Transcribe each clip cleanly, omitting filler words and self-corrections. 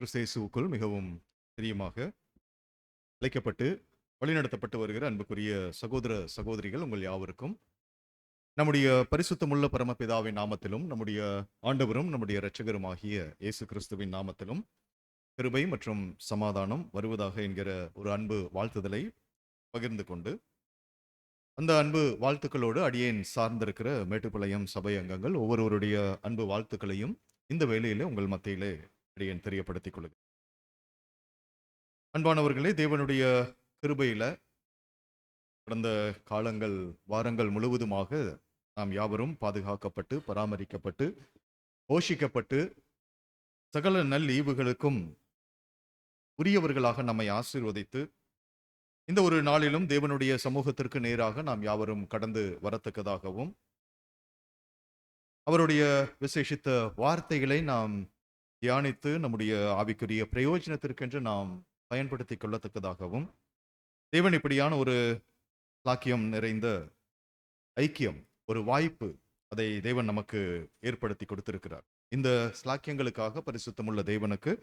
கிறிஸ்து இயேசுவுக்குள் மிகவும் பிரியமாக அழைக்கப்பட்டு வழிநடத்தப்பட்டு வருகிற அன்புக்குரிய சகோதர சகோதரிகள் உங்கள் யாவருக்கும் நம்முடைய பரிசுத்தமுள்ள பரமபிதாவின் நாமத்திலும் நம்முடைய ஆண்டவரும் நம்முடைய இரட்சகருமாகிய இயேசு கிறிஸ்துவின் நாமத்திலும் கிருபை மற்றும் சமாதானம் வருவதாக என்கிற ஒரு அன்பு வாழ்த்துதலை பகிர்ந்து கொண்டு அந்த அன்பு வாழ்த்துக்களோடு அடியேன் சார்ந்திருக்கிற மேட்டுப்பாளையம் சபை அங்கங்கள் ஒவ்வொருவருடைய அன்பு வாழ்த்துக்களையும் இந்த வேளையிலே உங்கள் மத்தியிலே அடியேன் தெரியப்படுத்திக் கொள்கிறேன். அன்பானவர்களே, தேவனுடைய கிருபையில கடந்த காலங்கள் வாரங்கள் முழுவதுமாக நாம் யாவரும் பாதுகாக்கப்பட்டு பராமரிக்கப்பட்டு போஷிக்கப்பட்டு சகல நல் ஈவுகளுக்கும் உரியவர்களாக நம்மை ஆசீர்வதித்து இந்த ஒரு நாளிலும் தேவனுடைய சமூகத்திற்கு நேராக நாம் யாவரும் கடந்து வரத்தக்கதாகவும் அவருடைய விசேஷித்த வார்த்தைகளை நாம் தியானித்து நம்முடைய ஆவிக்குரிய பிரயோஜனத்திற்கென்று நாம் பயன்படுத்திக் கொள்ளத்தக்கதாகவும் தேவன் இப்படியான ஒரு சாக்கியம் நிறைந்த ஐக்கியம், ஒரு வாய்ப்பு, அதை தேவன் நமக்கு ஏற்படுத்தி கொடுத்திருக்கிறார். இந்த ஸ்லாக்கியங்களுக்காக பரிசுத்தமுள்ள தேவனுக்கு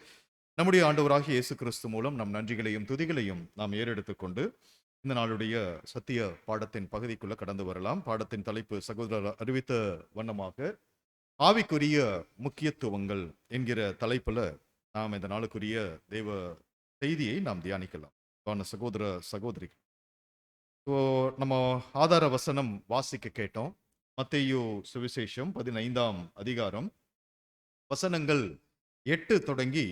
நம்முடைய ஆண்டவராகிய இயேசு கிறிஸ்து மூலம் நம் நன்றிகளையும் துதிகளையும் நாம் ஏறெடுத்துக் கொண்டு இந்த நாளுடைய சத்திய பாடத்தின் பகுதிக்குள்ள கடந்து வரலாம். பாடத்தின் தலைப்பு சகோதரர் அறிவித்த வண்ணமாக ஆவிக்குரிய முக்கியத்துவங்கள் என்கிற தலைப்புல நாம் இந்த நாளுக்குரிய தேவ செய்தியை நாம் தியானிக்கலாம். சகோதர சகோதரி, நம்ம ஆதார வசனம் வாசிக்க கேட்டோம். மத்தேயு சுவிசேஷம் 15ஆம் அதிகாரம் வசனங்கள் 8 தொடங்கி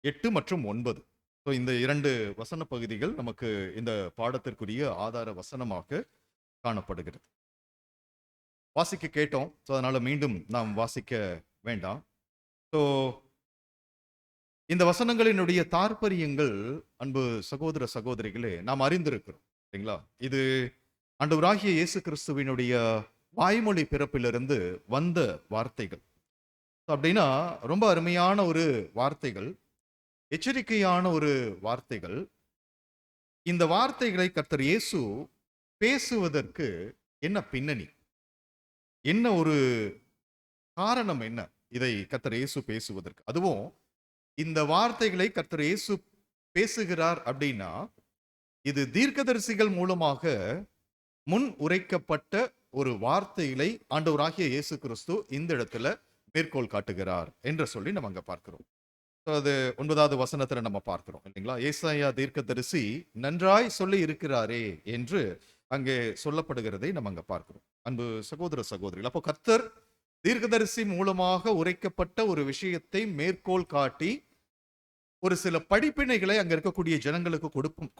8 மற்றும் 9. இந்த 2 வசன பகுதிகள் நமக்கு இந்த பாடத்திற்குரிய ஆதார வசனமாக காணப்படுகிறது. வாசிக்க கேட்டோம், அதனால மீண்டும் நாம் வாசிக்க வேண்டாம். இந்த வசனங்களினுடைய தாற்பரியங்கள் அன்பு சகோதர சகோதரிகளே நாம் அறிந்திருக்கிறோம் சரிங்களா? இது ஆண்டவராகிய இயேசு கிறிஸ்துவினுடைய வாய்மொழி பிறப்பிலிருந்து வந்த வார்த்தைகள். அப்படின்னா ரொம்ப அருமையான ஒரு வார்த்தைகள், எச்சரிக்கையான ஒரு வார்த்தைகள். இந்த வார்த்தைகளை கர்த்தர் இயேசு பேசுவதற்கு என்ன பின்னணி, என்ன ஒரு காரணம், என்ன இதை கர்த்தர் இயேசு பேசுவதற்கு? அதுவும் இந்த வார்த்தைகளை கர்த்தர் இயேசு பேசுகிறார் அப்படின்னா இது தீர்க்கதரிசிகள் மூலமாக முன் உரைக்கப்பட்ட ஒரு வார்த்தைகளை ஆண்டவராகிய இயேசு கிறிஸ்து இந்த இடத்துல மேற்கோள் காட்டுகிறார் என்று சொல்லி நம்ம அங்க பார்க்கிறோம். அது 9வது வசனத்துல நம்ம பார்க்கிறோம் இல்லைங்களா? ஏசாயா தீர்க்கதரிசி நன்றாய் சொல்லி இருக்கிறாரே என்று அங்கே சொல்லப்படுகிறதை நம்ம அங்க பார்க்கிறோம். அன்பு சகோதர சகோதரிகள், அப்போ கர்த்தர் தீர்க்கதரிசி மூலமாக உரைக்கப்பட்ட ஒரு விஷயத்தை மேற்கோள் காட்டி ஒரு சில படிப்பினைகளை அங்க இருக்கக்கூடிய ஜனங்களுக்கு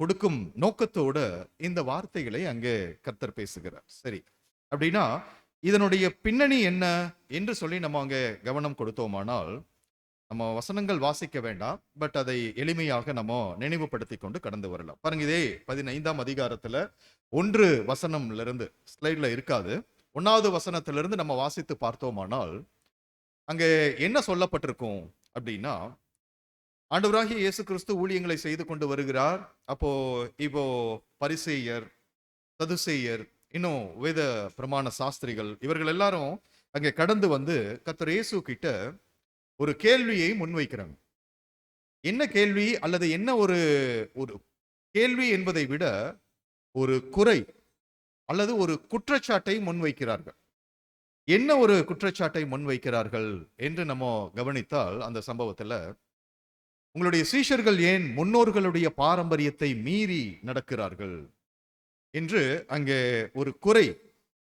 கொடுக்கும் நோக்கத்தோட இந்த வார்த்தைகளை அங்கே கர்த்தர் பேசுகிறார். சரி, அப்படின்னா இதனுடைய பின்னணி என்ன என்று சொல்லி நம்ம அங்க கவனம் கொடுத்தோமானால் நம்ம வசனங்கள் வாசிக்க வேண்டாம், பட் அதை எளிமையாக நம்ம நினைவுபடுத்தி கொண்டு கடந்து வரலாம். பாருங்க, இதே 15ஆம் அதிகாரத்துல 1 வசனம்ல இருந்து, ஸ்லைட்ல இருக்காது, 1வது வசனத்திலிருந்து நம்ம வாசித்து பார்த்தோமானால் அங்கே என்ன சொல்லப்பட்டிருக்கும் அப்படின்னா, ஆண்டவராகிய இயேசு கிறிஸ்து ஊழியங்களை செய்து கொண்டு வருகிறார். அப்போ இப்போ பரிசேயர், சதுசேயர், இன்னும் வேத பிரமாண சாஸ்திரிகள் இவர்கள் எல்லாரும் அங்கே கடந்து வந்து கர்த்தர் இயேசு கிட்ட ஒரு கேள்வியை முன்வைக்கிறாங்க. என்ன கேள்வி, அல்லது என்ன ஒரு ஒரு கேள்வி என்பதை விட ஒரு குறை அல்லது ஒரு குற்றச்சாட்டை முன்வைக்கிறார்கள். என்ன ஒரு குற்றச்சாட்டை முன்வைக்கிறார்கள் என்று நம்ம கவனித்தால் அந்த சம்பவத்துல, உங்களுடைய சீஷர்கள் ஏன் முன்னோர்களுடைய பாரம்பரியத்தை மீறி நடக்கிறார்கள் என்று அங்கே ஒரு குறை,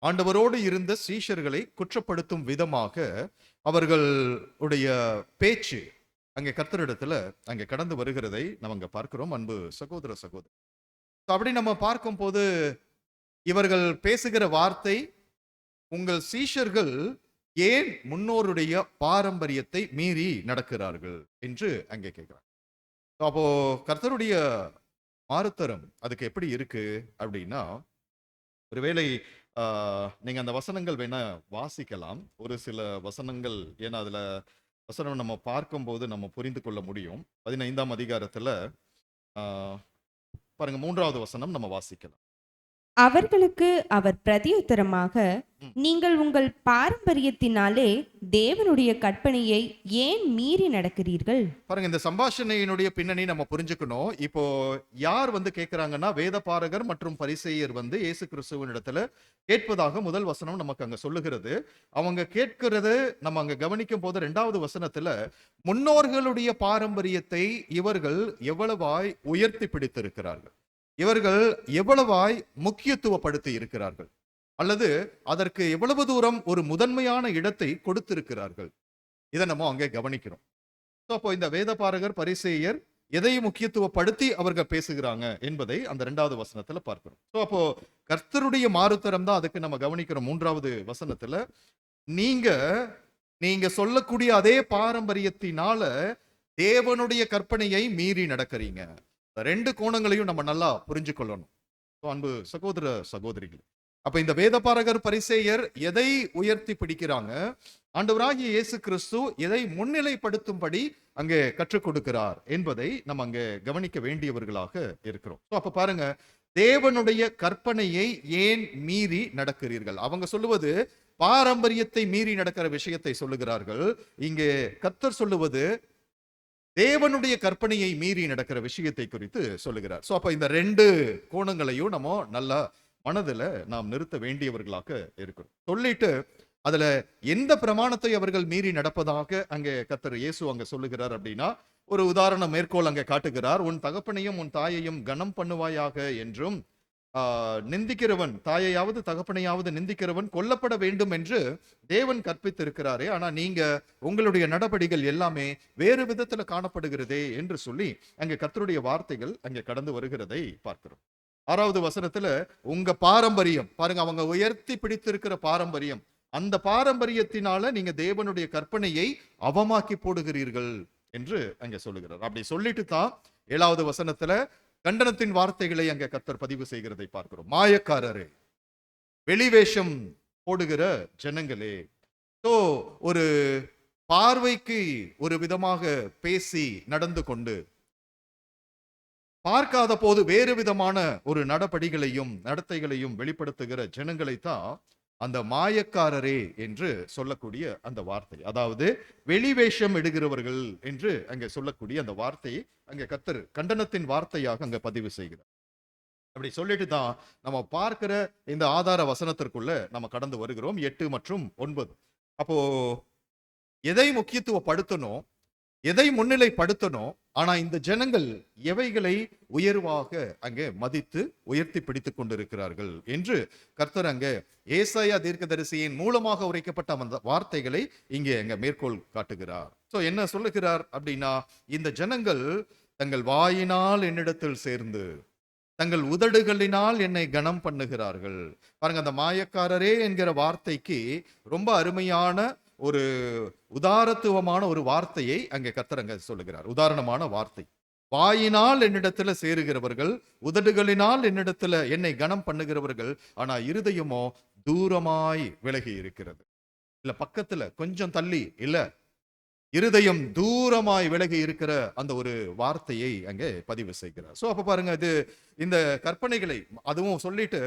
ஆண்டவரோடு இருந்த சீஷர்களை குற்றப்படுத்தும் விதமாக அவர்களுடைய பேச்சு அங்கே கர்த்தரிடத்துல அங்கே கடந்து வருகிறதை நம்ம அங்க பார்க்கிறோம். அன்பு சகோதர சகோதரி, அப்படி நம்ம பார்க்கும் போது இவர்கள் பேசுகிற வார்த்தை, உங்கள் சீஷர்கள் ஏன் முன்னோருடைய பாரம்பரியத்தை மீறி நடக்கிறார்கள் என்று அங்கே கேட்கிறார். அப்போ கர்த்தருடைய மாறுத்தரம் அதுக்கு எப்படி இருக்கு அப்படின்னா, ஒருவேளை நீங்க அந்த வசனங்கள் வேணா வாசிக்கலாம், ஒரு சில வசனங்கள், ஏன்னா அதுல வசனம் நம்ம பார்க்கும்போது நம்ம புரிந்து கொள்ள முடியும். 15ஆம் அதிகாரத்துல பாருங்க, 3வது வசனம் நம்ம வாசிக்கலாம். அவர்களுக்கு அவர் பிரதியுத்தரமாக, ம். நீங்கள் உங்கள் பாரம்பரியத்தினாலே தேவனுடைய கற்பனையை ஏன் மீறி நடக்கிறீர்கள்? பாருங்க, இந்த சம்பாஷணையினுடைய பின்னணி நம்ம புரிஞ்சுக்கணும். இப்போ யார் வந்து கேட்கிறாங்கன்னா, வேதபாரகர் மற்றும் பரிசேயர் வந்து இயேசு கிறிஸ்துவின் இடத்துல கேட்பதாக முதல் வசனம் நமக்கு அங்க சொல்லுகிறது. அவங்க கேட்கிறது நம்ம அங்க கவனிக்கும் போது 2வது வசனத்துல, முன்னோர்களுடைய பாரம்பரியத்தை இவர்கள் எவ்வளவாய் உயர்த்தி பிடித்திருக்கிறார்கள், இவர்கள் எவ்வளவாய் முக்கியத்துவப்படுத்தி இருக்கிறார்கள், அல்லது அதற்கு எவ்வளவு தூரம் ஒரு முதன்மையான இடத்தை கொடுத்திருக்கிறார்கள். இதை நம்ம அங்கே கவனிக்கிறோம். அப்போ இந்த வேதபாரகர் பரிசேயர் எதை முக்கியத்துவப்படுத்தி அவர்கள் பேசுகிறாங்க என்பதை அந்த 2வது வசனத்துல பார்க்கிறோம். அப்போ கர்த்தருடைய மாறுத்தரம் தான் அதுக்கு நம்ம கவனிக்கிறோம். 3வது வசனத்துல, நீங்க நீங்க சொல்லக்கூடிய அதே பாரம்பரியத்தினால தேவனுடைய கற்பனையை மீறி நடக்கிறீங்க. 2 கோணங்களையும் நம்ம நல்லா புரிஞ்சு கொள்ளணும். அன்பு சகோதர சகோதரிகள், அப்ப இந்த வேதபாரகர் பரிசேயர் எதை உயர்த்தி பிடிக்கிறாங்க, ஆண்டவராகிய இயேசு கிறிஸ்து எதை முன்னிலைப்படுத்தும்படி அங்கே கற்றுக் கொடுக்கிறார் என்பதை நம்ம அங்கே கவனிக்க வேண்டியவர்களாக இருக்கிறோம். அப்ப பாருங்க, தேவனுடைய கற்பனையை ஏன் மீறி நடக்கிறீர்கள்? அவங்க சொல்லுவது பாரம்பரியத்தை மீறி நடக்கிற விஷயத்தை சொல்லுகிறார்கள். இங்கே கர்த்தர் சொல்லுவது தேவனுடைய கற்பனையை மீறி நடக்கிற விஷயத்தை குறித்து சொல்லுகிறார். அப்ப இந்த 2 கோணங்களையும் நம்ம நல்லா மனதுல நாம் நிறுத்த வேண்டியவர்களாக இருக்கிறோம். சொல்லிட்டு அதுல எந்த பிரமாணத்தை அவர்கள் மீறி நடப்பதாக அங்கே கர்த்தர் இயேசு அங்க சொல்லுகிறார் அப்படின்னா, ஒரு உதாரணம் மேற்கோள் அங்கே காட்டுகிறார். உன் தகப்பனையும் உன் தாயையும் கனம் பண்ணுவாயாக என்றும், நிந்திக்கிறவன், தாயையாவது தகப்பனையாவது நிந்திக்கிறவன் கொல்லப்பட வேண்டும் என்று தேவன் கற்பித்திருக்கிறாரே, ஆனா நீங்க உங்களுடைய நடபடிகள் எல்லாமே வேறு விதத்துல காணப்படுகிறதே என்று சொல்லி அங்கே கர்த்தருடைய வார்த்தைகள் அங்கே கடந்து வருகிறதை பார்க்கிறோம். 6வது வசனத்துல, உங்க பாரம்பரியம் பாருங்க, அவங்க உயர்த்தி பிடித்திருக்கிற பாரம்பரியம், அந்த பாரம்பரியத்தினால நீங்க தேவனுடைய கற்பனையை அவமாக்கி போடுகிறீர்கள் என்று அங்க சொல்லுகிறார். அப்படி சொல்லிட்டு தான் 7வது வசனத்துல கண்டனத்தின் வார்த்தைகளை அங்க கர்த்தர் பதிவு செய்கிறதை பார்க்கிறோம். மாயக்காரரே, வெளிவேஷம் போடுகிற ஜனங்களே. ஒரு பார்வைக்கு ஒரு விதமாக பேசி நடந்து கொண்டு, பார்க்காத போது வேறு விதமான ஒரு நடபடிகளையும் நடத்தைகளையும் வெளிப்படுத்துகிற ஜனங்களைத்தான் அந்த மாயக்காரரே என்று சொல்லக்கூடிய அந்த வார்த்தை, அதாவது வெளிவேஷம் இடுகிறவர்கள் என்று அங்கே சொல்லக்கூடிய அந்த வார்த்தையை அங்கே கர்த்தர் கண்டனத்தின் வார்த்தையாக அங்க பதிவு செய்கிறார். அப்படி சொல்லிட்டு தான் நம்ம பார்க்கிற இந்த ஆதார வசனத்திற்குள்ள நம்ம கடந்து வருகிறோம். 8 மற்றும் 9. அப்போ எதை முக்கியத்துவப்படுத்தணும், எதை முன்னிலைப்படுத்தணும், ஆனா இந்த ஜனங்கள் எவைகளை உயர்வாக அங்கே மதித்து உயர்த்தி பிடித்துக் கொண்டிருக்கிறார்கள் என்று கர்த்தர் அங்கே ஏசாயா தீர்க்கதரிசியின் மூலமாக உரைக்கப்பட்ட அந்த வார்த்தைகளை இங்கே அங்க மேற்கோள் காட்டுகிறார். என்ன சொல்லுகிறார் அப்படின்னா, இந்த ஜனங்கள் தங்கள் வாயினால் என்னிடத்தில் சேர்ந்து தங்கள் உதடுகளினால் என்னை கனம் பண்ணுகிறார்கள். பாருங்க, அந்த மாயக்காரரே என்கிற வார்த்தைக்கு ரொம்ப அருமையான ஒரு உதாரத்துவமான ஒரு வார்த்தையை அங்கே கர்த்தர் அங்க சொல்லுகிறார். உதாரணமான வார்த்தை, வாயினால் என்னிடத்துல சேருகிறவர்கள், உதடுகளினால் என்னிடத்துல என்னை கனம் பண்ணுகிறவர்கள், ஆனா இருதயமோ தூரமாய் விலகி இருக்கிறது. இல்ல பக்கத்துல கொஞ்சம் தள்ளி இல்ல, இருதயம் தூரமாய் விலகி இருக்கிற அந்த ஒரு வார்த்தையை அங்கே பதிவு செய்கிறார். அப்ப பாருங்க, இது இந்த கற்பனைகளை அதுவும் சொல்லிட்டு,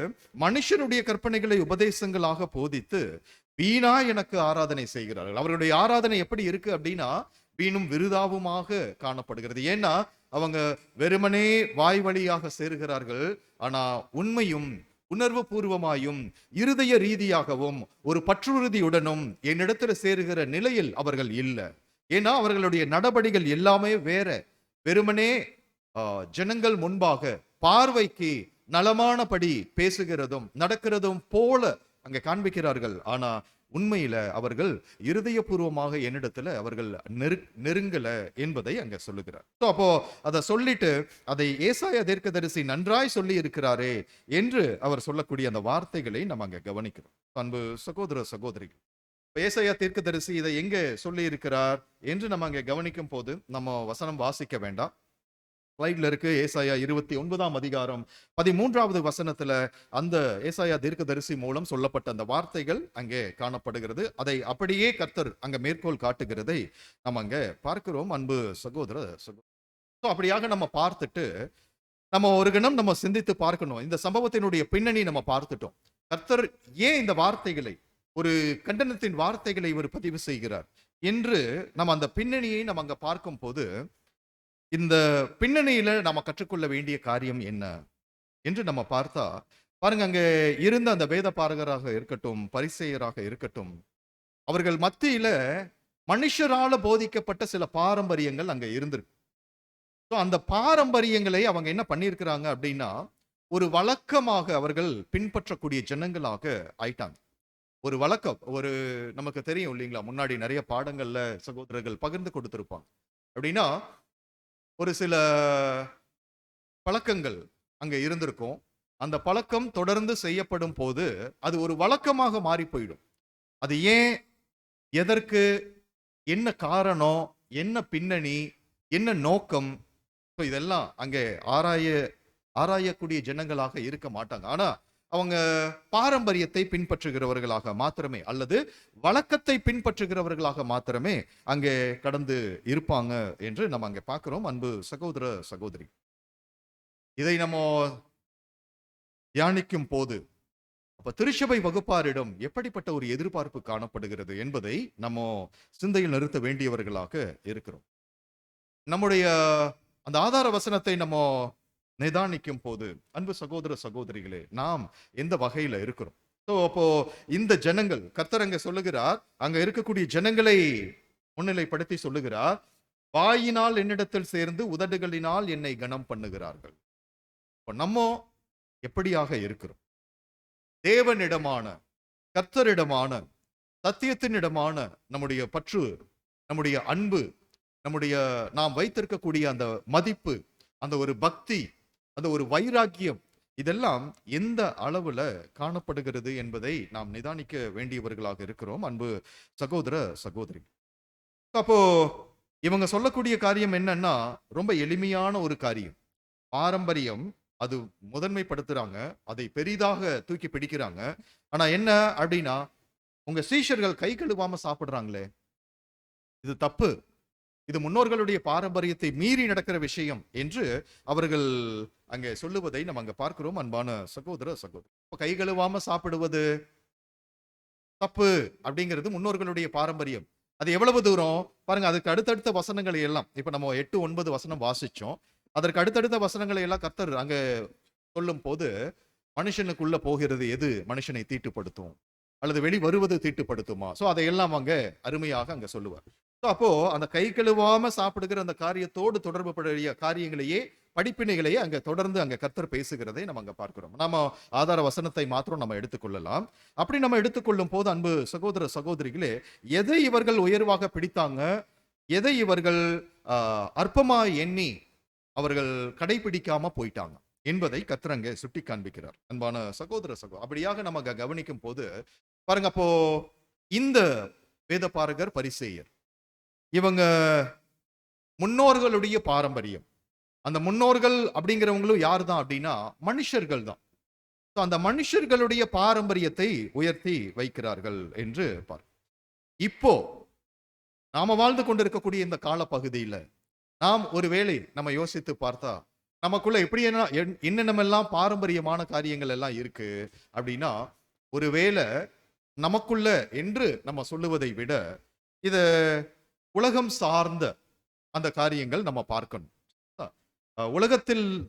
மனுஷனுடைய கற்பனைகளை உபதேசங்களாக போதித்து வீணா எனக்கு ஆராதனை செய்கிறார்கள். அவர்களுடைய ஆராதனை எப்படி இருக்கு அப்படின்னா, வீணும் விருதாவுமாக காணப்படுகிறது. ஏன்னா அவங்க வெறுமனே வாய் வழியாக சேருகிறார்கள், ஆனா உண்மையும் உணர்வு பூர்வமாயும் இருதய ரீதியாகவும் ஒரு பற்றுறுதியுடனும் என்னிடத்துல சேருகிற நிலையில் அவர்கள் இல்லை. ஏன்னா அவர்களுடைய நடபடிகள் எல்லாமே வேற. வெறுமனே ஜனங்கள் முன்பாக பார்வைக்கு நலமானபடி பேசுகிறதும் நடக்கிறதும் போல அங்க காண்பிக்கிறார்கள், ஆனா உண்மையில அவர்கள் இருதயபூர்வமாக என்னிடத்துல அவர்கள் நெருங்கல என்பதை அங்க சொல்லுகிறார். அப்போ அதை சொல்லிட்டு, அதை ஏசாயா தீர்க்கதரிசி நன்றாய் சொல்லி இருக்கிறாரே என்று அவர் சொல்லக்கூடிய அந்த வார்த்தைகளை நம்ம அங்க கவனிக்கிறோம். அன்பு சகோதர சகோதரிகள், ஏசாயா தீர்க்கதரிசி இதை எங்க சொல்லி இருக்கிறார் என்று நம்ம அங்க கவனிக்கும் போது நம்ம வசனம் வாசிக்க வேண்டாம். ஸ்லைட்ல இருக்கு. ஏசாயா 29ஆம் அதிகாரம் 13வது வசனத்துல அந்த ஏசாயா தீர்க்கதரிசி மூலம் சொல்லப்பட்ட அந்த வார்த்தைகள் அங்கே காணப்படுகிறது. அதை அப்படியே கர்த்தர் அங்க மேற்கோள் காட்டுகிறதை நம்ம அங்க பார்க்கிறோம். அன்பு சகோதர அப்படியாக நம்ம பார்த்துட்டு நம்ம ஒரு கணம் நம்ம சிந்தித்து பார்க்கணும். இந்த சம்பவத்தினுடைய பின்னணி நம்ம பார்த்துட்டோம். கர்த்தர் ஏன் இந்த வார்த்தைகளை, ஒரு கண்டனத்தின் வார்த்தைகளை இவர் பதிவு செய்கிறார் என்று நம்ம அந்த பின்னணியை நம்ம அங்க பார்க்கும்போது, இந்த பின்னணியில நம்ம கற்றுக்கொள்ள வேண்டிய காரியம் என்ன என்று நம்ம பார்த்தா, பாருங்க, அங்க இருந்த அந்த வேத பாரகராக இருக்கட்டும், பரிசேயராக இருக்கட்டும், அவர்கள் மத்தியில மனுஷரால போதிக்கப்பட்ட சில பாரம்பரியங்கள் அங்க இருந்திருக்கு. ஸோ அந்த பாரம்பரியங்களை அவங்க என்ன பண்ணியிருக்கிறாங்க அப்படின்னா, ஒரு வழக்கமாக அவர்கள் பின்பற்றக்கூடிய ஜனங்களாக ஆயிட்டாங்க. ஒரு வழக்கம், ஒரு நமக்கு தெரியும் இல்லைங்களா? முன்னாடி நிறைய பாடங்கள்ல சகோதரர்கள் பகிர்ந்து கொடுத்திருப்பாங்க. அப்படின்னா, ஒரு சில பழக்கங்கள் அங்க இருந்திருக்கும். அந்த பழக்கம் தொடர்ந்து செய்யப்படும் போது, அது ஒரு வழக்கமாக மாறி போயிடும். அது ஏன்? எதற்கு? என்ன காரணம்? என்ன பின்னணி? என்ன நோக்கம்? ஸோ இதெல்லாம் அங்கே ஆராயக்கூடிய ஜனங்களாக இருக்க மாட்டாங்க. ஆனா, அவங்க பாரம்பரியத்தை பின்பற்றுகிறவர்களாக மாத்திரமே, அல்லது வழக்கத்தை பின்பற்றுகிறவர்களாக மாத்திரமே அங்கே கடந்து இருப்பாங்க என்று நம்ம அங்கே பார்க்கிறோம். அன்பு சகோதர சகோதரி, இதை நம்ம தியானிக்கும் போது, அப்ப திருச்சபை வகுப்பாரிடம் எப்படிப்பட்ட ஒரு எதிர்பார்ப்பு காணப்படுகிறது என்பதை நம்ம சிந்தையில் நிறுத்த வேண்டியவர்களாக இருக்கிறோம். நம்முடைய அந்த ஆதார வசனத்தை நம்ம நிதானிக்கும் போது, அன்பு சகோதர சகோதரிகளே, நாம் எந்த வகையில இருக்கிறோம்? அப்போ இந்த ஜனங்கள், கர்த்தர் அங்க சொல்லுகிறார், அங்க இருக்கக்கூடிய ஜனங்களை முன்னிலைப்படுத்தி சொல்லுகிறார், வாயினால் என்னிடத்தில் சேர்ந்து உதடுகளினால் என்னை கனம் பண்ணுகிறார்கள். இப்ப நம்ம எப்படியாக இருக்கிறோம்? தேவனிடமான, கர்த்தரிடமான, சத்தியத்தினிடமான நம்முடைய பற்று, நம்முடைய அன்பு, நம்முடைய நாம் வைத்திருக்கக்கூடிய அந்த மதிப்பு, அந்த ஒரு பக்தி, அந்த ஒரு வைராக்கியம், இதெல்லாம் எந்த அளவுல காணப்படுகிறது என்பதை நாம் நிதானிக்க வேண்டியவர்களாக இருக்கிறோம். அன்பு சகோதர சகோதரி, அப்போ இவங்க சொல்லக்கூடிய காரியம் என்னன்னா, ரொம்ப எளிமையான ஒரு காரியம். பாரம்பரியம் அது முதன்மைப்படுத்துறாங்க, அதை பெரிதாக தூக்கி பிடிக்கிறாங்க. ஆனா என்ன அப்படின்னா, உங்க சீஷர்கள் கை கழுவாம சாப்பிடுறாங்களே, இது தப்பு, இது முன்னோர்களுடைய பாரம்பரியத்தை மீறி நடக்கிற விஷயம் என்று அவர்கள் அங்கே சொல்லுவதை நம்ம அங்க பார்க்கிறோம். அன்பான சகோதர சகோதரி, கை கழுவாம சாப்பிடுவது தப்பு அப்படிங்கிறது முன்னோர்களுடைய பாரம்பரியம். அது எவ்வளவு தூரம் பாருங்க. அதுக்கு அடுத்தடுத்த வசனங்களை எல்லாம், இப்ப நம்ம 8, 9 வசனம் வாசிச்சோம். அதற்கு அடுத்தடுத்த வசனங்களை எல்லாம் கர்த்தர் அங்க சொல்லும் போது, மனுஷனுக்குள்ள போகிறது எது மனுஷனை தீட்டுப்படுத்தும், அல்லது வெளி வருவது தீட்டுப்படுத்துமா? சோ அதையெல்லாம் அங்க அருமையாக அங்க சொல்லுவார். அப்போ அந்த கை கழுவாம சாப்பிடுகிற அந்த காரியத்தோடு தொடர்புடைய காரியங்களையே, படிப்பினைகளையே அங்க தொடர்ந்து அங்க கர்த்தர் பேசுகிறதை நம்ம அங்க பார்க்கிறோம். நாம ஆதார வசனத்தை மாத்திரம் நம்ம எடுத்துக்கொள்ளலாம். அப்படி நம்ம எடுத்துக்கொள்ளும் போது, அன்பு சகோதர சகோதரிகளே, எதை இவர்கள் உயர்வாக பிடித்தாங்க, எதை இவர்கள் அற்பமா எண்ணி அவர்கள் கடைபிடிக்காம போயிட்டாங்க என்பதை கர்த்தர் அங்கே சுட்டி காண்பிக்கிறார். அன்பான சகோதர சகோதரி, அப்படியாக நம்ம கவனிக்கும் போது பாருங்க, அப்போ இந்த வேதபாரகர், பரிசேயர், இவங்க முன்னோர்களுடைய பாரம்பரியம், அந்த முன்னோர்கள் அப்படிங்கிறவங்களும் யார் தான் அப்படின்னா மனுஷர்கள் தான். அந்த மனுஷர்களுடைய பாரம்பரியத்தை உயர்த்தி வைக்கிறார்கள் என்று பார்க்கிறோம். இப்போ நாம வாழ்ந்து கொண்டிருக்கக்கூடிய இந்த கால பகுதியில நாம் ஒருவேளை நம்ம யோசித்து பார்த்தா, நமக்குள்ள எப்படி என்னென்னமெல்லாம் பாரம்பரியமான காரியங்கள் எல்லாம் இருக்கு அப்படின்னா, ஒருவேளை நமக்குள்ள என்று நம்ம சொல்லுவதை விட இது உலகம் சார்ந்த அந்த காரியங்கள் நம்ம பார்க்கணும்.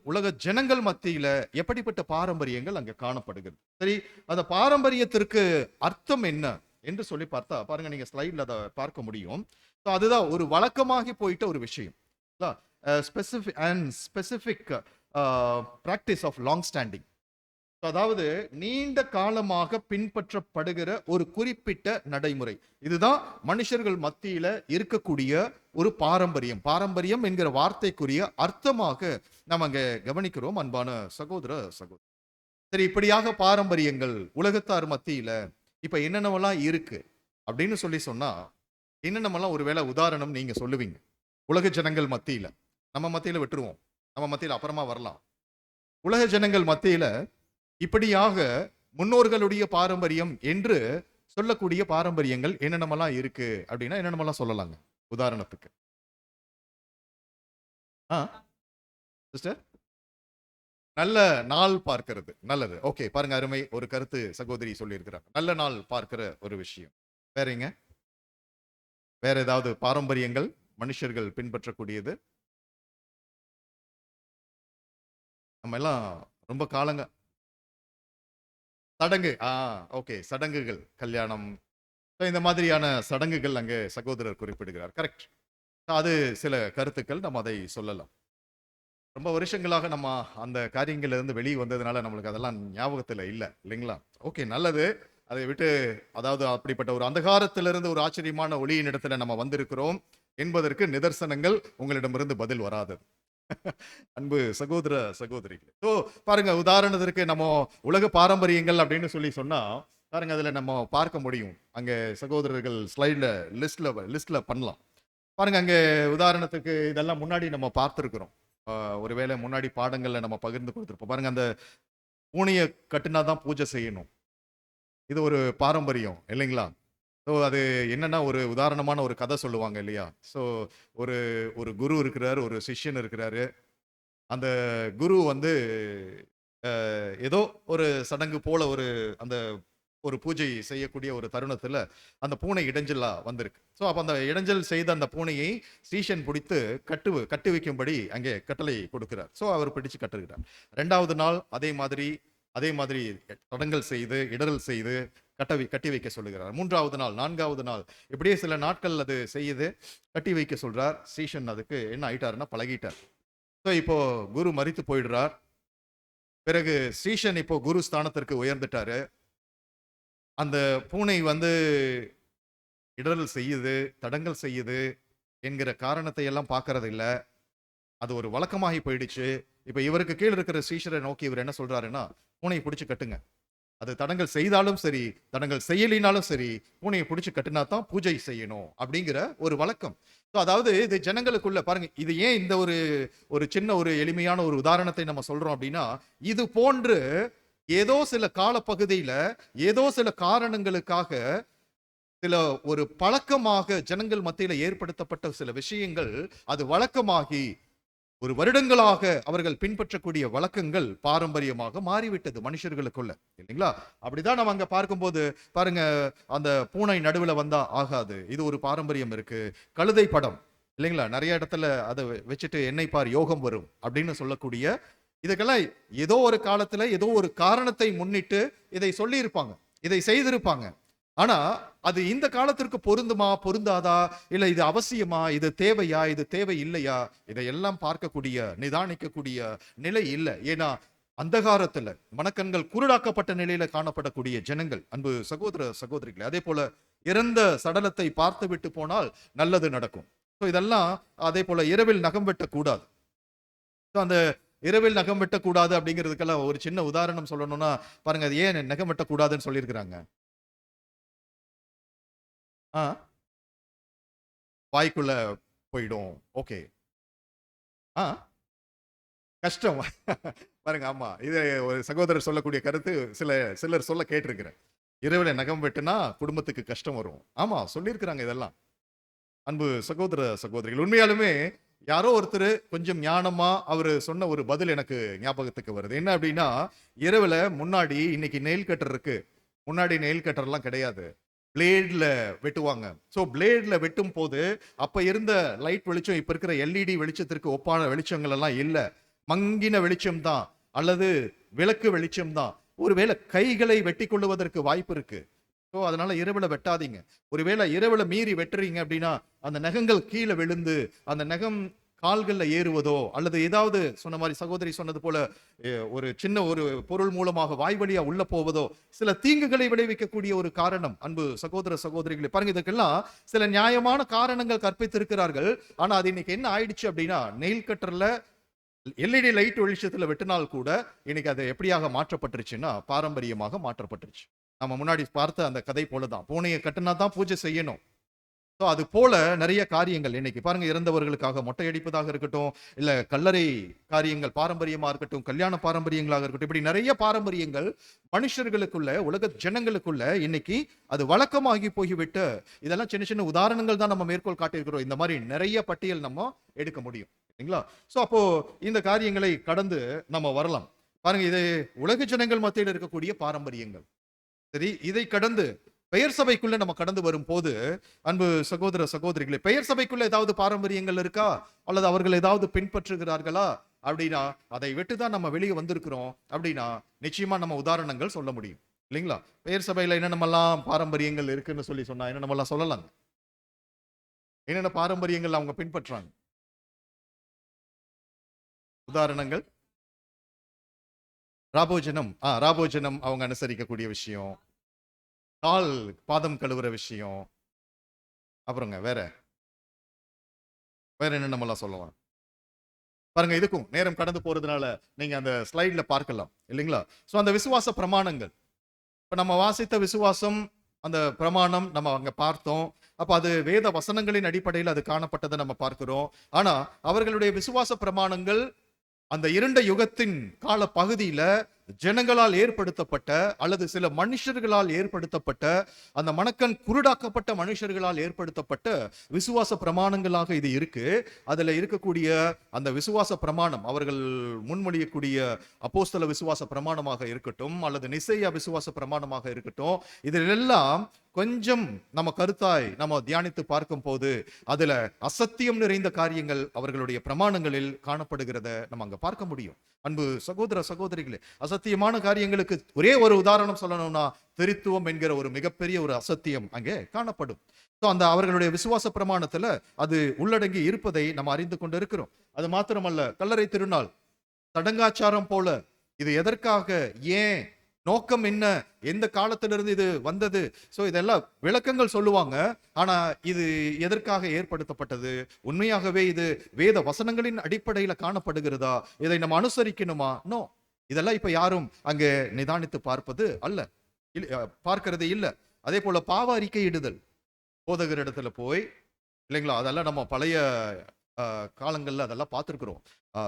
உலக ஜனங்கள் மத்தியில எப்படிப்பட்ட பாரம்பரியங்கள் அங்க காணப்படுகிறது. சரி, அந்த பாரம்பரியத்திற்கு அர்த்தம் என்ன என்று சொல்லி பார்த்தா, பாருங்க, நீங்க ஸ்லைட்ல அதை பார்க்க முடியும். அதுதான் ஒரு வழக்கமாகி போயிட்ட ஒரு விஷயம். Specific practice of long standing. அதாவது நீண்ட காலமாக பின்பற்றப்படுகிற ஒரு குறிப்பிட்ட நடைமுறை. இதுதான் மனுஷர்கள் மத்தியில இருக்கக்கூடிய ஒரு பாரம்பரியம். பாரம்பரியம் என்கிற வார்த்தைக்குரிய அர்த்தமாக நம்ம அங்க கவனிக்கிறோம். அன்பான சகோதர சகோதரி, சரி, இப்படியாக பாரம்பரியங்கள் உலகத்தார் மத்தியில இப்ப என்னென்னவெல்லாம் இருக்கு அப்படின்னு சொன்னா, என்னென்னமெல்லாம் ஒருவேளை உதாரணம் நீங்க சொல்லுவீங்க? உலக ஜனங்கள் மத்தியில, நம்ம மத்தியில விட்டுருவோம், நம்ம மத்தியில அப்புறமா வரலாம். உலக ஜனங்கள் மத்தியில இப்படியாக முன்னோர்களுடைய பாரம்பரியம் என்று சொல்லக்கூடிய பாரம்பரியங்கள் என்னென்னமெல்லாம் இருக்கு அப்படின்னா என்னென்னமெல்லாம் சொல்லலாங்க உதாரணத்துக்கு? சிஸ்டர், நல்ல நாள் பார்க்கிறது நல்லது. ஓகே, பாருங்க, அருமை ஒரு கருத்து சகோதரி சொல்லியிருக்கிறாங்க. நல்ல நாள் பார்க்கிற ஒரு விஷயம். வேறங்க, வேற ஏதாவது பாரம்பரியங்கள் மனுஷர்கள் பின்பற்றக்கூடியது? நம்ம எல்லாம் ரொம்ப காலங்க சடங்கு. ஓகே, சடங்குகள், கல்யாணம். So, இந்த மாதிரியான சடங்குகள் அங்கே சகோதரர் குறிப்பிடுகிறார். கரெக்ட். அது சில கருத்துக்கள், நம்ம அதை சொல்லலாம். ரொம்ப வருஷங்களாக நம்ம அந்த காரியங்கள்ல இருந்து வெளியே வந்ததுனால நம்மளுக்கு அதெல்லாம் ஞாபகத்துல இல்ல, இல்லைங்களா? ஓகே, நல்லது. அதை விட்டு, அதாவது அப்படிப்பட்ட ஒரு அந்தகாரத்திலிருந்து ஒரு ஆச்சரியமான ஒளியின் இடத்துல நம்ம வந்திருக்கிறோம் என்பதற்கு நிதர்சனங்கள் உங்களிடமிருந்து பதில் வராது. அன்பு சகோதர சகோதரிகளே. ஸோ பாருங்க, உதாரணத்திற்கு நம்ம உலக பாரம்பரியங்கள் அப்படின்னு சொல்லி சொன்னா, பாருங்க அதுல நம்ம பார்க்க முடியும். அங்க சகோதரர்கள் ஸ்லைட்ல லிஸ்ட்ல பண்ணலாம். பாருங்க, அங்க உதாரணத்துக்கு இதெல்லாம் முன்னாடி நம்ம பார்த்திருக்கிறோம். ஒருவேளை முன்னாடி பாடங்கள்ல நம்ம பகிர்ந்து கொடுத்திருப்போம். பாருங்க, அந்த பூனையை கட்டினா தான் பூஜை செய்யணும். இது ஒரு பாரம்பரியம் இல்லைங்களா? ஸோ அது என்னன்னா, ஒரு உதாரணமான ஒரு கதை சொல்லுவாங்க இல்லையா? ஸோ ஒரு ஒரு குரு இருக்கிறாரு, ஒரு சிஷ்யன் இருக்கிறாரு. அந்த குரு வந்து ஏதோ ஒரு சடங்கு போல அந்த ஒரு பூஜை செய்யக்கூடிய ஒரு தருணத்துல அந்த பூனை இடைஞ்சலா வந்திருக்கு. ஸோ அப்ப அந்த இடைஞ்சல் செய்த அந்த பூனையை சீஷன் பிடித்து கட்டி வைக்கும்படி அங்கே கட்டளை கொடுக்கிறார். ஸோ அவர் பிடிச்சு கட்டுகிறார். 2வது நாள் அதே மாதிரி தடங்கல் செய்து இடரல் செய்து கட்டி வைக்க சொல்லுகிறார். 3வது நாள் 4வது நாள் இப்படியே சில நாட்கள் அது செய்யுது, கட்டி வைக்க சொல்றார். சீஷன் அதுக்கு என்ன ஆயிட்டாருன்னா பழகிட்டார். ஸோ இப்போ குரு மரித்து போயிடுறார். பிறகு சீஷன் இப்போ குரு ஸ்தானத்திற்கு உயர்ந்துட்டாரு. அந்த பூனை வந்து இடரல் செய்யுது, தடங்கல் செய்யுது என்கிற காரணத்தை எல்லாம் பார்க்கறது இல்ல. அது ஒரு வழக்கமாகி போயிடுச்சு. இப்ப இவருக்கு கீழ் இருக்கிற சீஷரை நோக்கி இவர் என்ன சொல்றாருன்னா, பூனையை பிடிச்சு கட்டுங்க. அது தடங்கல் செய்தாலும் சரி, தடங்கல் செய்யலினாலும் சரி, பூனையை பிடிச்சு கட்டினா தான் பூஜை செய்யணும் அப்படிங்கிற ஒரு வழக்கம். அதாவது இது ஜனங்களுக்குள்ள பாருங்க, இது ஏன் இந்த ஒரு சின்ன ஒரு எளிமையான ஒரு உதாரணத்தை நம்ம சொல்றோம் அப்படின்னா, இது போன்று ஏதோ சில காலப்பகுதியில ஏதோ சில காரணங்களுக்காக சில ஒரு பழக்கமாக ஜனங்கள் மத்தியில ஏற்படுத்தப்பட்ட சில விஷயங்கள் அது வழக்கமாகி ஒரு வருடங்களாக அவர்கள் பின்பற்றக்கூடிய வழக்கங்கள் பாரம்பரியமாக மாறிவிட்டது மனுஷர்களுக்குள்ள, இல்லைங்களா? அப்படிதான் நம்ம அங்க பார்க்கும்போது பாருங்க, அந்த பூனை நடுவுல வந்தா ஆகாது, இது ஒரு பாரம்பரியம் இருக்கு. கழுதை படம் இல்லைங்களா, நிறைய இடத்துல அதை வச்சுட்டு என்னை பார் யோகம் வரும் அப்படின்னு சொல்லக்கூடிய இதுக்கெல்லாம் ஏதோ ஒரு காலத்துல ஏதோ ஒரு காரணத்தை முன்னிட்டு இதை சொல்லி இருப்பாங்க, இதை செய்திருப்பாங்க. ஆனா அது இந்த காலத்திற்கு பொருந்துமா பொருந்தாதா, இல்ல இது அவசியமா, இது தேவையா, இது தேவை இல்லையா, இதையெல்லாம் பார்க்கக்கூடிய நிதானிக்கக்கூடிய நிலை இல்லை. ஏன்னா அந்தகாரத்துல மனக்கண்கள் குருடாக்கப்பட்ட நிலையில காணப்படக்கூடிய ஜனங்கள், அன்பு சகோதர சகோதரிகளே. அதே போல இறந்த சடலத்தை பார்த்து விட்டு போனால் நல்லது நடக்கும். இதெல்லாம் அதே போல இரவில் நகம் வெட்டக்கூடாது. அந்த இரவில் நகம் வெட்டக்கூடாது அப்படிங்கிறதுக்கெல்லாம் ஒரு சின்ன உதாரணம் சொல்லணும்னா பாருங்க, அது ஏன் நகம் வெட்டக்கூடாதுன்னு சொல்லியிருக்கிறாங்க. வாய்க்குள்ள போயிடும். ஓகே, கஷ்டம். பாருங்க, ஆமா, இது ஒரு சகோதரர் சொல்லக்கூடிய கருத்து சிலர் சொல்ல கேட்டிருக்கிறேன். இரவுல நகம் வெட்டுனா குடும்பத்துக்கு கஷ்டம் வரும். ஆமா, சொல்லியிருக்கிறாங்க இதெல்லாம். அன்பு சகோதர சகோதரிகள், உண்மையாலுமே யாரோ ஒருத்தர் கொஞ்சம் ஞானமா அவரு சொன்ன ஒரு பதில் எனக்கு ஞாபகத்துக்கு வருது. என்ன அப்படின்னா, இரவுல முன்னாடி இன்னைக்கு நெயில் கட்டர் இருக்கு, முன்னாடி நெயில் கட்டர்லாம் கிடையாது, பிளேட்ல வெட்டுவாங்க. ஸோ பிளேட்ல வெட்டும் போது அப்ப இருந்த லைட் வெளிச்சம் இப்ப இருக்கிற எல்இடி வெளிச்சத்திற்கு ஒப்பான வெளிச்சங்கள் எல்லாம் இல்ல, மங்கின வெளிச்சம் தான், அல்லது விளக்கு வெளிச்சம் தான். ஒருவேளை கைகளை வெட்டி கொள்ளுவதற்கு வாய்ப்பு இருக்கு. ஸோ அதனால இரவுல வெட்டாதீங்க. ஒருவேளை இரவுல மீறி வெட்டுறீங்க அப்படின்னா அந்த நகங்கள் கீழே விழுந்து அந்த நகம் கால்கள்ல ஏறுவதோ, அல்லது ஏதாவது சொன்ன மாதிரி சகோதரி சொன்னது போல ஒரு சின்ன ஒரு பொருள் மூலமாக வாய் வழியா உள்ள போவதோ சில தீங்குகளை விளைவிக்கக்கூடிய ஒரு காரணம். அன்பு சகோதர சகோதரிகளை பாருங்க, இதுக்கெல்லாம் சில நியாயமான காரணங்கள் கற்பித்திருக்கிறார்கள். ஆனா அது இன்னைக்கு என்ன ஆயிடுச்சு அப்படின்னா, நெயில் கட்டர்ல எல்இடி லைட் வெளிச்சத்துல வெட்டினால் கூட இன்னைக்கு அது எப்படியாக மாற்றப்பட்டுருச்சுன்னா பாரம்பரியமாக மாற்றப்பட்டுருச்சு. நம்ம முன்னாடி பார்த்த அந்த கதை போலதான், பூனையை கட்டினா தான் பூஜை செய்யணும். அது போல நிறைய காரியங்கள் இன்னைக்கு பாருங்க, இறந்தவர்களுக்காக மொட்டை அடிப்பதாக இருக்கட்டும், இல்ல கல்லறை காரியங்கள் பாரம்பரியமா இருக்கட்டும், கல்யாண பாரம்பரியங்களாக இருக்கட்டும், இப்படி நிறைய பாரம்பரியங்கள் மனுஷர்களுக்குள்ள, உலக ஜனங்களுக்குள்ள இன்னைக்கு அது வழக்கமாகி போய்விட்டு, இதெல்லாம் சின்ன சின்ன உதாரணங்கள் தான் நம்ம மேற்கோள் காட்டியிருக்கிறோம். இந்த மாதிரி நிறைய பட்டியல் நம்ம எடுக்க முடியும், இல்லைங்களா? அப்போ இந்த காரியங்களை கடந்து நம்ம வரலாம். பாருங்க, இது உலக ஜனங்கள் மத்தியில் இருக்கக்கூடிய பாரம்பரியங்கள். சரி, இதை கடந்து பெயர் சபைக்குள்ள நம்ம கடந்து வரும்போது, அன்பு சகோதர சகோதரிகளே, பெயர் சபைக்குள்ள ஏதாவது பாரம்பரியங்கள் இருக்கா, அல்லது அவர்கள் ஏதாவது பின்பற்றுகிறார்களா அப்படின்னா, அதை விட்டு தான் நம்ம வெளியே வந்திருக்கிறோம் அப்படின்னா நிச்சயமா நம்ம உதாரணங்கள் சொல்ல முடியும் இல்லைங்களா? பெயர் சபையில என்னென்னமெல்லாம் பாரம்பரியங்கள் இருக்குன்னு சொன்னா என்னென்னமெல்லாம் சொல்லலாங்க? என்னென்ன பாரம்பரியங்கள் அவங்க பின்பற்றாங்க? உதாரணங்கள். ராபோஜனம் அவங்க அனுசரிக்கக்கூடிய விஷயம், கால் பாதம் கழுவுற விஷயம். அப்புறங்க வேற வேற என்னென்னமெல்லாம் சொல்லலாம் பாருங்க. இதுக்கும் நேரம் கடந்து போறதுனால நீங்க அந்த ஸ்லைட்ல பார்க்கலாம் இல்லைங்களா? சோ அந்த விசுவாச பிரமாணங்கள், இப்ப நம்ம வாசித்த விசுவாசம், அந்த பிரமாணம் நம்ம அங்க பார்த்தோம். அப்ப அது வேத வசனங்களின் அடிப்படையில் அது காணப்பட்டதை நம்ம பார்க்கிறோம். ஆனா அவர்களுடைய விசுவாச பிரமாணங்கள் அந்த இருண்ட யுகத்தின் கால பகுதியில ஜனங்களால் ஏற்படுத்தப்பட்ட, அல்லது சில மனுஷர்களால் ஏற்படுத்தப்பட்ட, அந்த மனக்கண் குருடாக்கப்பட்ட மனுஷர்களால் ஏற்படுத்தப்பட்ட விசுவாச பிரமாணங்களாக இது இருக்கு. அதுல இருக்கக்கூடிய அந்த விசுவாச பிரமாணம், அவர்கள் முன்மொழியக்கூடிய அப்போஸ்தல விசுவாச பிரமாணமாக இருக்கட்டும், அல்லது நிசையா விசுவாச பிரமாணமாக இருக்கட்டும், இதிலெல்லாம் கொஞ்சம் நம்ம கருத்தாய் நம்ம தியானித்து பார்க்கும் போது அதுல அசத்தியம் நிறைந்த காரியங்கள் அவர்களுடைய பிரமாணங்களில் காணப்படுகிறத நம்ம அங்க பார்க்க முடியும். அன்பு சகோதர சகோதரிகளே, அசத்தியமான காரியங்களுக்கு ஒரே ஒரு உதாரணம் சொல்லணும்னா, திருத்துவம் என்கிற ஒரு மிகப்பெரிய ஒரு அசத்தியம் அங்கே காணப்படும். அந்த அவர்களுடைய விசுவாச பிரமாணத்துல அது உள்ளடங்கி இருப்பதை நம்ம அறிந்து கொண்டு இருக்கிறோம். அது மாத்திரமல்ல, கல்லறை திருநாள், சடங்காச்சாரம் போல இது எதற்காக, ஏன், நோக்கம் என்ன, எந்த காலத்திலிருந்து இது வந்தது, சோ இதெல்லாம் விளக்கங்கள் சொல்லுவாங்க. ஆனா இது எதற்காக ஏற்படுத்தப்பட்டது, உண்மையாகவே இது வேத வசனங்களின் அடிப்படையில காணப்படுகிறதா, இதை நம்ம அனுசரிக்கணுமா? நோ, இதெல்லாம் இப்ப யாரும் அங்கே நிதானித்து பார்ப்பது அல்ல, பார்க்கிறது இல்ல. அதே போல பாவ அறிக்கையிடுதல், போதகர் இடத்துல போய் இல்லைங்களா, அதெல்லாம் நம்ம பழைய காலங்கள்ல அதெல்லாம் பார்த்திருக்கிறோம்.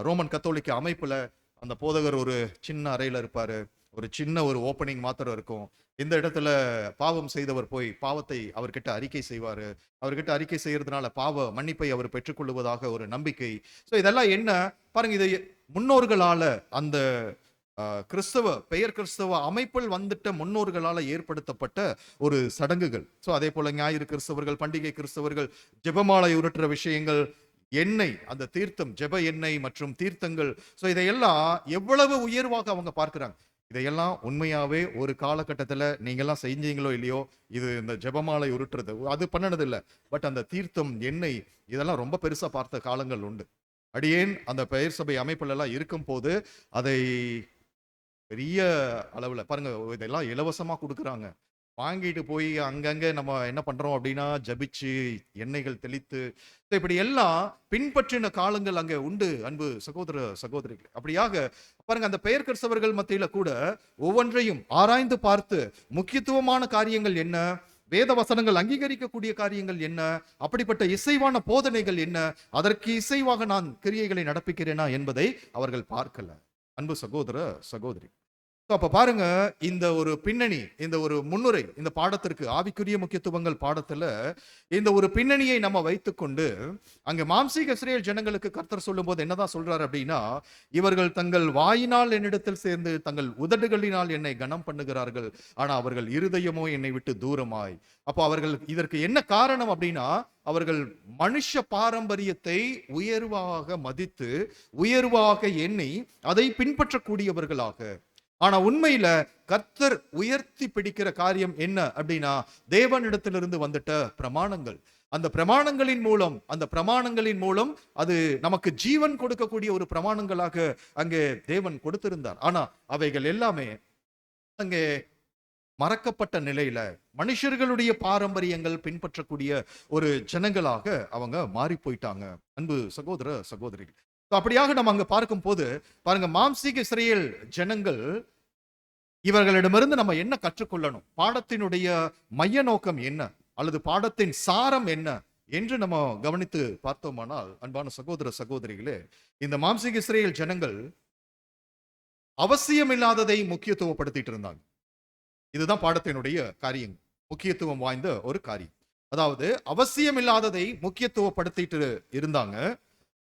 ரோமன் கத்தோலிக்க அமைப்புல அந்த போதகர் ஒரு சின்ன அறையில இருப்பாரு, ஒரு சின்ன ஒரு ஓப்பனிங் மாத்திரம் இருக்கும். இந்த இடத்துல பாவம் செய்தவர் போய் பாவத்தை அவர்கிட்ட அறிக்கை செய்வாரு. அவர்கிட்ட அறிக்கை செய்யறதுனால பாவ மன்னிப்பை அவர் பெற்றுக்கொள்வதாக ஒரு நம்பிக்கை. சோ இதெல்லாம் என்ன பாருங்க, இது முன்னோர்களால, அந்த பெயர் கிறிஸ்தவ அமைப்பில் வந்துட்ட முன்னோர்களால ஏற்படுத்தப்பட்ட ஒரு சடங்குகள். சோ அதே போல ஞாயிறு கிறிஸ்தவர்கள், பண்டிகை கிறிஸ்தவர்கள் ஜெபமாலை உருட்டுற விஷயங்கள், எண்ணெய், அந்த தீர்த்தம், ஜெப எண்ணெய் மற்றும் தீர்த்தங்கள், சோ இதையெல்லாம் எவ்வளவு உயர்வாக அவங்க பார்க்கிறாங்க. இதையெல்லாம் உண்மையாவே ஒரு காலகட்டத்துல நீங்க எல்லாம் செஞ்சீங்களோ இல்லையோ, இது இந்த ஜெபமாலை உருட்டுறது அது பண்ணனது இல்ல. பட் அந்த தீர்த்தம், எண்ணெய், இதெல்லாம் ரொம்ப பெருசா பார்த்த காலங்கள் உண்டு. அடியேன் அந்த பெயர் சபை அமைப்புல எல்லாம் இருக்கும் போது அதை பெரிய அளவுல பாருங்க, இதெல்லாம் இலவசமா கொடுக்குறாங்க. வாங்கிட்டு போய் அங்கங்க நம்ம என்ன பண்றோம் அப்படின்னா, ஜபிச்சு எண்ணெய்கள் தெளித்து இப்படி எல்லாம் பின்பற்றின காலங்கள் அங்க உண்டு. அன்பு சகோதர சகோதரிகள், அப்படியாக பாருங்க, அந்த பெயர் கிறிஸ்தவர்கள் மத்தியில கூட ஒவ்வொன்றையும் ஆராய்ந்து பார்த்து முக்கியத்துவமான காரியங்கள் என்ன, வேத வசனங்கள் அங்கீகரிக்கக்கூடிய காரியங்கள் என்ன, அப்படிப்பட்ட இசைவான போதனைகள் என்ன, அதற்கு இசைவாக நான் கிரியைகளை நடப்பிக்கிறேனா என்பதை அவர்கள் பார்க்கல. அன்பு சகோதர சகோதரி, அப்ப பாருங்க, இந்த ஒரு பின்னணி, இந்த ஒரு முன்னுரை, இந்த பாடத்திற்கு ஆவிக்குரிய முக்கியத்துவங்கள் பாடத்துல இந்த ஒரு பின்னணியை நம்ம வைத்துக்கொண்டு அங்க மாம்சீக இஸ்ரவேல் ஜனங்களுக்கு கர்த்தர் சொல்லும் போது என்னதான் சொல்றாரு அப்படின்னா, இவர்கள் தங்கள் வாயினால் என்னிடத்தில் சேர்ந்து தங்கள் உதடுகளினால் என்னை கனம் பண்ணுகிறார்கள், ஆனா அவர்கள் இருதயமோ என்னை விட்டு தூரமாய். அப்போ அவர்கள் இதற்கு என்ன காரணம் அப்படின்னா, அவர்கள் மனுஷ பாரம்பரியத்தை உயர்வாக மதித்து, உயர்வாக எண்ணி அதை பின்பற்றக்கூடியவர்களாக. ஆனா உண்மையில கர்த்தர் உயர்த்தி பிடிக்கிற காரியம் என்ன அப்படின்னா, தேவனிடத்திலிருந்து வந்துட்ட பிரமாணங்கள். அந்த பிரமாணங்களின் மூலம் அது நமக்கு ஜீவன் கொடுக்கக்கூடிய ஒரு பிரமாணங்களாக அங்கே தேவன் கொடுத்திருந்தார். ஆனா அவைகள் எல்லாமே அங்கே மறக்கப்பட்ட நிலையில மனுஷர்களுடைய பாரம்பரியங்கள் பின்பற்றக்கூடிய ஒரு ஜனங்களாக அவங்க மாறி போயிட்டாங்க. அன்பு சகோதர சகோதரிகள், அப்படியாக நம்ம அங்க பார்க்கும் போது பாருங்க, மாம்சீக இஸ்ரவேல் ஜனங்கள், இவர்களிடமிருந்து நம்ம என்ன கற்றுக்கொள்ளணும், பாடத்தினுடைய மைய நோக்கம் என்ன, அல்லது பாடத்தின் சாரம் என்ன என்று நம்ம கவனித்து பார்த்தோமானால், அன்பான சகோதர சகோதரிகளே, இந்த மாம்சீக இஸ்ரவேல் ஜனங்கள் அவசியம் இல்லாததை முக்கியத்துவப்படுத்திட்டு இருந்தாங்க. இதுதான் பாடத்தினுடைய காரியம், முக்கியத்துவம் வாய்ந்த ஒரு காரியம். அதாவது அவசியம் இல்லாததை முக்கியத்துவப்படுத்திட்டு இருந்தாங்க,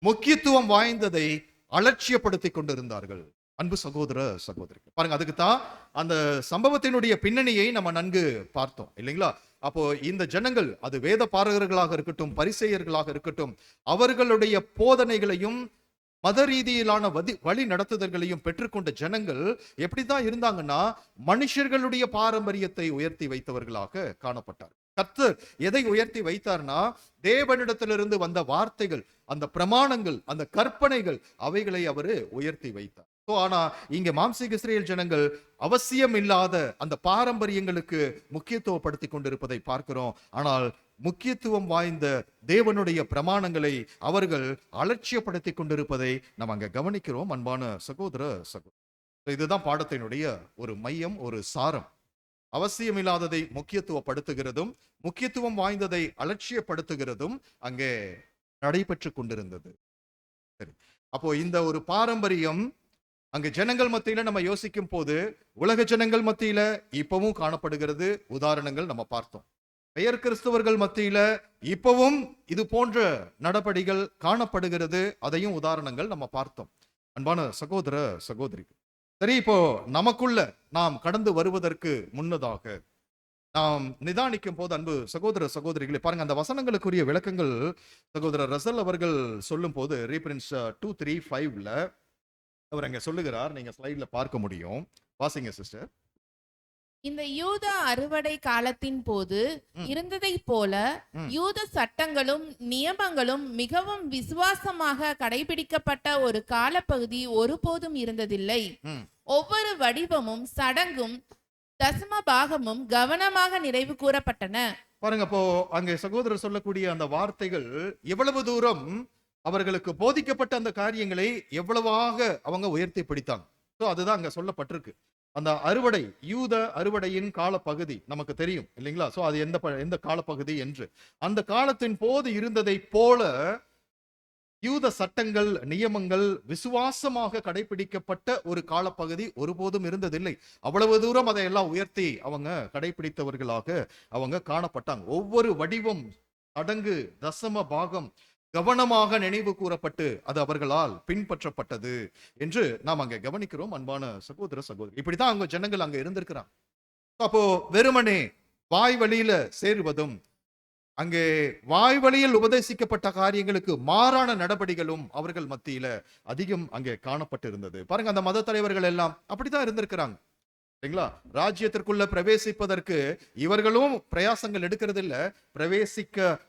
முக்கியத்துவம் வாய்ந்ததை அலட்சியப்படுத்தி கொண்டு இருந்தார்கள். அன்பு சகோதர சகோதரிகள், பாருங்க, அதுக்கு தான் அந்த சம்பவத்தினுடைய பின்னணியை நம்ம நன்கு பார்த்தோம் இல்லைங்களா? அப்போ இந்த ஜனங்கள், அது வேத பாரகர்களாக இருக்கட்டும், பரிசேயர்களாக இருக்கட்டும், அவர்களுடைய போதனைகளையும் மத ரீதியிலான வழி நடத்துதல்களையும் பெற்றுக்கொண்ட ஜனங்கள் எப்படிதான் இருந்தாங்கன்னா, மனுஷர்களுடைய பாரம்பரியத்தை உயர்த்தி வைத்தவர்களாக காணப்பட்டார். கர்த்தர் எதை உயர்த்தி வைத்தார்னா, தேவனிடத்திலிருந்து வந்த வார்த்தைகள், அந்த பிரமாணங்கள், அந்த கற்பனைகள், அவைகளை அவரு உயர்த்தி வைத்தார். ஆனா இங்க மாம்சீக இஸ்ரேல் ஜனங்கள் அவசியம் இல்லாத அந்த பாரம்பரியங்களுக்கு முக்கியத்துவப்படுத்தி கொண்டிருப்பதை பார்க்கிறோம். ஆனால் முக்கியத்துவம் வாய்ந்த தேவனுடைய பிரமாணங்களை அவர்கள் அலட்சியப்படுத்தி கொண்டிருப்பதை நம்ம அங்க கவனிக்கிறோம். அன்பான சகோதர சகோதரி, இதுதான் பாடத்தினுடைய ஒரு மையம், ஒரு சாரம். அவசியம் இல்லாததை முக்கியத்துவப்படுத்துகிறதும், முக்கியத்துவம் வாய்ந்ததை அலட்சியப்படுத்துகிறதும் அங்கே நடைபெற்று கொண்டிருந்தது. சரி, அப்போ இந்த ஒரு பாரம்பரியம் அங்க ஜனங்கள் மத்தியில நம்ம யோசிக்கும் போது, உலக ஜனங்கள் மத்தியில இப்பவும் காணப்படுகிறது. உதாரணங்கள் நம்ம பார்த்தோம். பெயர் கிறிஸ்தவர்கள் மத்தியில இப்பவும் இது போன்ற நடபடிகள் காணப்படுகிறது. அதையும் உதாரணங்கள் நம்ம பார்த்தோம். அன்பான சகோதர சகோதரி, சரி, இப்போ நமக்குள்ள நாம் கடந்து வருவதற்கு முன்னதாக நாம் நிதானிக்கும் போது, அன்பு சகோதர சகோதரிகளை பாருங்க, அந்த வசனங்களுக்குரிய விளக்கங்கள் சகோதரர் ரசல் அவர்கள் சொல்லும் போது, ரீபிரின்ஸ் 2:3-5ல அவர் அங்க சொல்லுகிறார். நீங்க ஸ்லைட்ல பார்க்க முடியும். வாசிங்க சிஸ்டர். இந்த யூத அறுவடை காலத்தின் போது இருந்ததைப் போல யூத சட்டங்களும் நியமங்களும் மிகவும் விசுவாசமாக கடைபிடிக்கப்பட்ட ஒரு காலப்பகுதி ஒருபோதும் இருந்ததில்லை. ஒவ்வொரு வடிவமும் சடங்கும் தசம பாகமும் கவனமாக நிறைவு கூறப்பட்டன. பாருங்க, அப்போ அங்கே சகோதரர் சொல்லக்கூடிய அந்த வார்த்தைகள் எவ்வளவு தூரம் அவர்களுக்கு போதிக்கப்பட்ட அந்த காரியங்களை எவ்வளவாக அவங்க உயர்த்தி பிடித்தாங்க. அதுதான் அங்க சொல்லப்பட்டிருக்கு. அந்த அறுவடை, யூத அறுவடையின் காலப்பகுதி நமக்கு தெரியும் இல்லைங்களா? அது எந்த காலப்பகுதி என்று, அந்த காலத்தின் போது இருந்ததை போல யூத சட்டங்கள், நியமங்கள் விசுவாசமாக கடைபிடிக்கப்பட்ட ஒரு காலப்பகுதி ஒருபோதும் இருந்ததில்லை. அவ்வளவு தூரம் அதையெல்லாம் உயர்த்தி அவங்க கடைபிடித்தவர்களாக அவங்க காணப்பட்டாங்க. ஒவ்வொரு வடிவம், சடங்கு, தசம பாகம் கவனமாக நினைவு கூறப்பட்டு அது அவர்களால் பின்பற்றப்பட்டது என்று நாம் அங்க கவனிக்கிறோம். அன்பான சகோதர சகோதரி, இப்படிதான் அவங்க ஜனங்கள் அங்க இருந்திருக்கிறாங்க. அப்போ வெறுமனே வாய் வழியில சேருவதும், அங்கே வாய் வழியில் உபதேசிக்கப்பட்ட காரியங்களுக்கு மாறான நடவடிக்கைகளும் அவர்கள் மத்தியில அதிகம் அங்கே காணப்பட்டிருந்தது. பாருங்க, அந்த மத தலைவர்கள் எல்லாம் அப்படித்தான் இருந்திருக்கிறாங்க இல்லைங்களா? ராஜ்யத்திற்குள்ள பிரவேசிப்பதற்கு இவர்களும் பிரயாசங்கள் எடுக்கிறது இல்ல,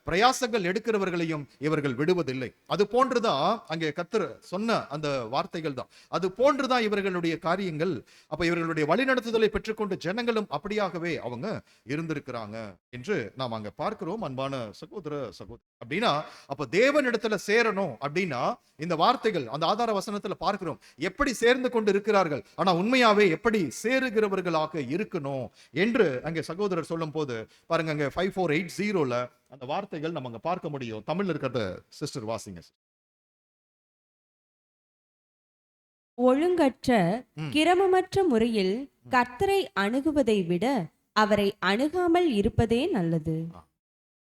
பிரயாசங்கள் எடுக்கிறவர்களையும் இவர்கள் விடுவதில்லை. அது போன்றுதான் அங்கே கர்த்தர் சொன்ன அந்த வார்த்தைகள் தான், அது போன்றுதான் இவர்களுடைய காரியங்கள். அப்ப இவர்களுடைய வழிநடத்துதலை பெற்றுக்கொண்டு ஜனங்களும் அப்படியாகவே அவங்க இருந்திருக்கிறாங்க என்று நாம் அங்க பார்க்கிறோம். அன்பான சகோதர சகோதரி, அப்படின்னா அப்ப தேவனிடத்துல சேரணும் அப்படின்னா இந்த வார்த்தைகள் அந்த ஆதார வசனத்துல பார்க்கிறோம் எப்படி சேர்ந்து கொண்டு இருக்கிறார்கள். ஆனா உண்மையாவே எப்படி சேருகிறவர்களாக இருக்கணும் என்று அங்கே சகோதரர் சொல்லும் போது பாருங்க, அங்க 5480ல அந்த வார்த்தைகள் நம்ம அங்க பார்க்க முடியும். தமிழ்ல இருக்கிறத சிஸ்டர் வாசிங்க. ஒழுங்கற்ற கிரமமற்ற முறையில் கர்த்தரை அணுகுவதை விட அவரை அணுகாமல் இருப்பதே நல்லது.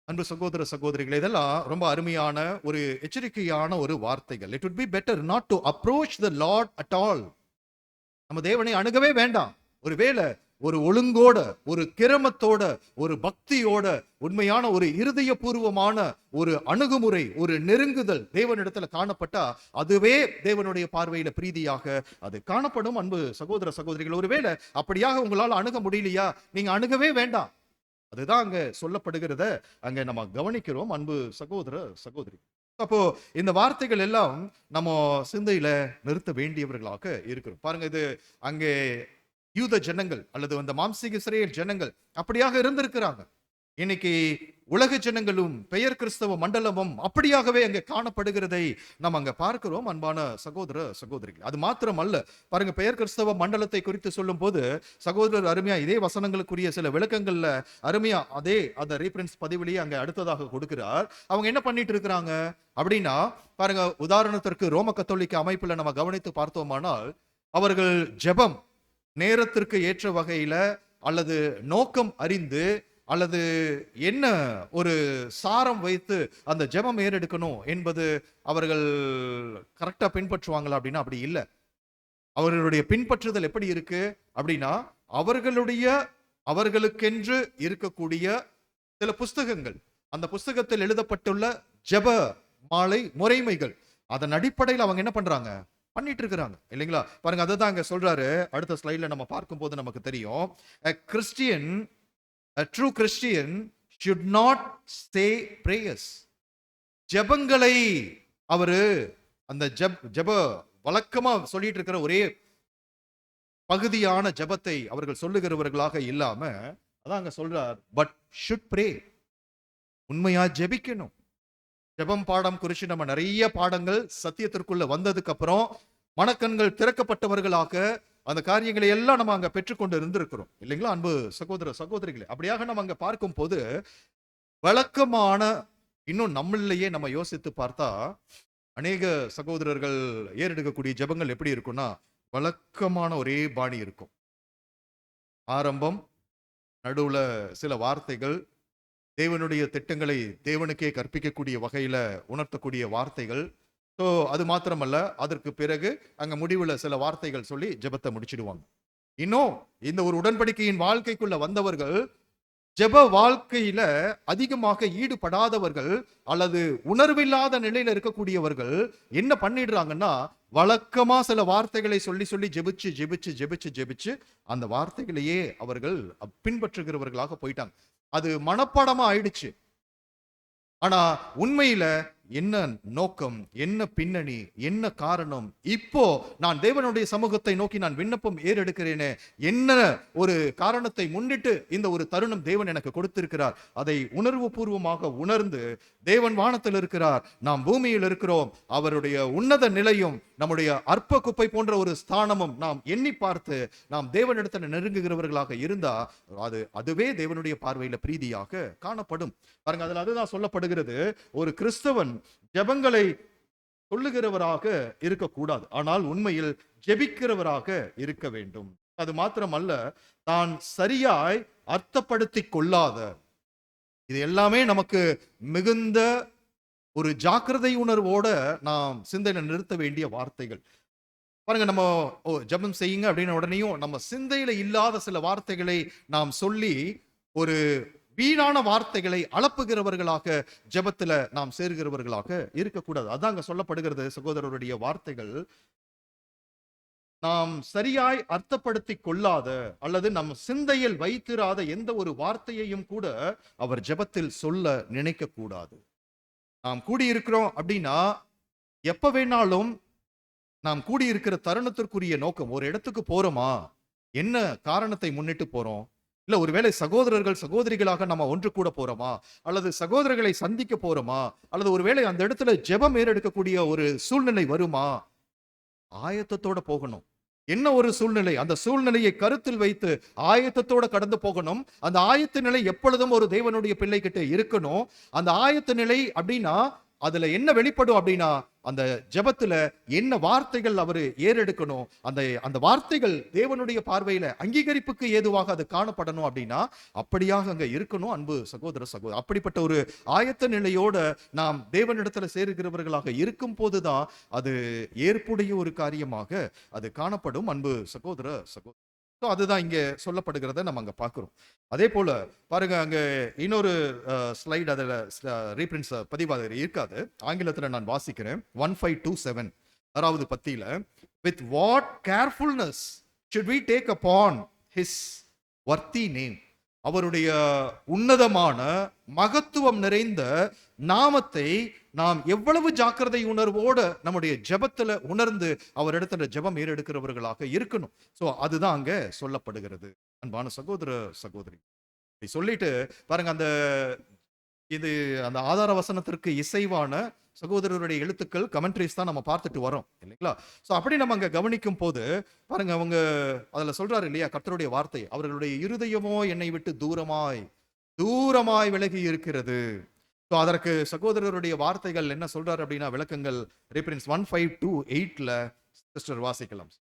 அன்பு சகோதர சகோதரிகள், இதெல்லாம் ரொம்ப அருமையான ஒரு எச்சரிக்கையான ஒரு வார்த்தைகள். It would be better not to approach the Lord at all. நம்ம தேவனை அணுகவே வேண்டாம். ஒருவேளை ஒரு ஒழுங்கோட, ஒரு கிரமத்தோட, ஒரு பக்தியோட, உண்மையான ஒரு இருதயபூர்வமான ஒரு அணுகுமுறை, ஒரு நெருங்குதல் தேவனிடத்துல காணப்பட்டா அதுவே தேவனுடைய பார்வையில பிரீதியாக அது காணப்படும். அன்பு சகோதர சகோதரிகள், ஒருவேளை அப்படியாக உங்களால் அணுக முடியலையா, நீங்க அணுகவே வேண்டாம். அதுதான் அங்க சொல்லப்படுகிறத அங்க நம்ம கவனிக்கிறோம். அன்பு சகோதர சகோதரி, அப்போ இந்த வார்த்தைகள் எல்லாம் நம்ம சிந்தையில நிறுத்த வேண்டியவர்களாக இருக்கிறோம். பாருங்க, இது அங்கே யூத ஜனங்கள் அல்லது அந்த மாம்சீக இஸ்ரேல் ஜனங்கள் அப்படியாக இருந்திருக்கிறாங்க. இன்னைக்கு உலக ஜனங்களும் பெயர் கிறிஸ்தவ மண்டலமும் அப்படியாகவே அங்க காணப்படுகிறதை நம்ம அங்க பார்க்கிறோம். அன்பான சகோதர சகோதரிகள், அது மாத்திரம் அல்ல. பாருங்க, பெயர் கிறிஸ்தவ மண்டலத்தை குறித்து சொல்லும் போது சகோதரர் அருமையா இதே வசனங்களுக்குரிய சில விளக்கங்கள்ல அருமையா அதே அந்த ரீஃபரன்ஸ் பதிவிலேயே அங்க அடுத்ததாக கொடுக்கிறார். அவங்க என்ன பண்ணிட்டு இருக்கிறாங்க அப்படின்னா, பாருங்க, உதாரணத்திற்கு ரோம கத்தோலிக்க அமைப்புல நம்ம கவனித்து பார்த்தோமானால், அவர்கள் ஜெபம் நேரத்திற்கு ஏற்ற வகையில அல்லது நோக்கம் அறிந்து அல்லது என்ன ஒரு சாரம் வைத்து அந்த ஜெபம் ஏறெடுக்கணும் என்பது அவர்கள் கரெக்டா பின்பற்றுவாங்களா அப்படின்னா அப்படி இல்லை. அவர்களுடைய பின்பற்றுதல் எப்படி இருக்கு அப்படின்னா, அவர்களுக்கென்று இருக்கக்கூடிய சில புஸ்தகங்கள், அந்த புஸ்தகத்தில் எழுதப்பட்டுள்ள ஜெப மாலை முறைமைகள், அதன் அடிப்படையில் அவங்க என்ன பண்றாங்க, பண்ணிட்டு இருக்கிறாங்க இல்லைங்களா? பாருங்க, அதை தான் அங்க சொல்றாரு. அடுத்த ஸ்லைட்ல நம்ம பார்க்கும்போது நமக்கு தெரியும். A true Christian should not say prayers. ஜெபங்களை அவரு அந்த ஜெப வழக்கமா சொல்லிட்டு இருக்கிற ஒரே பகுதியான ஜெபத்தை அவர்கள் சொல்லுகிறவர்களாக இல்லாம, அதான் அங்க சொல்றார், பட் should pray. உண்மையா ஜெபிக்கணும். ஜெபம் பாடம் குறித்து நம்ம நிறைய பாடங்கள் சத்தியத்திற்குள்ள வந்ததுக்கு அப்புறம் மனக்கண்கள் திறக்கப்பட்டவர்களாக அந்த காரியங்களை எல்லாம் நம்ம அங்க பெற்றுக்கொண்டு இருந்திருக்கிறோம் இல்லைங்களா? அன்பு சகோதர சகோதரிகளே, அப்படியாக நம்ம அங்க பார்க்கும் போது வழக்கமான, இன்னும் நம்மளையே நம்ம யோசித்து பார்த்தா அநேக சகோதரர்கள் ஏறெடுக்கக்கூடிய ஜெபங்கள் எப்படி இருக்கும்னா, வழக்கமான ஒரே பாணி இருக்கும். ஆரம்பம், நடுவுல சில வார்த்தைகள், தேவனுடைய திட்டங்களை தேவனுக்கே கற்பிக்கக்கூடிய வகையில உணர்த்தக்கூடிய வார்த்தைகள். ஸோ அது மாத்திரமல்ல, அதற்கு பிறகு அங்க முடிவுல சில வார்த்தைகள் சொல்லி ஜெபத்தை முடிச்சிடுவாங்க. இன்னும் இந்த ஒரு உடன்படிக்கையின் வாழ்க்கைக்குள்ள வந்தவர்கள், ஜெப வாழ்க்கையில அதிகமாக ஈடுபடாதவர்கள் அல்லது உணர்வில்லாத நிலையில இருக்கக்கூடியவர்கள் என்ன பண்ணிடுறாங்கன்னா, வழக்கமா சில வார்த்தைகளை சொல்லி சொல்லி ஜெபிச்சு ஜெபிச்சு ஜெபிச்சு ஜெபிச்சு அந்த வார்த்தைகளையே அவர்கள் பின்பற்றுகிறவர்களாக போயிட்டாங்க. அது மனப்பாடமா ஆயிடுச்சு. ஆனா உண்மையில என்ன நோக்கம், என்ன பின்னணி, என்ன காரணம்? இப்போ நான் தேவனுடைய சமூகத்தை நோக்கி நான் விண்ணப்பம் ஏறெடுக்கிறேனே, என்ன ஒரு காரணத்தை முன்னிட்டு இந்த ஒரு தருணம் தேவன் எனக்கு கொடுத்திருக்கிறார், அதை உணர்வு பூர்வமாக உணர்ந்து, தேவன் வானத்தில் இருக்கிறார், நாம் பூமியில் இருக்கிறோம், அவருடைய உன்னத நிலையும் நம்முடைய அற்ப குப்பை போன்ற ஒரு ஸ்தானமும் நாம் எண்ணி பார்த்து நாம் தேவனிடத்தில் நெருங்குகிறவர்களாக இருந்தா அதுவே தேவனுடைய பார்வையில பிரீதியாக காணப்படும். பாருங்க, அதுல அதுதான் சொல்லப்படுகிறது, ஒரு கிறிஸ்தவன் ஜெபங்களை சொல்லுகிறவராக இருக்கக்கூடாது, ஆனால் உண்மையில் ஜெபிக்கிறவராக இருக்க வேண்டும். அது மாத்திரமல்ல, தான் சரியாய் அர்த்தப்படுத்திக் கொள்ளாத, இது எல்லாமே நமக்கு மிகுந்த ஒரு ஜாக்கிரதை உணர்வோட நாம் சிந்தையில நிறுத்த வேண்டிய வார்த்தைகள். பாருங்க, நம்ம ஜெபம் செய்யுங்க அப்படின்னு உடனேயும் நம்ம சிந்தையில இல்லாத சில வார்த்தைகளை நாம் சொல்லி ஒரு வீணான வார்த்தைகளை அளப்புகிறவர்களாக ஜெபத்துல நாம் சேர்கிறவர்களாக இருக்கக்கூடாது. அதாங்க சொல்லப்படுகிறது. சகோதரருடைய வார்த்தைகள் நாம் சரியாய் அர்த்தப்படுத்தி கொள்ளாத அல்லது நம் சிந்தையில் வைத்திராத எந்த ஒரு வார்த்தையையும் கூட அவர் ஜெபத்தில் சொல்ல நினைக்க கூடாது. நாம் கூடியிருக்கிறோம் அப்படின்னா, எப்ப வேணாலும் நாம் கூடியிருக்கிற தருணத்திற்குரிய நோக்கம், ஒரு இடத்துக்கு போறோமா, என்ன காரணத்தை முன்னிட்டு போறோம், இல்ல ஒருவேளை சகோதரர்கள் சகோதரிகளாக நம்ம ஒன்று கூட போறோமா, அல்லது சகோதரர்களை சந்திக்க போறோமா, அல்லது ஒருவேளை அந்த இடத்துல ஜெபம் ஏறெடுக்கக்கூடிய ஒரு சூழ்நிலை வருமா, ஆயத்தத்தோட போகணும். என்ன ஒரு சூழ்நிலை, அந்த சூழ்நிலையை கருத்தில் வைத்து ஆயத்தத்தோட கடந்து போகணும். அந்த ஆயத்த நிலை எப்பொழுதும் ஒரு தேவனுடைய பிள்ளை கிட்ட இருக்கணும். அந்த ஆயத்த நிலை அப்படின்னா அதுல என்ன வெளிப்படும் அப்படின்னா, அந்த ஜெபத்துல என்ன வார்த்தைகள் அவரு ஏறெடுக்கணும், அந்த வார்த்தைகள் தேவனுடைய பார்வையில அங்கீகரிப்புக்கு ஏதுவாக அது காணப்படணும் அப்படின்னா அப்படியாக அங்க இருக்கணும். அன்பு சகோதர சகோதரி, அப்படிப்பட்ட ஒரு ஆயத்த நிலையோட நாம் தேவனிடத்துல சேருகிறவர்களாக இருக்கும் போதுதான் அது ஏற்புடைய ஒரு காரியமாக அது காணப்படும். அன்பு சகோதர சகோதரி, அதுதான் இங்க சொல்லப்படுகிறத நம்ம அங்க பார்க்கிறோம். அதே போல பாருங்க, அங்க இன்னொரு ஸ்லைட், அதுல ரீபிரிண்ட்ஸ் பதிவாக இருக்காது, ஆங்கிலத்துல நான் வாசிக்கிறேன். 1527 6வது பத்தியில, with what carefulness should we take upon his worthy name. அவருடைய உன்னதமான மகத்துவம் நிறைந்த நாமத்தை நாம் எவ்வளவு ஜாக்கிரதை உணர்வோட நம்முடைய ஜெபத்துல உணர்ந்து அவரிடத்துல ஜெபம் ஏறெடுக்கிறவர்களாக இருக்கணும். சோ அதுதான் அங்க சொல்லப்படுகிறது. அன்பான சகோதர சகோதரி, சொல்லிட்டு பாருங்க, அந்த ஆதார வசனத்திற்கு இசைவான சகோதரருடைய எழுத்துக்கள் கமெண்ட்ரிஸ் தான் நம்ம பார்த்துட்டு வரோம் இல்லைங்களா? சோ அப்படி நம்ம அங்க கவனிக்கும் போது பாருங்க, அவங்க அதுல சொல்றாரு இல்லையா, கர்த்தருடைய வார்த்தை, அவர்களுடைய இருதயமோ என்னை விட்டு தூரமாய் தூரமாய் விலகி இருக்கிறது. சோ அதற்கு சகோதரருடைய வார்த்தைகள் என்ன சொல்றாரு அப்படின்னா, விளக்கங்கள் ரீபிரிண்ட்ஸ் 1528ல சிஸ்டர் வாசிக்கலாம்.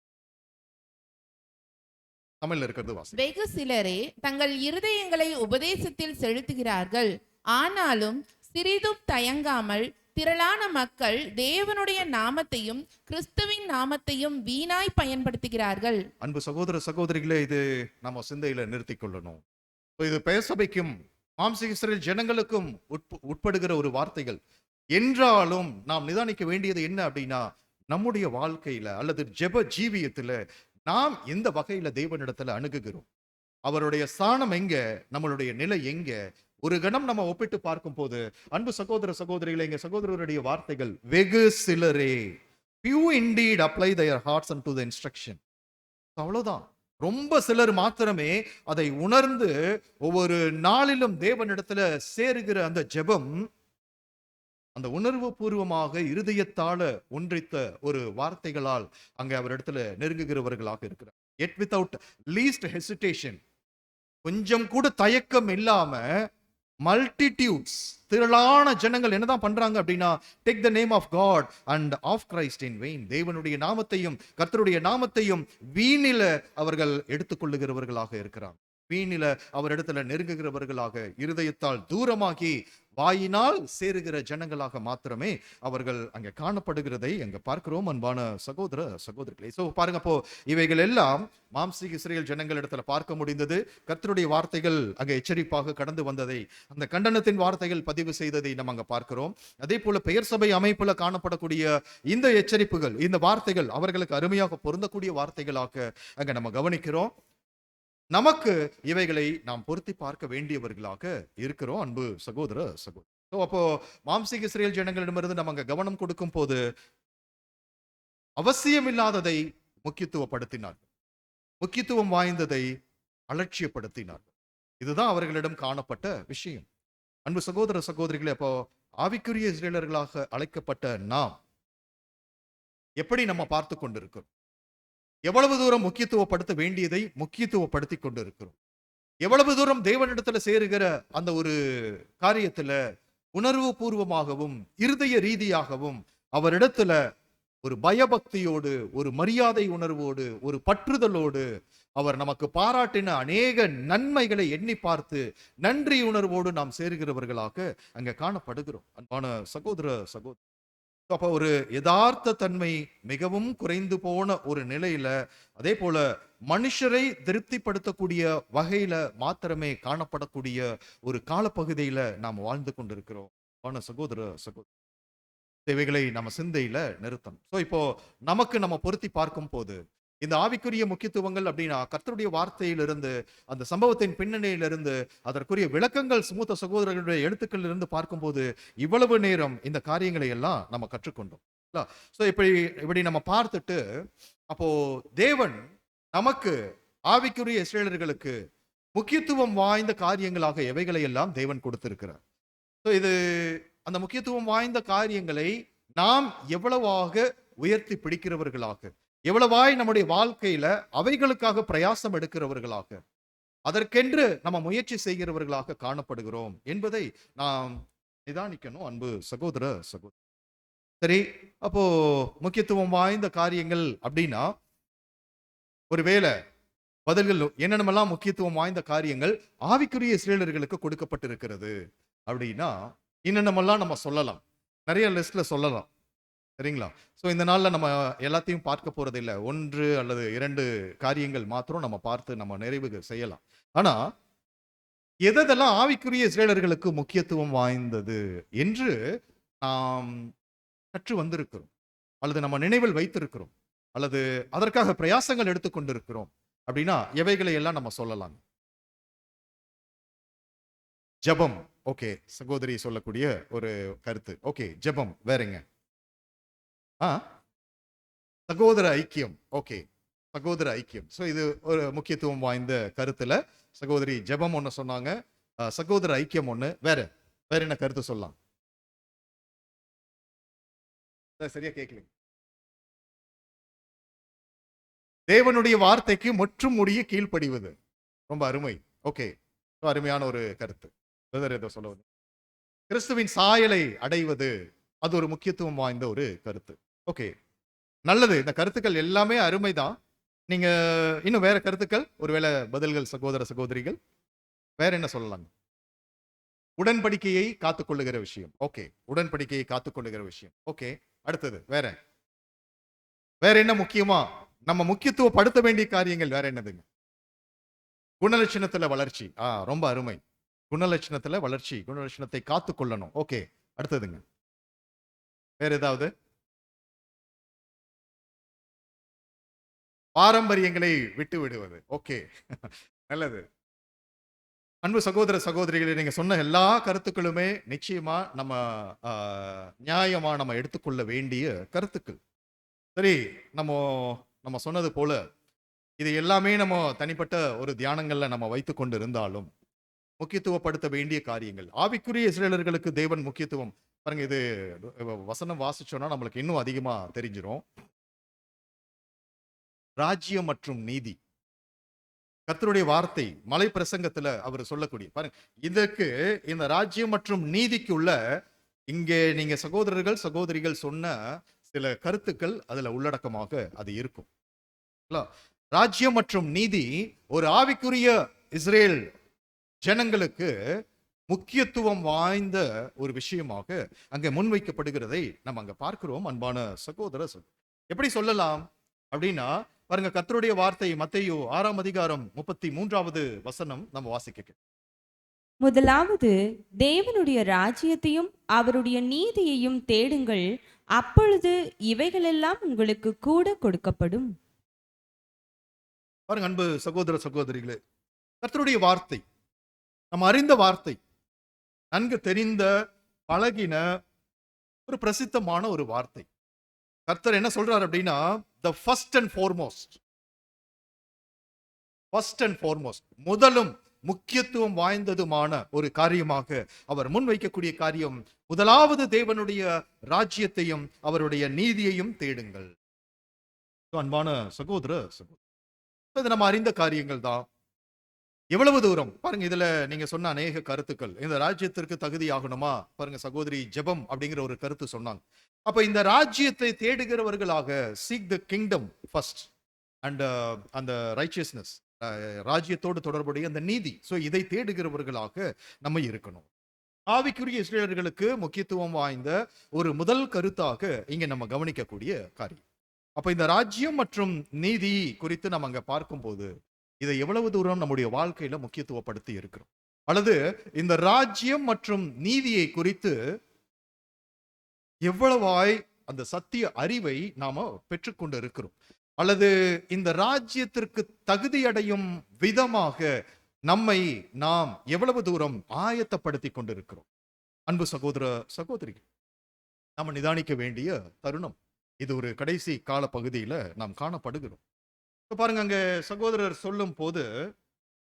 தமிழ்ல இருக்கிறது வாசி. வெகு சிலரே தங்கள் இருதயங்களை உபதேசத்தில் செலுத்துகிறார்கள், ஆனாலும் சிறிதும் தயங்காமல் திரளான மக்கள் தேவனுடைய நாமத்தையும் கிறிஸ்துவின் நாமத்தையும் வீணாய் பயன்படுத்துகிறார்கள். அன்பு சகோதர சகோதரிகளே, இது நம்ம சிந்தையில நிறுத்திக் கொள்ளணும். இது பெயர் சபைக்கும் மாம்சீக இஸ்ரவேல் ஜனங்களுக்கும் உட்படுகிற ஒரு வார்த்தைகள் என்றாலும் நாம் நிதானிக்க வேண்டியது என்ன அப்படின்னா, நம்முடைய வாழ்க்கையில அல்லது ஜெப ஜீவியத்துல நாம் எந்த வகையில தேவனிடத்துல அணுகுகிறோம், அவருடைய ஸ்தானம் எங்க, நம்மளுடைய நிலை எங்க. ஒரு கணம் நம்ம ஒப்பிட்டு பார்க்கும் போது அன்பு சகோதர சகோதரிகளை, எங்க சகோதரருடைய வார்த்தைகள், வெகு சிலரே, few indeed apply their hearts unto the instruction. அவ்வளவுதான். ரொம்ப சிலர் மாத்திரமே அதை உணர்ந்து ஒவ்வொரு நாளிலும் தேவனிடத்துல சேருகிற அந்த ஜெபம், அந்த உணர்வு பூர்வமாக இருதயத்தால ஒன்றித்த ஒரு வார்த்தைகளால் அங்க அவரிடத்துல நெருங்குகிறவர்களாக இருக்கிறார். Yet without least hesitation, கொஞ்சம் கூட தயக்கம் இல்லாம மல்டிடியூட்ஸ், திரளான ஜனங்கள் என்னதான் பண்றாங்க அப்படின்னா, take the name of God and of Christ in vain, தேவனுடைய நாமத்தையும் கர்த்தருடைய நாமத்தையும் வீணில அவர்கள் எடுத்துக்கொள்ளுகிறவர்களாக இருக்கிறாங்க. வீணில அவரிடத்துல நெருங்குகிறவர்களாக, இருதயத்தால் தூரமாகி வாயினால் சேருகிற ஜனங்களாக மாத்திரமே அவர்கள் அங்க காணப்படுகிறதை அங்க பார்க்கிறோம். அன்பான சகோதர சகோதரிகளே, சோ பாருங்க, அப்போ இவைகள் எல்லாம் மாம்சீக இஸ்ரவேல் ஜனங்களிடத்துல பார்க்க முடிந்தது. கர்த்தருடைய வார்த்தைகள் அங்க எச்சரிப்பாக கடந்து வந்ததை, அந்த கண்டனத்தின் வார்த்தைகள் பதிவு செய்ததை நம்ம அங்க பார்க்கிறோம். அதே போல பெயர் சபை அமைப்புல காணப்படக்கூடிய இந்த எச்சரிப்புகள், இந்த வார்த்தைகள் அவர்களுக்கு அருமையாக பொருந்தக்கூடிய வார்த்தைகளாக அங்க நம்ம கவனிக்கிறோம். நமக்கு இவைகளை நாம் பொருத்தி பார்க்க வேண்டியவர்களாக இருக்கிறோம் அன்பு சகோதர சகோதரி. அப்போ மாம்சீக இஸ்ரவேல் ஜனங்களிடமிருந்து நம்ம அங்க கவனம் கொடுக்கும் போது அவசியமில்லாததை முக்கியத்துவப்படுத்தினார்கள், முக்கியத்துவம் வாய்ந்ததை அலட்சியப்படுத்தினார்கள். இதுதான் அவர்களிடம் காணப்பட்ட விஷயம். அன்பு சகோதர சகோதரிகளே, அப்போ ஆவிக்குரிய இஸ்ரேலர்களாக அழைக்கப்பட்ட நாம் எப்படி நம்ம பார்த்து கொண்டிருக்கிறோம்? எவ்வளவு தூரம் முக்கியத்துவப்படுத்த வேண்டியதை முக்கியத்துவப்படுத்தி கொண்டிருக்கிறோம்? எவ்வளவு தூரம் தேவனிடத்துல சேருகிற அந்த ஒரு காரியத்துல உணர்வு பூர்வமாகவும் இருதய ரீதியாகவும் அவரிடத்துல ஒரு பயபக்தியோடு, ஒரு மரியாதை உணர்வோடு, ஒரு பற்றுதலோடு, அவர் நமக்கு பாராட்டின அநேக நன்மைகளை எண்ணி பார்த்து நன்றி உணர்வோடு நாம் சேருகிறவர்களாக அங்க காணப்படுகிறோம். அன்பான சகோதர சகோதரி, அப்ப ஒரு யதார்த்த தன்மை மிகவும் குறைந்து போன ஒரு நிலையில, அதே போல மனுஷரை திருப்திப்படுத்தக்கூடிய வகையில மாத்திரமே காணப்படக்கூடிய ஒரு காலப்பகுதியில நாம் வாழ்ந்து கொண்டிருக்கிறோம். ஆன சகோதர சகோதரி, தேவைகளை நம்ம சிந்தையில நிறுத்தணும். சோ இப்போ நமக்கு நம்ம பொருத்தி பார்க்கும் போது இந்த ஆவிக்குரிய முக்கியத்துவங்கள் அப்படின்னா, கர்த்தருடைய வார்த்தையிலிருந்து, அந்த சம்பவத்தின் பின்னணியிலிருந்து, அதற்குரிய விளக்கங்கள் மூத்த சகோதரர்களுடைய எழுத்துக்கள் இருந்து பார்க்கும்போது இவ்வளவு நேரம் இந்த காரியங்களை எல்லாம் நம்ம கற்றுக்கொண்டோம். சோ இப்படி நம்ம பார்த்துட்டு, அப்போ தேவன் நமக்கு, ஆவிக்குரிய இஸ்ரவேலர்களுக்கு முக்கியத்துவம் வாய்ந்த காரியங்களாக எவைகளை எல்லாம் தேவன் கொடுத்திருக்கிறார். இது அந்த முக்கியத்துவம் வாய்ந்த காரியங்களை நாம் எவ்வளவாக உயர்த்தி பிடிக்கிறவர்களாக, எவ்வளவாய் நம்முடைய வாழ்க்கையில அவைகளுக்காக பிரயாசம் எடுக்கிறவர்களாக, அதற்கென்று நம்ம முயற்சி செய்கிறவர்களாக காணப்படுகிறோம் என்பதை நாம் நிதானிக்கணும் அன்பு சகோதர சகோதரி. சரி, அப்போ முக்கியத்துவம் வாய்ந்த காரியங்கள் அப்படின்னா, ஒருவேளை பதில்கள் என்னென்னமெல்லாம் முக்கியத்துவம் வாய்ந்த காரியங்கள் ஆவிக்குரிய இஸ்ரவேலர்களுக்கு கொடுக்கப்பட்டிருக்கிறது அப்படின்னா என்னென்னமெல்லாம் நம்ம சொல்லலாம், நிறைய லிஸ்ட்ல சொல்லலாம். சரிங்களா? ஸோ இந்த நாளில் நம்ம எல்லாத்தையும் பார்க்க போறது இல்லை, 1 அல்லது 2 காரியங்கள் மாத்திரம் நம்ம பார்த்து நம்ம நிறைவு செய்யலாம். ஆனா எதெல்லாம் ஆவிக்குரிய இஸ்ரவேலர்களுக்கு முக்கியத்துவம் வாய்ந்தது என்று நாம் கற்று வந்திருக்கிறோம், அல்லது நம்ம நினைவில் வைத்திருக்கிறோம், அல்லது அதற்காக பிரயாசங்கள் எடுத்துக்கொண்டிருக்கிறோம் அப்படின்னா எவைகளை எல்லாம் நம்ம சொல்லலாம். ஜெபம், ஓகே, சகோதரி சொல்லக்கூடிய ஒரு கருத்து. ஓகே, ஜெபம். வேறங்க? சகோதர ஐக்கியம். ஓகே, சகோதர ஐக்கியம். ஸோ இது ஒரு முக்கியத்துவம் வாய்ந்த கருத்துல சகோதரி ஜெபம் ஒன்று சொன்னாங்க, சகோதர ஐக்கியம் ஒன்று. வேற என்ன கருத்து சொல்லலாம்? சரியா கேட்கல. தேவனுடைய வார்த்தைக்கு முற்றும் முடிய கீழ்ப்படிவது. ரொம்ப அருமை. ஓகே, அருமையான ஒரு கருத்து. ஏதோ சொல்லுவது, கிறிஸ்துவின் சாயலை அடைவது, அது ஒரு முக்கியத்துவம் வாய்ந்த ஒரு கருத்து. ஓகே, நல்லது. இந்த கருத்துக்கள் எல்லாமே அருமைதான். நீங்க இன்னும் வேற கருத்துக்கள், ஒருவேளை பதில்கள் சகோதர சகோதரிகள் வேற என்ன சொல்லலாங்க? உடன்படிக்கையை காத்துக்கொள்ளுகிற விஷயம். ஓகே, உடன்படிக்கையை காத்துக்கொள்ளுகிற விஷயம். ஓகே, அடுத்தது வேற வேற என்ன முக்கியமா நம்ம முக்கியத்துவப்படுத்த வேண்டிய காரியங்கள் வேற என்னதுங்க? குணலட்சணத்துல வளர்ச்சி. ரொம்ப அருமை. குணலட்சணத்துல வளர்ச்சி, குணலட்சணத்தை காத்துக்கொள்ளணும். ஓகே, அடுத்ததுங்க வேற ஏதாவது? பாரம்பரியங்களை விட்டு விடுவது. ஓகே, நல்லது. அன்பு சகோதர சகோதரிகளை, நீங்க சொன்ன எல்லா கருத்துக்களுமே நிச்சயமா நம்ம நியாயமா நம்ம எடுத்துக்கொள்ள வேண்டிய கருத்துக்கள். சரி, நம்ம நம்ம சொன்னது போல இது எல்லாமே நம்ம தனிப்பட்ட ஒரு தியானங்கள்ல நம்ம வைத்துக் கொண்டு இருந்தாலும் முக்கியத்துவப்படுத்த வேண்டிய காரியங்கள். ஆவிக்குரிய இஸ்ரேலர்களுக்கு தேவன் முக்கியத்துவம் பாருங்க. இது வசனம் வாசிச்சோம்னா நம்மளுக்கு இன்னும் அதிகமா தெரிஞ்சிரும். ராஜ்யம் மற்றும் நீதி, கர்த்தருடைய வார்த்தை மலை பிரசங்கத்துல அவர் சொல்லக்கூடிய பாருங்க. இதற்கு இந்த ராஜ்யம் மற்றும் நீதிக்கு உள்ள இங்கே நீங்க சகோதரர்கள் சகோதரிகள் சொன்ன சில கருத்துக்கள் அதுல உள்ளடக்கமாக அது இருக்கும். ராஜ்யம் மற்றும் நீதி ஒரு ஆவிக்குரிய இஸ்ரேல் ஜனங்களுக்கு முக்கியத்துவம் வாய்ந்த ஒரு விஷயமாக அங்கே முன்வைக்கப்படுகிறதை நம்ம அங்க பார்க்கிறோம். அன்பான சகோதர எப்படி சொல்லலாம் அப்படின்னா பாருங்க, கர்த்தருடைய வார்த்தை மத்தேயு 6ஆம் அதிகாரம் 33வது வசனம் நம்ம வாசிக்க. முதலாவது தேவனுடைய ராஜ்யத்தையும் அவருடைய நீதியையும் தேடுங்கள், அப்பொழுது இவைகளெல்லாம் உங்களுக்கு கூட கொடுக்கப்படும். பாருங்க அன்பு சகோதர சகோதரிகளே, கர்த்தருடைய வார்த்தை நம்ம அறிந்த வார்த்தை, நன்கு தெரிந்த பழகின ஒரு பிரசித்தமான ஒரு வார்த்தை. கர்த்தர் என்ன சொல்றார் அப்படின்னா, the first and foremost முதலும் முக்கியத்துவம் வாய்ந்ததுமான ஒரு காரியமாக அவர் முன்வைக்கக்கூடிய காரியம், முதலாவது தேவனுடைய ராஜ்யத்தையும் அவருடைய நீதியையும் தேடுங்கள். அன்பான சகோதர சகோதரி, இது நம்ம அறிந்த காரியங்கள் தான். எவ்வளவு தூரம் பாருங்க, இதுல நீங்க சொன்ன அநேக கருத்துக்கள். இந்த ராஜ்யத்திற்கு தகுதி ஆகணுமா பாருங்க, சகோதரி ஜெபம் அப்படிங்கிற ஒரு கருத்து சொன்னாங்க. அப்ப இந்த ராஜ்யத்தை தேடுகிறவர்களாக, seek the kingdom first and அந்த righteousness, ராஜ்யத்தோடு தொடர்புடைய அந்த நீதி, சோ இதை தேடுகிறவர்களாக நம்ம இருக்கணும். ஆவிக்குரிய இஸ்ரேலர்களுக்கு முக்கியத்துவம் வாய்ந்த ஒரு முதல் கருத்தாக இங்க நம்ம கவனிக்கக்கூடிய காரியம். அப்ப இந்த ராஜ்யம் மற்றும் நீதி குறித்து நம்ம அங்க பார்க்கும்போது இதை எவ்வளவு தூரம் நம்முடைய வாழ்க்கையில முக்கியத்துவப்படுத்தி இருக்கிறோம், அல்லது இந்த ராஜ்யம் மற்றும் நீதியை குறித்து எவ்வளவாய் அந்த சத்திய அறிவை நாம பெற்றுக்கொண்டு இருக்கிறோம், அல்லது இந்த ராஜ்யத்திற்கு தகுதியடையும் விதமாக நம்மை நாம் எவ்வளவு தூரம் ஆயத்தப்படுத்தி கொண்டிருக்கிறோம். அன்பு சகோதர சகோதரிகள், நாம நிதானிக்க வேண்டிய தருணம் இது. ஒரு கடைசி கால பகுதியில நாம் காணப்படுகிறோம். பாருங்க, அங்க சகோதரர் சொல்லும் போது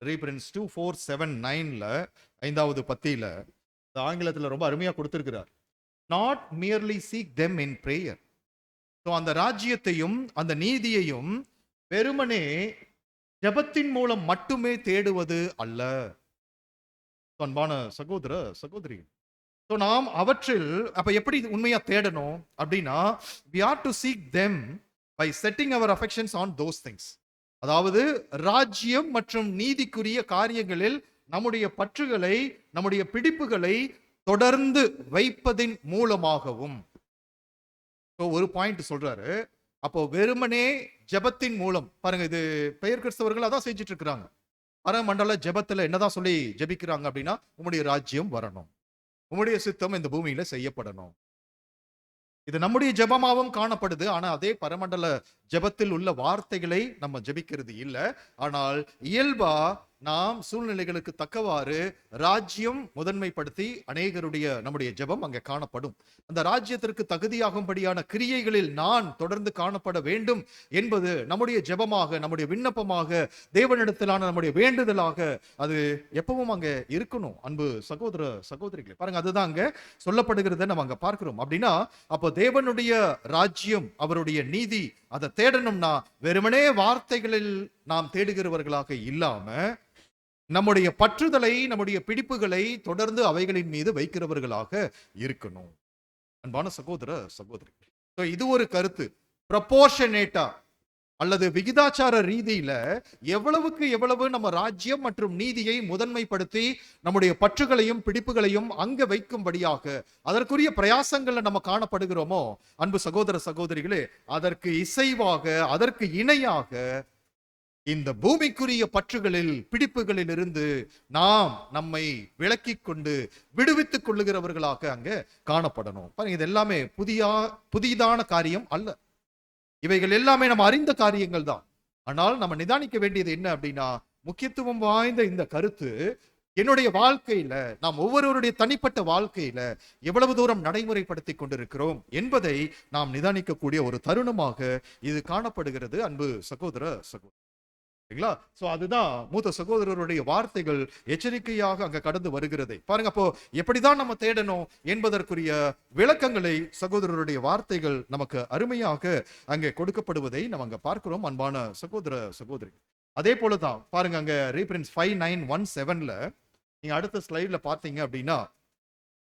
ரீபிரன்ஸ் 2479ல 5வது பத்தியில ஆங்கிலத்துல ரொம்ப அருமையா கொடுத்திருக்கிறார். not merely seek them in prayer. அந்த ராஜ்யத்தையும் அந்த நீதியையும் வெறுமனே ஜெபத்தின் மூலம் மட்டுமே தேடுவது அல்ல. அன்பான சகோதர சகோதரி, நாம் அவற்றில் அப்ப எப்படி உண்மையா தேடணும் அப்படின்னா, we are to seek them by setting our affections on those things. அதாவது ராஜ்யம் மற்றும் நீதிக்குரிய காரியங்களில் நம்முடைய பற்றுகளை, நம்முடைய பிடிப்புகளை தொடர்ந்து வைப்பதின் மூலமாகவும். ஒரு பாயிண்ட் சொல்றாரு. அப்போ வெறுமனே ஜெபத்தின் மூலம் பாருங்க, இது பெயர் கிறிஸ்தவர்கள் அதான் செஞ்சுட்டு இருக்கிறாங்க. பரமண்டல ஜெபத்துல என்னதான் சொல்லி ஜெபிக்கிறாங்க அப்படின்னா, உம்முடைய ராஜ்யம் வரணும், உம்முடைய சித்தம் இந்த பூமியில செய்யப்படணும். இது நம்முடைய ஜெபமாவும் காணப்படுது. ஆனா அதே பரமண்டல ஜெபத்தில் உள்ள வார்த்தைகளை நம்ம ஜெபிக்கிறது இல்லை. ஆனால் இயல்பா நாம் சூழ்நிலைகளுக்கு தக்கவாறு ராஜ்யம் முதன்மைப்படுத்தி அநேகருடைய நம்முடைய ஜெபம் அங்கே காணப்படும். அந்த ராஜ்யத்திற்கு தகுதியாகும்படியான கிரியைகளில் நான் தொடர்ந்து காணப்பட வேண்டும் என்பது நம்முடைய ஜெபமாக, நம்முடைய விண்ணப்பமாக, தேவனிடத்திலான நம்முடைய வேண்டுதலாக அது எப்பவும் அங்க இருக்கணும். அன்பு சகோதர சகோதரிகளே, பாருங்க, அதுதான் அங்க சொல்லப்படுகிறத நம்ம அங்க பார்க்கிறோம். அப்படின்னா அப்போ தேவனுடைய ராஜ்யம், அவருடைய நீதி, அதை தேடணும்னா வெறுமனே வார்த்தைகளில் நாம் தேடுகிறவர்களாக இல்லாம நம்முடைய பற்றுதலை, நம்முடைய பிடிப்புகளை தொடர்ந்து அவைகளின் மீது வைக்கிறவர்களாக இருக்கணும். அன்பான சகோதர சகோதரி, இது ஒரு கருத்து. ப்ரொபோர்ஷனேட்டா அல்லது விகிதாச்சார ரீதியில எவ்வளவுக்கு எவ்வளவு நம்ம ராஜ்யம் மற்றும் நீதியை முதன்மைப்படுத்தி நம்முடைய பற்றுகளையும் பிடிப்புகளையும் அங்க வைக்கும்படியாக அதற்குரிய பிரயாசங்கள்ல நம்ம காணப்படுகிறோமோ, அன்பு சகோதர சகோதரிகளே, அதற்கு இசைவாக, அதற்கு இணையாக இந்த பூமிக்குரிய பற்றுகளில் பிடிப்புகளில் இருந்து நாம் நம்மை விலக்கிக் கொண்டு விடுவித்துக் கொள்ளுகிறவர்களாக அங்க காணப்படணும். பாருங்க, இது எல்லாமே புதிதான காரியம் அல்ல. இவைகள் எல்லாமே நம்ம அறிந்த காரியங்கள் தான். ஆனால் நம்ம நிதானிக்க வேண்டியது என்ன அப்படின்னா, முக்கியத்துவம் வாய்ந்த இந்த கருத்து என்னுடைய வாழ்க்கையில, நாம் ஒவ்வொருவருடைய தனிப்பட்ட வாழ்க்கையில எவ்வளவு தூரம் நடைமுறைப்படுத்தி கொண்டிருக்கிறோம் என்பதை நாம் நிதானிக்கக்கூடிய ஒரு தருணமாக இது காணப்படுகிறது, அன்பு சகோதர சகோதரி. சரிங்களா? சோ அதுதான் மூத்த சகோதரருடைய வார்த்தைகள் எச்சரிக்கையாக அங்க கடந்து வருகிறதை பாருங்க. அப்போ எப்படிதான் நம்ம தேடணும் என்பதற்குரிய விளக்கங்களை சகோதரருடைய வார்த்தைகள் நமக்கு அருமையாக அங்கே கொடுக்கப்படுவதை நம்ம அங்க பார்க்கிறோம், அன்பான சகோதர சகோதரி. அதே போலதான் பாருங்க, அங்க ரீபிரின்ஸ் 5917ல நீங்க அடுத்த ஸ்லைட்ல பார்த்தீங்க அப்படின்னா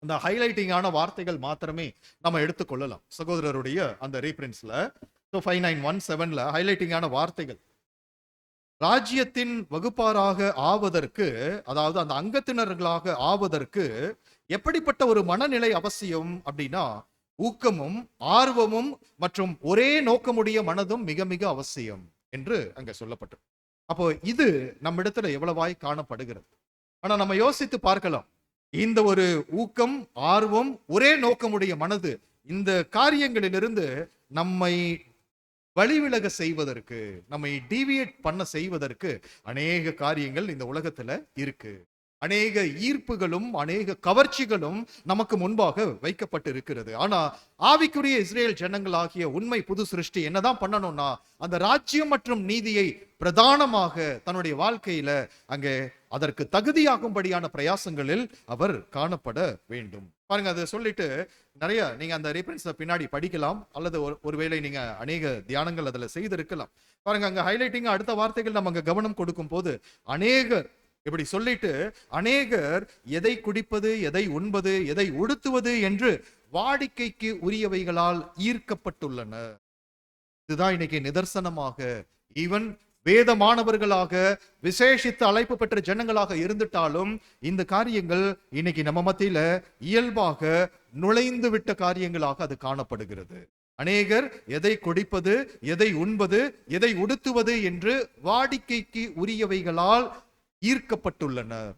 அந்த ஹைலைட்டிங்கான வார்த்தைகள் மாத்திரமே நம்ம எடுத்துக்கொள்ளலாம் சகோதரருடைய அந்த ரீபிரின்ஸ்ல. 5917ல ஹைலைட்டிங்கான வார்த்தைகள், ராஜ்யத்தின் வகுப்பாராக ஆவதற்கு, அதாவது அந்த அங்கத்தினர்களாக ஆவதற்கு எப்படிப்பட்ட ஒரு மனநிலை அவசியம் அப்படின்னா, ஊக்கமும் ஆர்வமும் மற்றும் ஒரே நோக்கமுடைய மனதும் மிக மிக அவசியம் என்று அங்க சொல்லப்பட்டது. அப்போ இது நம்மிடத்துல எவ்வளவாய் காணப்படுகிறது. ஆனா நம்ம யோசித்து பார்க்கலாம், இந்த ஒரு ஊக்கம், ஆர்வம், ஒரே நோக்கமுடைய மனது, இந்த காரியங்களிலிருந்து நம்மை வழிவிலக செய்வதற்கு, நம்மை டீவியேட் பண்ண செய்வதற்கு அநேக காரியங்கள் இந்த உலகத்துல இருக்கு. அநேக ஈர்ப்புகளும் அநேக கவர்ச்சிகளும் நமக்கு முன்பாக வைக்கப்பட்டு இருக்கிறது. ஆனா ஆவிக்குரிய இஸ்ரேல் ஜனங்களாகிய உண்மை புது சிருஷ்டி என்னதான் பண்ணணும்னா, அந்த ராஜ்யம் மற்றும் நீதியை பிரதானமாக தன்னுடைய வாழ்க்கையில அங்கே அதற்கு தகுதியாகும்படியான பிரயாசங்களில் அவர் காணப்பட வேண்டும். பாருங்க, அதை சொல்லிட்டு நிறைய நீங்க அந்த ரெஃபரன்ஸ் பின்னாடி படிக்கலாம், அல்லது ஒருவேளை நீங்க அநேக தியானங்கள் அதுல செய்திருக்கலாம். பாருங்க, அங்க ஹைலைட்டிங் அடுத்த வார்த்தைகள் நம்ம அங்க கவனம் கொடுக்கும் போது, அநேகர் இப்படி சொல்லிட்டு, அநேகர் எதை குடிப்பது, எதை உண்பது, எதை உடுத்துவது என்று வாடிக்கைக்கு உரியவைகளால் ஈர்க்கப்பட்டுள்ளனர். இதுதான் இன்னைக்கு நிதர்சனமாக ஈவன் வேதமானவர்களாக விசேஷித்த அழைப்பு பெற்ற ஜனங்களாக இருந்துட்டாலும் இந்த காரியங்கள் இன்னைக்கு நம்ம மத்தியில இயல்பாக நுழைந்து விட்ட காரியங்களாக அது காணப்படுகிறது. அநேகர் எதை குடிப்பது, எதை உண்பது, எதை உடுத்துவது என்று வாடிக்கைக்கு உரியவைகளால் ஈர்க்கப்பட்டுள்ளனர்.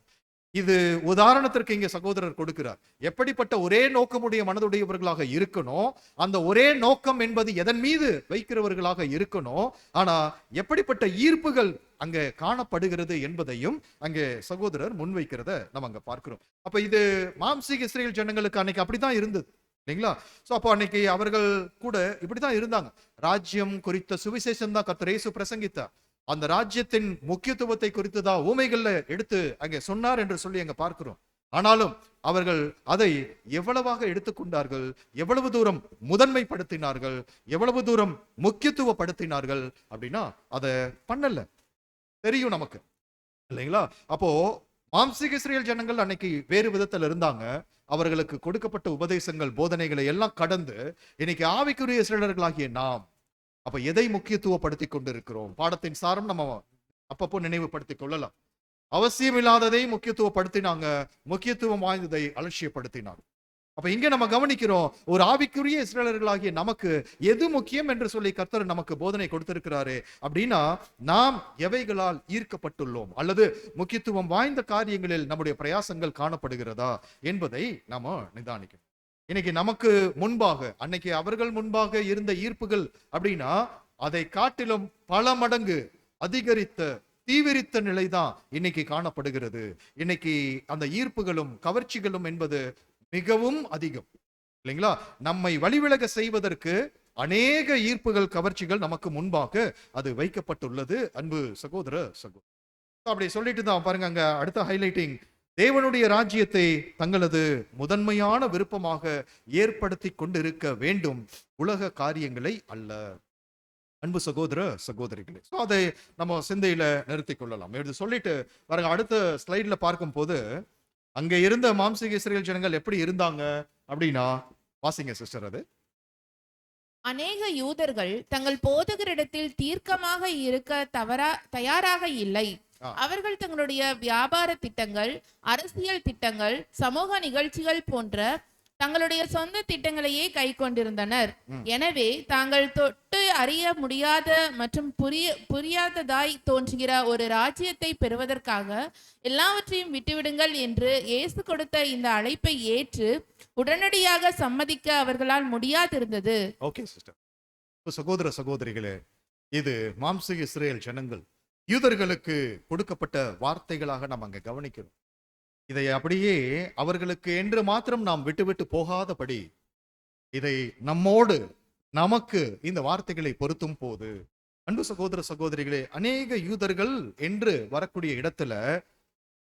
இது உதாரணத்திற்கு இங்க சகோதரர் கொடுக்கிறார். எப்படிப்பட்ட ஒரே நோக்கமுடைய மனதுடையவர்களாக இருக்கணும், அந்த ஒரே நோக்கம் என்பது எதன் மீது வைக்கிறவர்களாக இருக்கணும், ஆனா எப்படிப்பட்ட ஈர்ப்புகள் அங்க காணப்படுகிறது என்பதையும் அங்கே சகோதரர் முன்வைக்கிறத நம்ம அங்க பார்க்கிறோம். அப்ப இது மாம்சீக இஸ்ரேல் ஜனங்களுக்கு அன்னைக்கு அப்படித்தான் இருந்தது இல்லைங்களா? சோ அப்போ அன்னைக்கு அவர்கள் கூட இப்படித்தான் இருந்தாங்க. ராஜ்யம் குறித்த சுவிசேஷம் தான் கர்த்தர் இயேசு பிரசங்கித்தார். அந்த ராஜ்யத்தின் முக்கியத்துவத்தை குறித்துதான் ஊமைகள்ல எடுத்து அங்கே சொன்னார் என்று சொல்லி அங்க பார்க்கிறோம். ஆனாலும் அவர்கள் அதை எவ்வளவாக எடுத்துக்கொண்டார்கள், எவ்வளவு தூரம் முதன்மைப்படுத்தினார்கள், எவ்வளவு தூரம் முக்கியத்துவப்படுத்தினார்கள் அப்படின்னா அதை பண்ணல, தெரியும் நமக்கு இல்லைங்களா? அப்போ மாம்சீக இஸ்ரேல் ஜனங்கள் அன்னைக்கு வேறு விதத்தில் இருந்தாங்க. அவர்களுக்கு கொடுக்கப்பட்ட உபதேசங்கள், போதனைகளை எல்லாம் கடந்து இன்னைக்கு ஆவிக்குரிய இஸ்ரேலர்களாகிய நாம் அப்ப எதை முக்கியத்துவப்படுத்தி கொண்டிருக்கிறோம்? பாடத்தின் சாரம் நம்ம அப்பப்போ நினைவுபடுத்திக் கொள்ளலாம். அவசியம் இல்லாததை முக்கியத்துவப்படுத்தினாங்க, முக்கியத்துவம் வாய்ந்ததை அலட்சியப்படுத்தினாங்க. அப்ப இங்க நம்ம கவனிக்கிறோம், ஒரு ஆவிக்குரிய இஸ்ரேலர்களாகிய நமக்கு எது முக்கியம் என்று சொல்லி கர்த்தர் நமக்கு போதனை கொடுத்திருக்கிறாரு அப்படின்னா, நாம் எவைகளால் ஈர்க்கப்பட்டுள்ளோம் அல்லது முக்கியத்துவம் வாய்ந்த காரியங்களில் நம்முடைய பிரயாசங்கள் காணப்படுகிறதா என்பதை நாம நிதானிக்கணும். இன்னைக்கு நமக்கு முன்பாக, அன்னைக்கு அவர்கள் முன்பாக இருந்த ஈர்ப்புகள் அப்படின்னா அதை காட்டிலும் பல மடங்கு அதிகரித்த தீவிரித்த நிலைதான் இன்னைக்கு காணப்படுகிறது. இன்னைக்கு அந்த ஈர்ப்புகளும் கவர்ச்சிகளும் என்பது மிகவும் அதிகம் இல்லைங்களா? நம்மை வழிவிலக செய்வதற்கு அநேக ஈர்ப்புகள், கவர்ச்சிகள் நமக்கு முன்பாக அது வைக்கப்பட்டுள்ளது, அன்பு சகோதர சகோதரி. அப்படி சொல்லிட்டு தான் பாருங்க, அங்க அடுத்த ஹைலைட்டிங், தேவனுடைய ராஜ்யத்தை தங்களது முதன்மையான விருப்பமாக ஏற்படுத்தி கொண்டிருக்க வேண்டும், உலக காரியங்களை அல்ல, அன்பு சகோதர சகோதரிகளே. அதை நம்ம சிந்தையில நிறுத்திக் கொள்ளலாம். இது சொல்லிட்டு பாருங்க, அடுத்த ஸ்லைட்ல பார்க்கும் போது அங்க இருந்த மாம்சீக இஸ்ரேல் ஜனங்கள் எப்படி இருந்தாங்க அப்படின்னா, வாசிங்க சிஸ்டர் அது. அநேக யூதர்கள் தங்கள் போதகரிடத்தில் தீர்க்கமாக இருக்க தயாராக இல்லை. அவர்கள் தங்களுடைய வியாபார திட்டங்கள், அரசியல் திட்டங்கள், சமூக நிகழ்ச்சிகள் போன்ற தங்களுடைய சொந்த திட்டங்களையே கை கொண்டிருந்தனர். எனவே தாங்கள் தொட்டு அறிய முடியாத மற்றும் புரியாததாய் தோன்றுகிற ஒரு ராஜ்யத்தை பெறுவதற்காக எல்லாவற்றையும் விட்டுவிடுங்கள் என்று இயேசு கொடுத்த இந்த அழைப்பை ஏற்று உடனடியாக சம்மதிக்க அவர்களால் முடியாதிருந்தது. Okay sister. சகோதர சகோதரிகளே, இது மாம்ச இஸ்ரேல் ஜனங்கள் யூதர்களுக்கு கொடுக்கப்பட்ட வார்த்தைகளாக நாம் அங்க கவனிக்கிறோம். இதை அப்படியே அவர்களுக்கு என்று மாத்திரம் நாம் விட்டு போகாதபடி இதை நம்மோடு நமக்கு இந்த வார்த்தைகளை பொருத்தும் போது, அன்பு சகோதர சகோதரிகளே, அநேக யூதர்கள் என்று வரக்கூடிய இடத்துல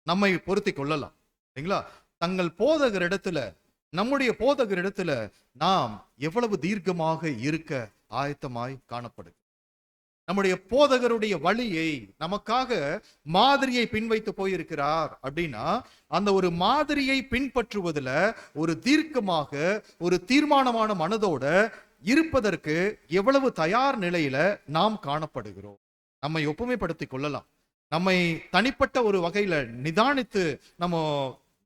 நம்மை பொருத்தி கொள்ளலாம் இல்லைங்களா? தங்கள் போதகர் இடத்துல, நம்முடைய போதகர் இடத்துல நாம் எவ்வளவு தீர்க்கமாக இருக்க ஆயத்தமாய் காணப்படுது. நம்முடைய போதகருடைய வழியை நமக்காக மாதிரியை பின்வைத்து போயிருக்கிறார் அப்படின்னா, அந்த ஒரு மாதிரியை பின்பற்றுவதில் ஒரு தீர்க்கமாக ஒரு தீர்மானமான மனதோட இருப்பதற்கு எவ்வளவு தயார் நிலையில நாம் காணப்படுகிறோம். நம்மை ஒப்புமைப்படுத்திக் கொள்ளலாம். நம்மை தனிப்பட்ட ஒரு வகையில நிதானித்து நம்ம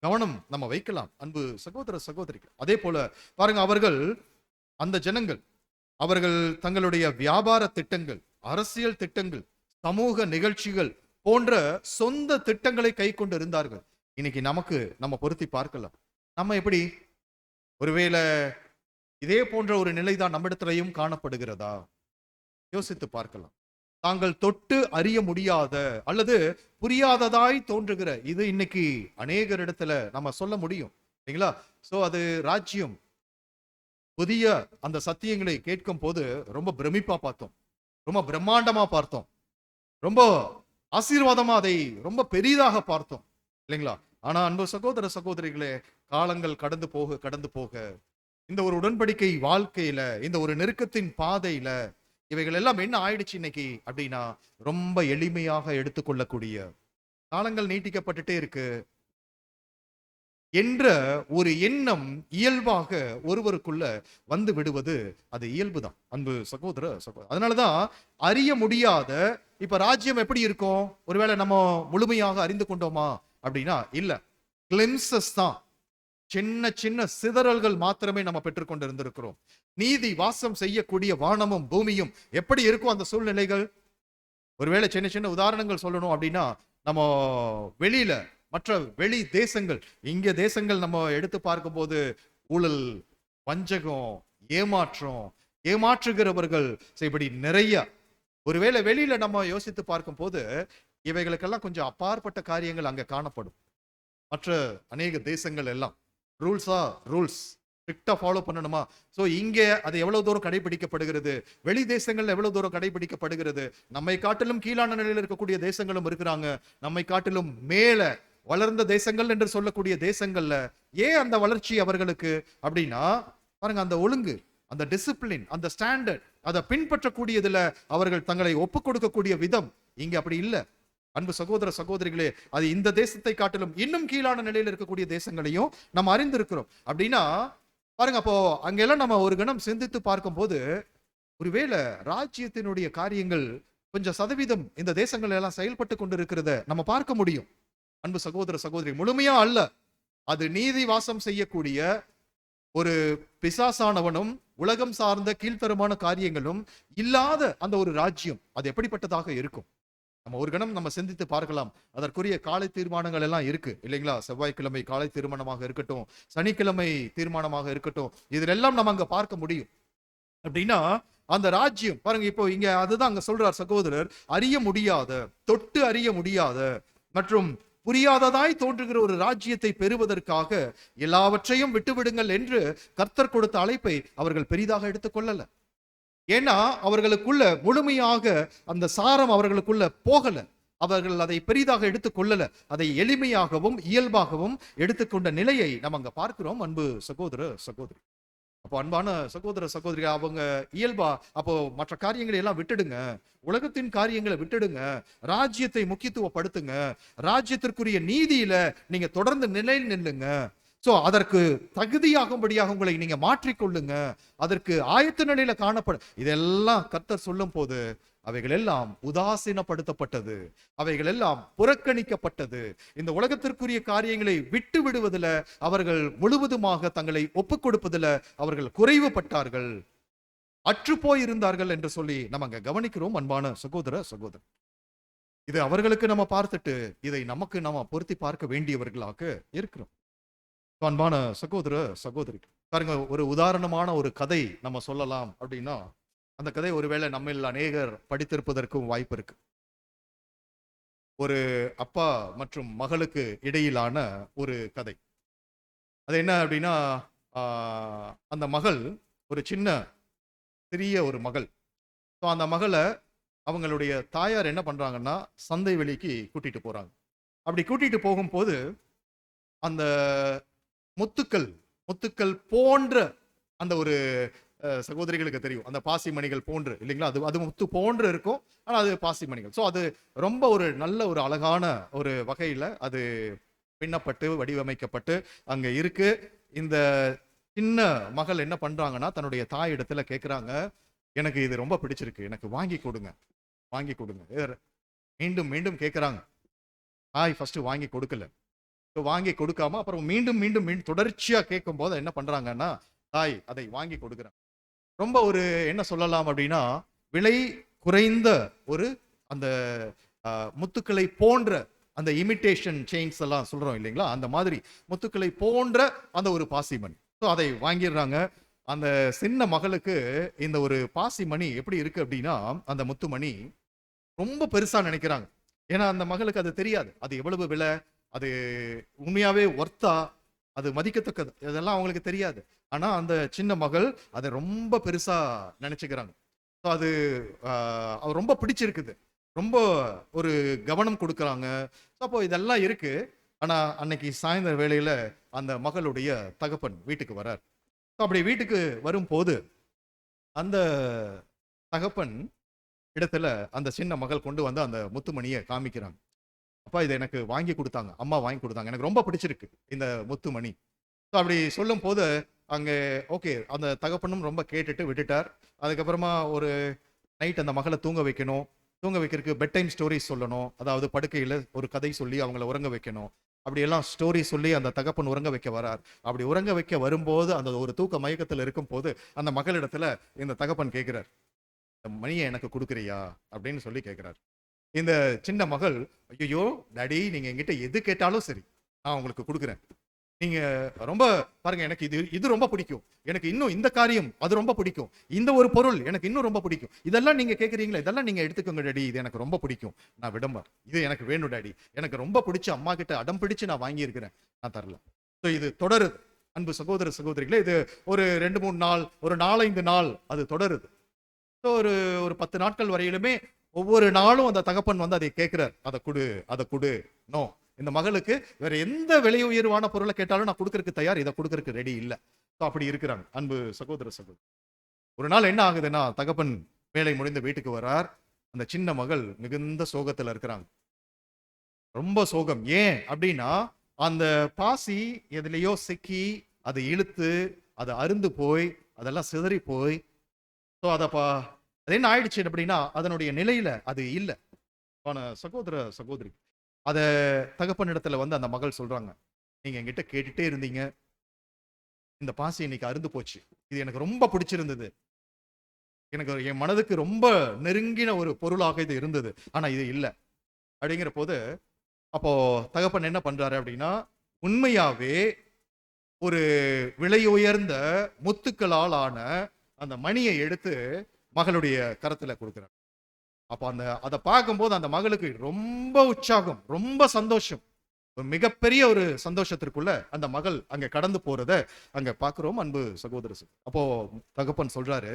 கவனம் நம்ம வைக்கலாம். அன்பு சகோதர சகோதரிகள், அதே போல பாருங்க, அவர்கள் அந்த ஜனங்கள் அவர்கள் தங்களுடைய வியாபார திட்டங்கள், அரசியல் திட்டங்கள், சமூக நிகழ்ச்சிகள் போன்ற சொந்த திட்டங்களை கை கொண்டு இருந்தார்கள். இன்னைக்கு நமக்கு நம்ம பொருத்தி பார்க்கலாம். நம்ம எப்படி? ஒருவேளை இதே போன்ற ஒரு நிலைதான் நம்மிடத்திலையும் காணப்படுகிறதா? யோசித்து பார்க்கலாம். தாங்கள் தொட்டு அறிய முடியாத அல்லது புரியாததாய் தோன்றுகிற இது இன்னைக்கு அநேகர் இடத்துல நம்ம சொல்ல முடியும் இல்லைங்களா? சோ அது ராஜ்யம். புதிய அந்த சத்தியங்களை கேட்கும் போது ரொம்ப பிரமிப்பா பார்த்தோம், ரொம்ப பிரம்மாண்டமா பார்த்தோம், ரொம்ப ஆசீர்வாதமா அதை ரொம்ப பெரிதாக பார்த்தோம் இல்லைங்களா? ஆனா அன்பு சகோதர சகோதரிகளே, காலங்கள் கடந்து போக இந்த ஒரு உடன்படிக்கை வாழ்க்கையில, இந்த ஒரு நெருக்கத்தின் பாதையில இவைகள் எல்லாம் என்ன ஆயிடுச்சு இன்னைக்கு அப்படின்னா, ரொம்ப எளிமையாக எடுத்துக்கொள்ளக்கூடிய காலங்கள் நீட்டிக்கப்பட்டுட்டே இருக்கு என்ற ஒரு எண்ணம் இயல்பாக ஒருவருக்குள்ள வந்து விடுவது அது இயல்புதான் அன்பு சகோதர சகோதரர். அதனாலதான் அறிய முடியாத, இப்ப ராஜ்யம் எப்படி இருக்கும்? ஒருவேளை நம்ம முழுமையாக அறிந்து கொண்டோமா அப்படின்னா இல்ல, கிளிம்சஸ் தான், சின்ன சின்ன சிதறல்கள் மாத்திரமே நம்ம பெற்றுக்கொண்டு இருந்திருக்கிறோம். நீதி வாசம் செய்யக்கூடிய வானமும் பூமியும் எப்படி இருக்கும் அந்த சூழ்நிலைகள்? ஒருவேளை சின்ன சின்ன உதாரணங்கள் சொல்லணும் அப்படின்னா, நம்ம வெளியில மற்ற வெளி தேசங்கள், இங்க தேசங்கள் நம்ம எடுத்து பார்க்கும் போது ஊழல், வஞ்சகம், ஏமாற்றம், ஏமாற்றுகிறவர்கள் இப்படி நிறைய, ஒருவேளை வெளியில நம்ம யோசித்து பார்க்கும் போது இவைகளுக்கெல்லாம் கொஞ்சம் அப்பாற்பட்ட காரியங்கள் அங்க காணப்படும். மற்ற அநேக தேசங்கள் எல்லாம் ரூல்ஸ் ஸ்ட்ரிக்டா ஃபாலோ பண்ணணுமா? சோ இங்க அது எவ்வளவு தூரம் கடைபிடிக்கப்படுகிறது, வெளி தேசங்கள்ல எவ்வளவு தூரம் கடைபிடிக்கப்படுகிறது. நம்மை காட்டிலும் கீழான நிலையில் இருக்கக்கூடிய தேசங்களும் இருக்கிறாங்க, நம்மை காட்டிலும் மேல வளர்ந்த தேசங்கள் என்று சொல்லக்கூடிய தேசங்கள்ல ஏன் அந்த வளர்ச்சி அவர்களுக்கு அப்படின்னா, பாருங்க, அந்த ஒழுங்கு, அந்த டிசிப்ளின், அந்த ஸ்டாண்டர்ட், அதை பின்பற்றக்கூடியதுல அவர்கள் தங்களை ஒப்புக் கொடுக்கக்கூடிய விதம் இங்க அப்படி இல்லை. அன்பு சகோதர சகோதரிகளே, அது இந்த தேசத்தை காட்டிலும் இன்னும் கீழான நிலையில் இருக்கக்கூடிய தேசங்களையும் நம்ம அறிந்திருக்கிறோம். அப்படின்னா பாருங்க, அப்போ அங்கெல்லாம் நம்ம ஒரு கணம் சிந்தித்து பார்க்கும் போது, ஒருவேளை ராஜ்யத்தினுடைய காரியங்கள் கொஞ்சம் சதவீதம் இந்த தேசங்கள் எல்லாம் செயல்பட்டு கொண்டு இருக்கிறத நம்ம பார்க்க முடியும். அன்பு சகோதர சகோதரி, முழுமையா அல்ல, அது நீதி வாசம் செய்யக்கூடிய ஒரு பிசாசானவனும் உலகம் சார்ந்த கீழ்த்தரமான காரியங்களும் இல்லாத அந்த ஒரு ராஜ்யம் அது எப்படிப்பட்டதாக இருக்கும்? நம்ம ஒரு கணம் நம்ம சிந்தித்து பார்க்கலாம். அதற்குரிய காலை தீர்மானங்கள் எல்லாம் இருக்கு இல்லைங்களா? செவ்வாய்க்கிழமை காலை தீர்மானமாக இருக்கட்டும், சனிக்கிழமை தீர்மானமாக இருக்கட்டும், இதிலெல்லாம் நம்ம அங்க பார்க்க முடியும். அப்படின்னா அந்த ராஜ்யம் பாருங்க, இப்போ இங்க அதுதான் அங்க சொல்றார் சகோதரர், அறிய முடியாத, தொட்டு அறிய முடியாத மற்றும் புரியாததாய் தோன்றுகிற ஒரு ராஜ்யத்தை பெறுவதற்காக எல்லாவற்றையும் விட்டுவிடுங்கள் என்று கர்த்தர் கொடுத்த அழைப்பை அவர்கள் பெரிதாக எடுத்துக்கொள்ளல. ஏன்னா அவர்களுக்குள்ள முழுமையாக அந்த சாரம் அவர்களுக்குள்ள போகல, அவர்கள் அதை பெரிதாக எடுத்துக்கொள்ளல, அதை எளிமையாகவும் இயல்பாகவும் எடுத்துக்கொண்ட நிலையை நம்ம அங்க பார்க்கிறோம். அன்பு சகோதர சகோதரி, அப்போ அன்பான சகோதர சகோதரி, அவங்க இயல்பா அப்போ மற்ற காரியங்களை எல்லாம் விட்டுடுங்க, உலகத்தின் காரியங்களை விட்டுடுங்க, ராஜ்யத்தை முக்கியத்துவப்படுத்துங்க, ராஜ்யத்திற்குரிய நீதியில நீங்க தொடர்ந்து நிலையில் நில்லுங்க. சோ அதற்கு தகுதியாகும்படியாக உங்களை நீங்க மாற்றிக்கொள்ளுங்க, அதற்கு ஆயத்த நிலையில காணப்படும். இதெல்லாம் கர்த்தர் சொல்லும் போது அவைகள் எல்லாம் உதாசீனப்படுத்தப்பட்டது, அவைகள் எல்லாம் புறக்கணிக்கப்பட்டது. இந்த உலகத்திற்குரிய காரியங்களை விட்டு விடுவதில் அவர்கள் முழுவதுமாக தங்களை ஒப்புக் கொடுப்பதில் அவர்கள் குறைவுபட்டார்கள், அற்றுப்போய் இருந்தார்கள் என்று சொல்லி நம்ம அங்க கவனிக்கிறோம். அன்பான சகோதர சகோதரர், இது அவர்களுக்கு நம்ம பார்த்துட்டு இதை நமக்கு நாம பொருத்தி பார்க்க வேண்டியவர்களாக இருக்கிறோம். அன்பான சகோதர சகோதரி, பாருங்க, ஒரு உதாரணமான ஒரு கதை நம்ம சொல்லலாம் அப்படின்னா, அந்த கதை ஒருவேளை நம்மில் அநேகர் படித்திருப்பதற்கும் வாய்ப்பு இருக்கு. ஒரு அப்பா மற்றும் மகளுக்கு இடையிலான ஒரு கதை. அது என்ன அப்படின்னா, அந்த மகள் ஒரு சிறிய ஒரு மகள். ஸோ அந்த மகளை அவங்களுடைய தாயார் என்ன பண்றாங்கன்னா, சந்தை வெளிக்கு கூட்டிட்டு போறாங்க. அப்படி கூட்டிட்டு போகும்போது அந்த முத்துக்கள் போன்ற அந்த ஒரு சகோதரிகளுக்கு தெரியும், அந்த பாசிமணிகள் போன்று இல்லைங்களா, அது முத்து போன்று இருக்கும், ஆனா அது பாசிமணிகள். ஸோ அது ரொம்ப ஒரு நல்ல ஒரு அழகான ஒரு வகையில அது பின்னப்பட்டு வடிவமைக்கப்பட்டு அங்க இருக்கு. இந்த சின்ன மகள் என்ன பண்றாங்கன்னா, தன்னுடைய தாய் இடத்துல கேட்கிறாங்க, எனக்கு இது ரொம்ப பிடிச்சிருக்கு, எனக்கு வாங்கி கொடுங்க. மீண்டும் மீண்டும் கேட்கிறாங்க. தாய் ஃபர்ஸ்ட் வாங்கி கொடுக்கல. வாங்கி கொடுக்காம அப்புறம் மீண்டும் மீண்டும் தொடர்ச்சியா கேட்கும் போது என்ன பண்றாங்கன்னா, தாய் அதை வாங்கி கொடுக்குறாங்க. ரொம்ப ஒரு என்ன சொல்லலாம் அப்படின்னா, விலை குறைந்த ஒரு அந்த முத்துக்களை போன்ற அந்த இமிட்டேஷன் செயின்ஸ் எல்லாம் சொல்றோம் இல்லைங்களா, அந்த மாதிரி முத்துக்களை போன்ற அந்த ஒரு பாசிமணி. ஸோ அதை வாங்கிடுறாங்க. அந்த சின்ன மகளுக்கு இந்த ஒரு பாசிமணி எப்படி இருக்கு அப்படின்னா, அந்த முத்துமணி ரொம்ப பெருசா நினைக்கிறாங்க. ஏன்னா அந்த மகளுக்கு அது தெரியாது, அது எவ்வளவு விலை, அது உண்மையாவே ஒர்த்தா, அது மதிக்கத்தக்கது, இதெல்லாம் அவங்களுக்கு தெரியாது. ஆனா அந்த சின்ன மகள் அதை ரொம்ப பெருசா நினைச்சுக்கிறாங்க. அது ரொம்ப பிடிச்சிருக்குது, ரொம்ப ஒரு கவனம் கொடுக்கறாங்க. அப்போ இதெல்லாம் இருக்கு. ஆனா அன்னைக்கு சாயந்தர வேளையில அந்த மகளுடைய தகப்பன் வீட்டுக்கு வரார். அப்படி வீட்டுக்கு வரும்போது அந்த தகப்பன் இடத்துல அந்த சின்ன மகள் கொண்டு வந்து அந்த முத்துமணியை காமிக்கிறாங்க. அப்பா, இதை எனக்கு வாங்கி கொடுத்தாங்க, அம்மா வாங்கி கொடுத்தாங்க, எனக்கு ரொம்ப பிடிச்சிருக்கு இந்த முத்துமணி. அப்படி சொல்லும் போது அங்கே ஓகே, அந்த தகப்பனும் ரொம்ப கேட்டுட்டு விட்டுட்டார். அதுக்கப்புறமா ஒரு நைட் அந்த மகளை தூங்க வைக்கிறதுக்கு பெட் டைம் ஸ்டோரிஸ் சொல்லணும், அதாவது படுக்கையில் ஒரு கதை சொல்லி அவங்கள உறங்க வைக்கணும். அப்படியெல்லாம் ஸ்டோரி சொல்லி அந்த தகப்பன் உறங்க வைக்க வரார். அப்படி உறங்க வைக்க வரும்போது அந்த ஒரு தூக்க மயக்கத்தில் இருக்கும் போது அந்த மகளிடத்துல இந்த தகப்பன் கேட்கிறார், மணியை எனக்கு கொடுக்குறியா அப்படின்னு சொல்லி கேட்கிறார். இந்த சின்ன மகள், ஐயோ டாடி, நீங்க என்கிட்ட எது கேட்டாலும் சரி நான் உங்களுக்கு கொடுக்குறேன், நீங்க ரொம்ப பாருங்க, எனக்கு இது ரொம்ப பிடிக்கும், எனக்கு இன்னும் இந்த காரியம் அது ரொம்ப பிடிக்கும், இந்த ஒரு பொருள் எனக்கு இன்னும் ரொம்ப பிடிக்கும், இதெல்லாம் நீங்க கேட்குறீங்களா, இதெல்லாம் நீங்க எடுத்துக்கோங்க டாடி, இது எனக்கு ரொம்ப பிடிக்கும், நான் விடமா, இது எனக்கு வேணும் டாடி, எனக்கு ரொம்ப பிடிச்ச அம்மா கிட்ட அடம் பிடிச்சு நான் வாங்கி இருக்கிறேன், நான் தரல. ஸோ இது தொடருது. அன்பு சகோதர சகோதரிகளே, இது ஒரு 2-3 நாள், ஒரு 4-5 நாள் அது தொடருது. ஸோ ஒரு 10 நாட்கள் வரையிலுமே ஒவ்வொரு நாளும் அந்த தகப்பன் வந்து அதை கேட்கிறார், அதை கொடு. நோ, இந்த மகளுக்கு வேற எந்த விலை உயர்வான பொருளை கேட்டாலும் நான் கொடுக்கறதுக்கு தயார், இதை கொடுக்கறதுக்கு ரெடி இல்லை. அப்படி இருக்கிறாங்க அன்பு சகோதர சகோதரி. ஒரு நாள் என்ன ஆகுதுன்னா, தகப்பன் வேலை முடிந்து வீட்டுக்கு வரார். அந்த சின்ன மகள் மிகுந்த சோகத்துல இருக்கிறாங்க, ரொம்ப சோகம். ஏன் அப்படின்னா, அந்த பாசி எதுலையோ சிக்கி அதை இழுத்து அதை அருந்து போய் அதெல்லாம் சிதறி போய், அது என்ன ஆயிடுச்சு அப்படின்னா, அதனுடைய நிலையில அது இல்லை. சகோதர சகோதரி, அத தகப்பனிடத்துல வந்து அந்த மகள் சொல்றாங்க, நீங்க என்கிட்ட கேட்டுட்டே இருந்தீங்க, இந்த பாசி இன்னைக்கு அருந்து போச்சு, இது எனக்கு ரொம்ப பிடிச்சிருந்தது, எனக்கு என் மனதுக்கு ரொம்ப நெருங்கின ஒரு பொருளாக இது இருந்தது, ஆனா இது இல்லை அப்படிங்கிற போது, அப்போ தகப்பன் என்ன பண்றாரு அப்படின்னா, உண்மையாவே ஒரு விலை உயர்ந்த முத்துக்களால் ஆன அந்த மணியை எடுத்து மகளுடைய கரத்துல கொடுக்கிறார். அப்ப அதை பார்க்கும்போது அந்த மகளுக்கு ரொம்ப உற்சாகம், ரொம்ப சந்தோஷம், மிகப்பெரிய ஒரு சந்தோஷத்திற்குள்ள அந்த மகள் அங்க கடந்து போறத அங்க பாக்குறோம் அன்பு சகோதரர். அப்போ தகப்பன் சொல்றாரு,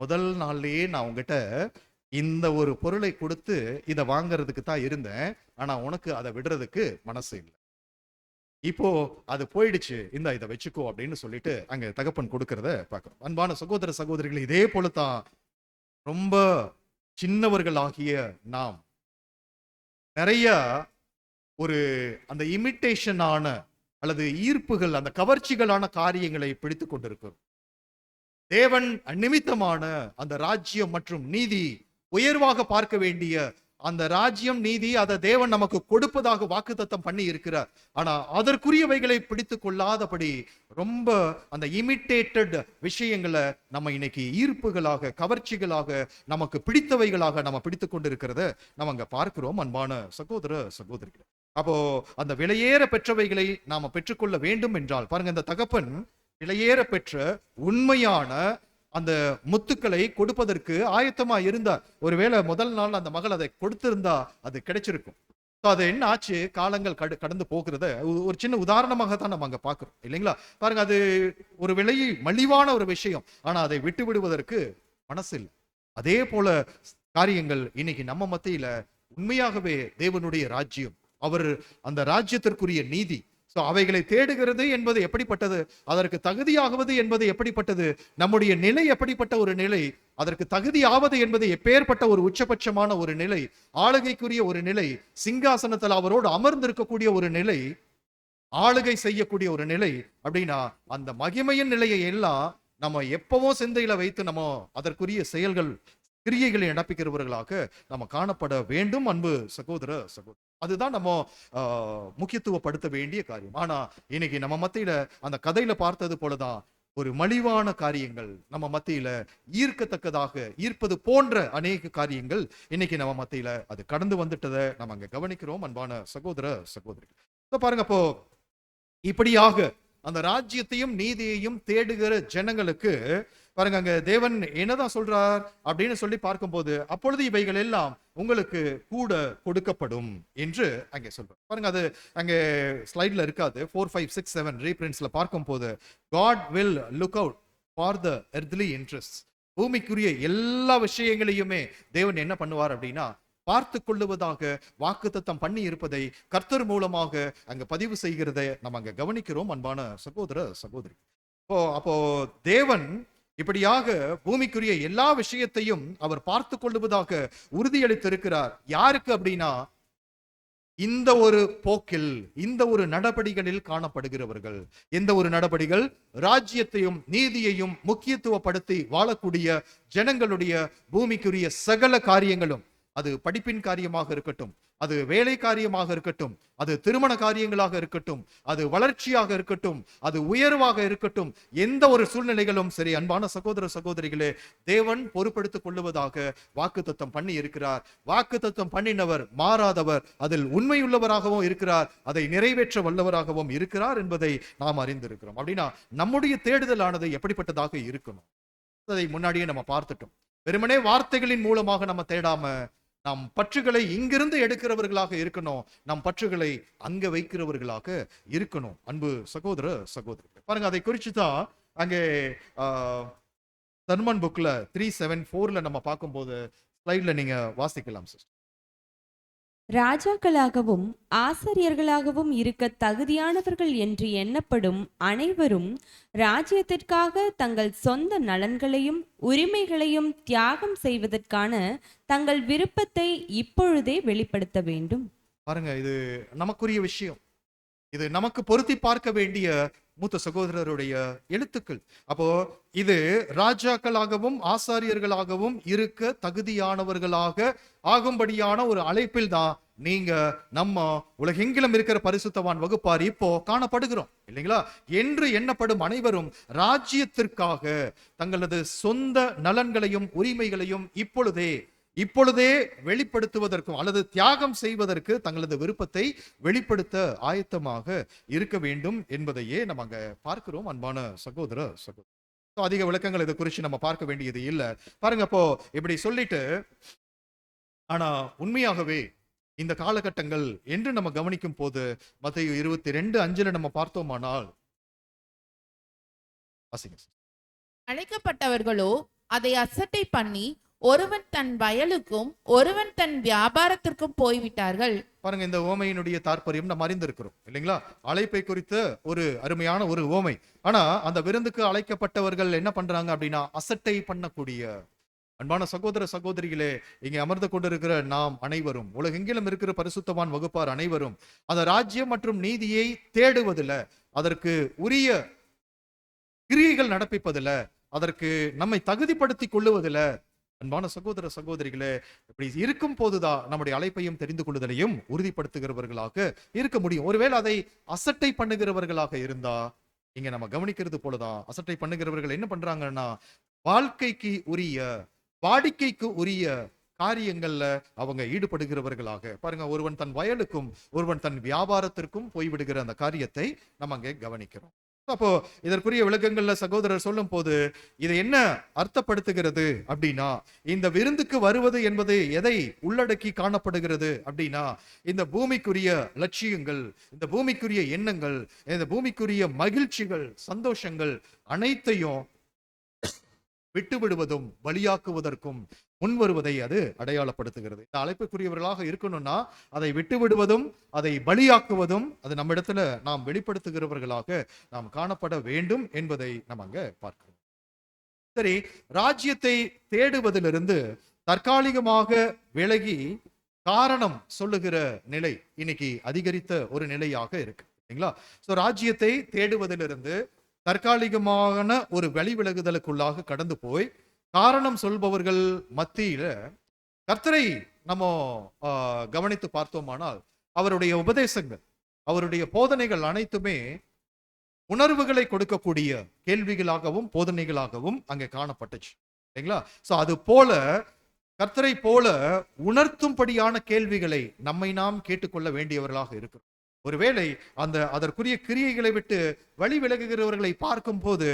முதல் நாள்லயே நான் உங்ககிட்ட இந்த ஒரு பொருளை கொடுத்து இதை வாங்கறதுக்கு தான் இருந்தேன், ஆனா உனக்கு அதை விடுறதுக்கு மனசு இல்லை, இப்போ அது போயிடுச்சு, இதை வச்சுக்கோ அப்படின்னு சொல்லிட்டு அங்க தகப்பன் கொடுக்கறத பார்க்கிறோம். அன்பான சகோதர சகோதரிகள், இதே போலதான் ரொம்ப சின்னவர்களாகிய நாம் நிறைய ஒரு அந்த இமிட்டேஷனான அல்லது ஈர்ப்புகள், அந்த கவர்ச்சிகளான காரியங்களை பிடித்து கொண்டிருக்கிறோம். தேவன் நிமித்தமான அந்த ராஜ்யம் மற்றும் நீதி, உயர்வாக பார்க்க வேண்டிய அந்த ராஜ்யம் நீதி, அதை தேவன் நமக்கு கொடுப்பதாக வாக்குத்தத்தம் பண்ணி இருக்கிறார். ஆனா அதற்குரியவைகளை பிடித்து கொள்ளாதபடி ரொம்ப அந்த இமிட்டேட்டட் விஷயங்களை நம்ம இன்னைக்கு ஈர்ப்புகளாக, கவர்ச்சிகளாக, நமக்கு பிடித்தவைகளாக நம்ம பிடித்து கொண்டிருக்கிறத நம்ம அங்க பார்க்கிறோம். அன்பான சகோதர சகோதரிகள், அப்போ அந்த விலையேற பெற்றவைகளை நாம பெற்றுக்கொள்ள வேண்டும் என்றால் பாருங்க, இந்த தகப்பன் விலையேற பெற்ற உண்மையான அந்த முத்துக்களை கொடுப்பதற்கு ஆயத்தமா இருந்தார். ஒருவேளை முதல் நாள் அந்த மகள் அதை கொடுத்திருந்தா அது கிடைச்சிருக்கும். அது என்ன ஆச்சு, காலங்கள் கடந்து போகிறத ஒரு சின்ன உதாரணமாக தான் நம்ம அங்க பாக்குறோம் இல்லைங்களா. பாருங்க, அது ஒரு விலை மலிவான ஒரு விஷயம், ஆனா அதை விட்டு விடுவதற்கு மனசு இல்லை. அதே போல காரியங்கள் இன்னைக்கு நம்ம மத்தியில உண்மையாகவே தேவனுடைய ராஜ்யம், அவர் அந்த ராஜ்யத்திற்குரிய நீதி, அவைகளை தேடுகிறது என்பது எப்படிப்பட்டது, அதற்கு தகுதியாகுவது என்பது எப்படிப்பட்டது, நம்முடைய நிலை எப்படிப்பட்ட ஒரு நிலை, அதற்கு தகுதியாவது என்பது எப்பேற்பட்ட ஒரு உச்சபட்சமான ஒரு நிலை, ஆளுகைக்குரிய ஒரு நிலை, சிங்காசனத்தில் அவரோடு அமர்ந்திருக்கக்கூடிய ஒரு நிலை, ஆளுகை செய்யக்கூடிய ஒரு நிலை அப்படின்னா, அந்த மகிமையின் நிலையை எல்லாம் நம்ம எப்பவும் சிந்தையில வைத்து நம்ம அதற்குரிய செயல்கள், கிரியைகளை நடப்பிக்கிறவர்களாக நம்ம காணப்பட வேண்டும். அன்பு சகோதர சகோதரி, அதுதான் நம்ம முக்கியத்துவப்படுத்த வேண்டிய காரியம். ஆனா இன்னைக்கு நம்ம மத்தியில அந்த கதையில பார்த்தது போலதான் ஒரு மலிவான காரியங்கள் நம்ம மத்தியில ஈர்க்கத்தக்கதாக ஈர்ப்பது போன்ற அநேக காரியங்கள் இன்னைக்கு நம்ம மத்தியில அது கடந்து வந்துட்டதை நம்ம அங்க கவனிக்கிறோம். அன்பான சகோதர சகோதரிகள், பாருங்க, அப்போ இப்படியாக அந்த ராஜ்யத்தையும் நீதியையும் தேடுகிற ஜனங்களுக்கு பாருங்க, அங்க தேவன் என்னதான் சொல்றார் அப்படின்னு சொல்லி பார்க்கும்போது, அப்பொழுது இவைகள் எல்லாம் உங்களுக்கு கூட கொடுக்கப்படும் என்று அங்கே சொல்றார். பாருங்க, அது அங்கே ஸ்லைட்ல இருக்காது, 4, 5, 6, 7 ரீபிரிண்ட்ஸ்ல பார்க்கும் போது, God will look out for the earthly interests, பூமிக்குரிய எல்லா விஷயங்களையுமே தேவன் என்ன பண்ணுவார் அப்படின்னா பார்த்து கொள்ளுவதாக வாக்குத்தத்தம் பண்ணி இருப்பதை கர்த்தர் மூலமாக அங்க பதிவு செய்கிறதை நம்ம அங்க கவனிக்கிறோம். அன்பான சகோதர சகோதரி, அப்போ தேவன் இப்படியாக பூமிக்குரிய எல்லா விஷயத்தையும் அவர் பார்த்து கொள்ளுவதாக உறுதியளித்திருக்கிறார். யாருக்கு அப்படின்னா, இந்த ஒரு போக்கில், இந்த ஒரு நடபடிகளில் காணப்படுகிறவர்கள். எந்த ஒரு நடபடிகள், ராஜ்யத்தையும் நீதியையும் முக்கியத்துவப்படுத்தி வாழக்கூடிய ஜனங்களுடைய பூமிக்குரிய சகல காரியங்களும், அது படிப்பின் காரியமாக இருக்கட்டும், அது வேலை காரியமாக இருக்கட்டும், அது திருமண காரியங்களாக இருக்கட்டும், அது வளர்ச்சியாக இருக்கட்டும், அது உயர்வாக இருக்கட்டும், எந்த ஒரு சூழ்நிலைகளும் சரி, அன்பான சகோதர சகோதரிகளே, தேவன் பொறுப்படுத்திக் கொள்ளுவதாக வாக்குத்தத்தம் பண்ணி இருக்கிறார். வாக்குத்தத்தம் பண்ணினவர் மாறாதவர், அதில் உண்மையுள்ளவராகவும் இருக்கிறார், அதை நிறைவேற்ற வல்லவராகவும் இருக்கிறார் என்பதை நாம் அறிந்திருக்கிறோம். அப்படின்னா நம்முடைய தேடுதலானது எப்படிப்பட்டதாக இருக்கணும், அதை முன்னாடியே நம்ம பார்த்துட்டோம். வெறுமனே வார்த்தைகளின் மூலமாக நம்ம தேடாம, நம் பற்றுகளை இங்கிருந்து எடுக்கிறவர்களாக இருக்கணும், நம் பற்றுகளை அங்க வைக்கிறவர்களாக இருக்கணும். அன்பு சகோதர சகோதரர்கள், பாருங்க, அதை குறித்து தான் அங்கே சர்மன் புக்ல 374 நம்ம பார்க்கும்போது ஸ்லைட்ல நீங்க வாசிக்கலாம் சிஸ்டர். ராஜாக்களாகவும் ஆசாரியர்களாகவும் இருக்க தகுதியானவர்கள் என்று எண்ணப்படும் அனைவரும் ராஜ்யத்திற்காக தங்கள் சொந்த நலன்களையும் உரிமைகளையும் தியாகம் செய்வதற்கான தங்கள் விருப்பத்தை இப்பொழுதே வெளிப்படுத்த வேண்டும். பாருங்க, இது நமக்குரிய விஷயம், இது நமக்கு பொருத்தி பார்க்க வேண்டிய மூத்த சகோதரருடைய எழுத்துக்கள். அப்போ இது ராஜாக்களாகவும் ஆசாரியர்களாகவும் இருக்க தகுதியானவர்களாக ஆகும்படியான ஒரு அழைப்பில் தான் நீங்க நம்ம உலகெங்கிலும் இருக்கிற பரிசுத்தவான் வகுப்பார் இப்போ காணப்படுகிறோம் இல்லைங்களா. என்று எண்ணப்படும் அனைவரும் ராஜ்யத்திற்காக தங்களது சொந்த நலன்களையும் உரிமைகளையும் இப்பொழுதே வெளிப்படுத்துவதற்கும் அல்லது தியாகம் செய்வதற்கு தங்களது விருப்பத்தை வெளிப்படுத்த ஆயத்தமாக இருக்க வேண்டும் என்பதையே நம்ம அங்க பார்க்கிறோம். அன்பான சகோதர சகோதரி, அதிக விளக்கங்கள் இதை குறித்து நம்ம பார்க்க வேண்டியது இல்லை. பாருங்க, அப்போ இப்படி சொல்லிட்டு, ஆனா உண்மையாகவே இந்த காலகட்டங்கள் என்று நம்ம கவனிக்கும் போது மத்தேயு 22:5 நம்ம பார்த்தோமானால், அழைக்கப்பட்டவர்களோ அதை அசட்டை பண்ணி ஒருவன் தன் வயலுக்கும் ஒருவன் தன் வியாபாரத்திற்கும் போய்விட்டார்கள். பாருங்க, இந்த ஓமையினுடைய தாற்பயம் நம்ம அறிந்திருக்கிறோம் இல்லைங்களா. அழைப்பை குறித்த ஒரு அருமையான ஒரு ஓமை. ஆனா அந்த விருந்துக்கு அழைக்கப்பட்டவர்கள் என்ன பண்றாங்க அப்படின்னா, அசட்டை பண்ணக்கூடிய, அன்பான சகோதர சகோதரிகளே, இங்கே அமர்ந்து கொண்டிருக்கிற நாம் அனைவரும், உலகெங்கிலும் இருக்கிற பரிசுத்தவான் வகுப்பார் அனைவரும் அந்த ராஜ்யம் மற்றும் நீதியை தேடுவதில்லை, அதற்கு உரிய கிரியைகள் நடப்பிப்பதில்ல, அதற்கு நம்மை தகுதிப்படுத்திக் கொள்ளுவதில்ல. அன்பான சகோதர சகோதரிகளே, இப்படி இருக்கும் போதுதான் நம்முடைய அழைப்பையும் தெரிந்து கொள்ளுதலையும் உறுதிப்படுத்துகிறவர்களாக இருக்க முடியும். ஒருவேளை அதை அசட்டை பண்ணுகிறவர்களாக இருந்தா, இங்க நம்ம கவனிக்கிறது போலதான் அசட்டை பண்ணுகிறவர்கள் என்ன பண்றாங்கன்னா, வாழ்க்கைக்கு உரிய, வாடிக்கைக்கு உரிய காரியங்கள்ல அவங்க ஈடுபடுகிறவர்களாக பாருங்க. ஒருவன் தன் வயலுக்கும் ஒருவன் தன் வியாபாரத்திற்கும் போய்விடுகிற அந்த காரியத்தை நம்ம அங்கே கவனிக்கிறோம். அப்போ இதற்குரிய விளக்கங்கள்ல சகோதரர் சொல்லும் போது இதை என்ன அர்த்தப்படுத்துகிறது அப்படின்னா, இந்த விருந்துக்கு வருவது என்பது எதை உள்ளடக்கி காணப்படுகிறது அப்படின்னா, இந்த பூமிக்குரிய லட்சியங்கள், இந்த பூமிக்குரிய எண்ணங்கள், இந்த பூமிக்குரிய மகிழ்ச்சிகள், சந்தோஷங்கள் அனைத்தையும் விட்டு விடுவதும் பலியாக்குவதற்கும் முன் வருவதை அது அடையாளப்படுத்துகிறது. இந்த அழைப்புக்குரியவர்களாக இருக்கணும்னா அதை விட்டு விடுவதும் அதை பலியாக்குவதும் அது நம்ம இடத்துல நாம் வெளிப்படுத்துகிறவர்களாக நாம் காணப்பட வேண்டும் என்பதை நம்ம அங்க பார்க்கிறோம். சரி, ராஜ்யத்தை தேடுவதிலிருந்து தற்காலிகமாக விலகி காரணம் சொல்லுகிற நிலை இன்னைக்கு அதிகரித்த ஒரு நிலையாக இருக்கு இல்லைங்களா? சோ ராஜ்யத்தை தேடுவதிலிருந்து தற்காலிகமான ஒரு வழிவிலகுதலுக்குள்ளாக கடந்து போய் காரணம் சொல்பவர்கள் மத்தியில கர்த்தரை நம்ம கவனித்து பார்த்தோமானால் அவருடைய உபதேசங்கள், அவருடைய போதனைகள் அனைத்துமே உணர்வுகளை கொடுக்கக்கூடிய கேள்விகளாகவும் போதனைகளாகவும் அங்கே காணப்பட்டுச்சு இல்லைங்களா? சோ அது போல கர்த்தரை போல உணர்த்தும்படியான கேள்விகளை நம்மை நாம் கேட்டுக்கொள்ள வேண்டியவர்களாக இருக்கிறோம். ஒருவேளை அதற்குரிய கிரியைகளை விட்டு வழி விலகுகிறவர்களை பார்க்கும் போது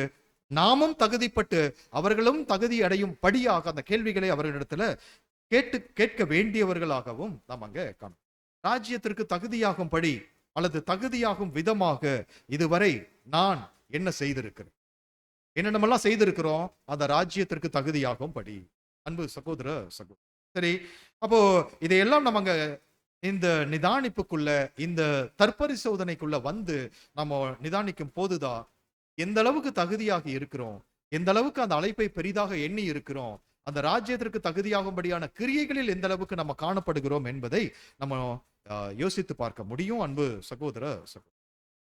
நாமும் தகுதிப்பட்டு அவர்களும் தகுதி அடையும் படியாக அந்த கேள்விகளை அவர்களிடத்துல கேட்க வேண்டியவர்களாகவும் நாம் அங்க காணும். ராஜ்யத்திற்கு தகுதியாகும் படி அல்லது தகுதியாகும் விதமாக இதுவரை நான் என்ன செய்திருக்கிறேன், என்னென்னமெல்லாம் செய்திருக்கிறோம் அந்த ராஜ்யத்திற்கு தகுதியாகும் படி. அன்பு சகோதர சகோதரி, சரி, அப்போ இதையெல்லாம் நம்ம அங்க இந்த நிதானிப்புக்குள்ள, இந்த தற்பரிசோதனைக்குள்ள வந்து நம்ம நிதானிக்கும் போதுதான் எந்த அளவுக்கு தகுதியாக இருக்கிறோம், எந்த அளவுக்கு அந்த அழைப்பை பெரிதாக எண்ணி இருக்கிறோம், அந்த ராஜ்யத்திற்கு தகுதியாகும்படியான கிரியைகளில் எந்த அளவுக்கு நம்ம காணப்படுகிறோம் என்பதை நம்ம யோசித்து பார்க்க முடியும். அன்பு சகோதர சகோதரி,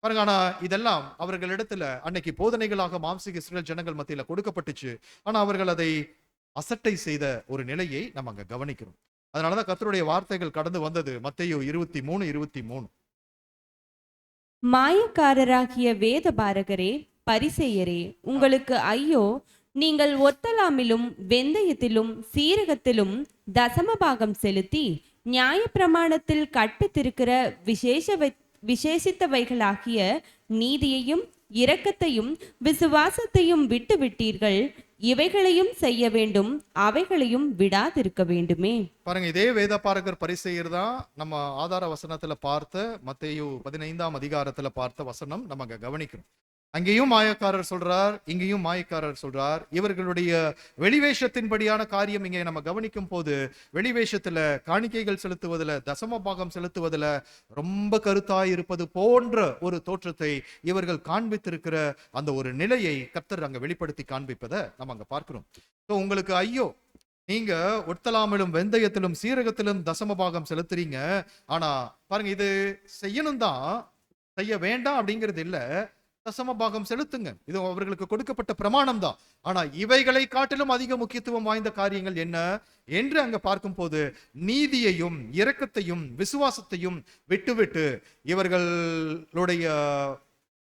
பாருங்க. ஆனா இதெல்லாம் அவர்களிடத்துல அன்னைக்கு போதனைகளாக மாம்சீக இஸ்ரவேல் ஜனங்கள் மத்தியில கொடுக்கப்பட்டுச்சு. ஆனா அவர்கள் அதை அசட்டை செய்த ஒரு நிலையை நம்ம அங்க கவனிக்கிறோம். அதனாலதான் கர்த்தருடைய வார்த்தைகள் கடந்து வந்தது. மத்தேயு 23:23. மாயக்காரராகிய வேத பாரகரே, பரிசேயரே, உங்களுக்கு ஐயோ! நீங்கள் ஒத்தலாமிலும் வெந்தயத்திலும் சீரகத்திலும் தசமபாகம் செலுத்தி நியாயப்பிரமாணத்தில் கற்பித்திருக்கிற விசேஷித்தவைகளாகிய நீதியையும் இரக்கத்தையும் விசுவாசத்தையும் விட்டு விட்டீர்கள். இவைகளையும் செய்ய வேண்டும், அவைகளையும் விடாதிருக்க வேண்டுமே. பாருங்க, இதே வேதபாரகர் பரிசேயர் தான் நம்ம ஆதார வசனத்துல பார்த்த மத்தேயு 15ஆம் அதிகாரத்துல பார்த்த வசனம் நம்ம அங்க கவனிக்கிறோம். அங்கேயும் மாயக்காரர் சொல்றார், இங்கேயும் மாயக்காரர் சொல்றார். இவர்களுடைய வெளிவேஷத்தின்படியான காரியம் இங்கே நம்ம கவனிக்கும் போது வெளிவேஷத்துல காணிக்கைகள் செலுத்துவதில், தசம பாகம் செலுத்துவதில் ரொம்ப கருத்தாய் இருப்பது போன்ற ஒரு தோற்றத்தை இவர்கள் காண்பித்திருக்கிற அந்த ஒரு நிலையை கர்த்தர் அங்க வெளிப்படுத்தி காண்பிப்பதை நம்ம அங்க பார்க்கிறோம். ஸோ உங்களுக்கு ஐயோ, நீங்க ஒட்டலாமிலும் வெந்தயத்திலும் சீரகத்திலும் தசம பாகம் செலுத்துறீங்க. ஆனா பாருங்க, இது செய்யணும் தான், செய்ய வேண்டாம் அப்படிங்கிறது இல்ல. தசம பாகம் செலுத்துங்க, இது அவர்களுக்கு கொடுக்கப்பட்ட பிரமாணம் தான். ஆனா இவைகளை காட்டிலும் அதிக முக்கியத்துவம் வாய்ந்த காரியங்கள் என்ன என்று அங்க பார்க்கும் போது நீதியையும் இரக்கத்தையும் விசுவாசத்தையும் விட்டுவிட்டு இவர்களுடைய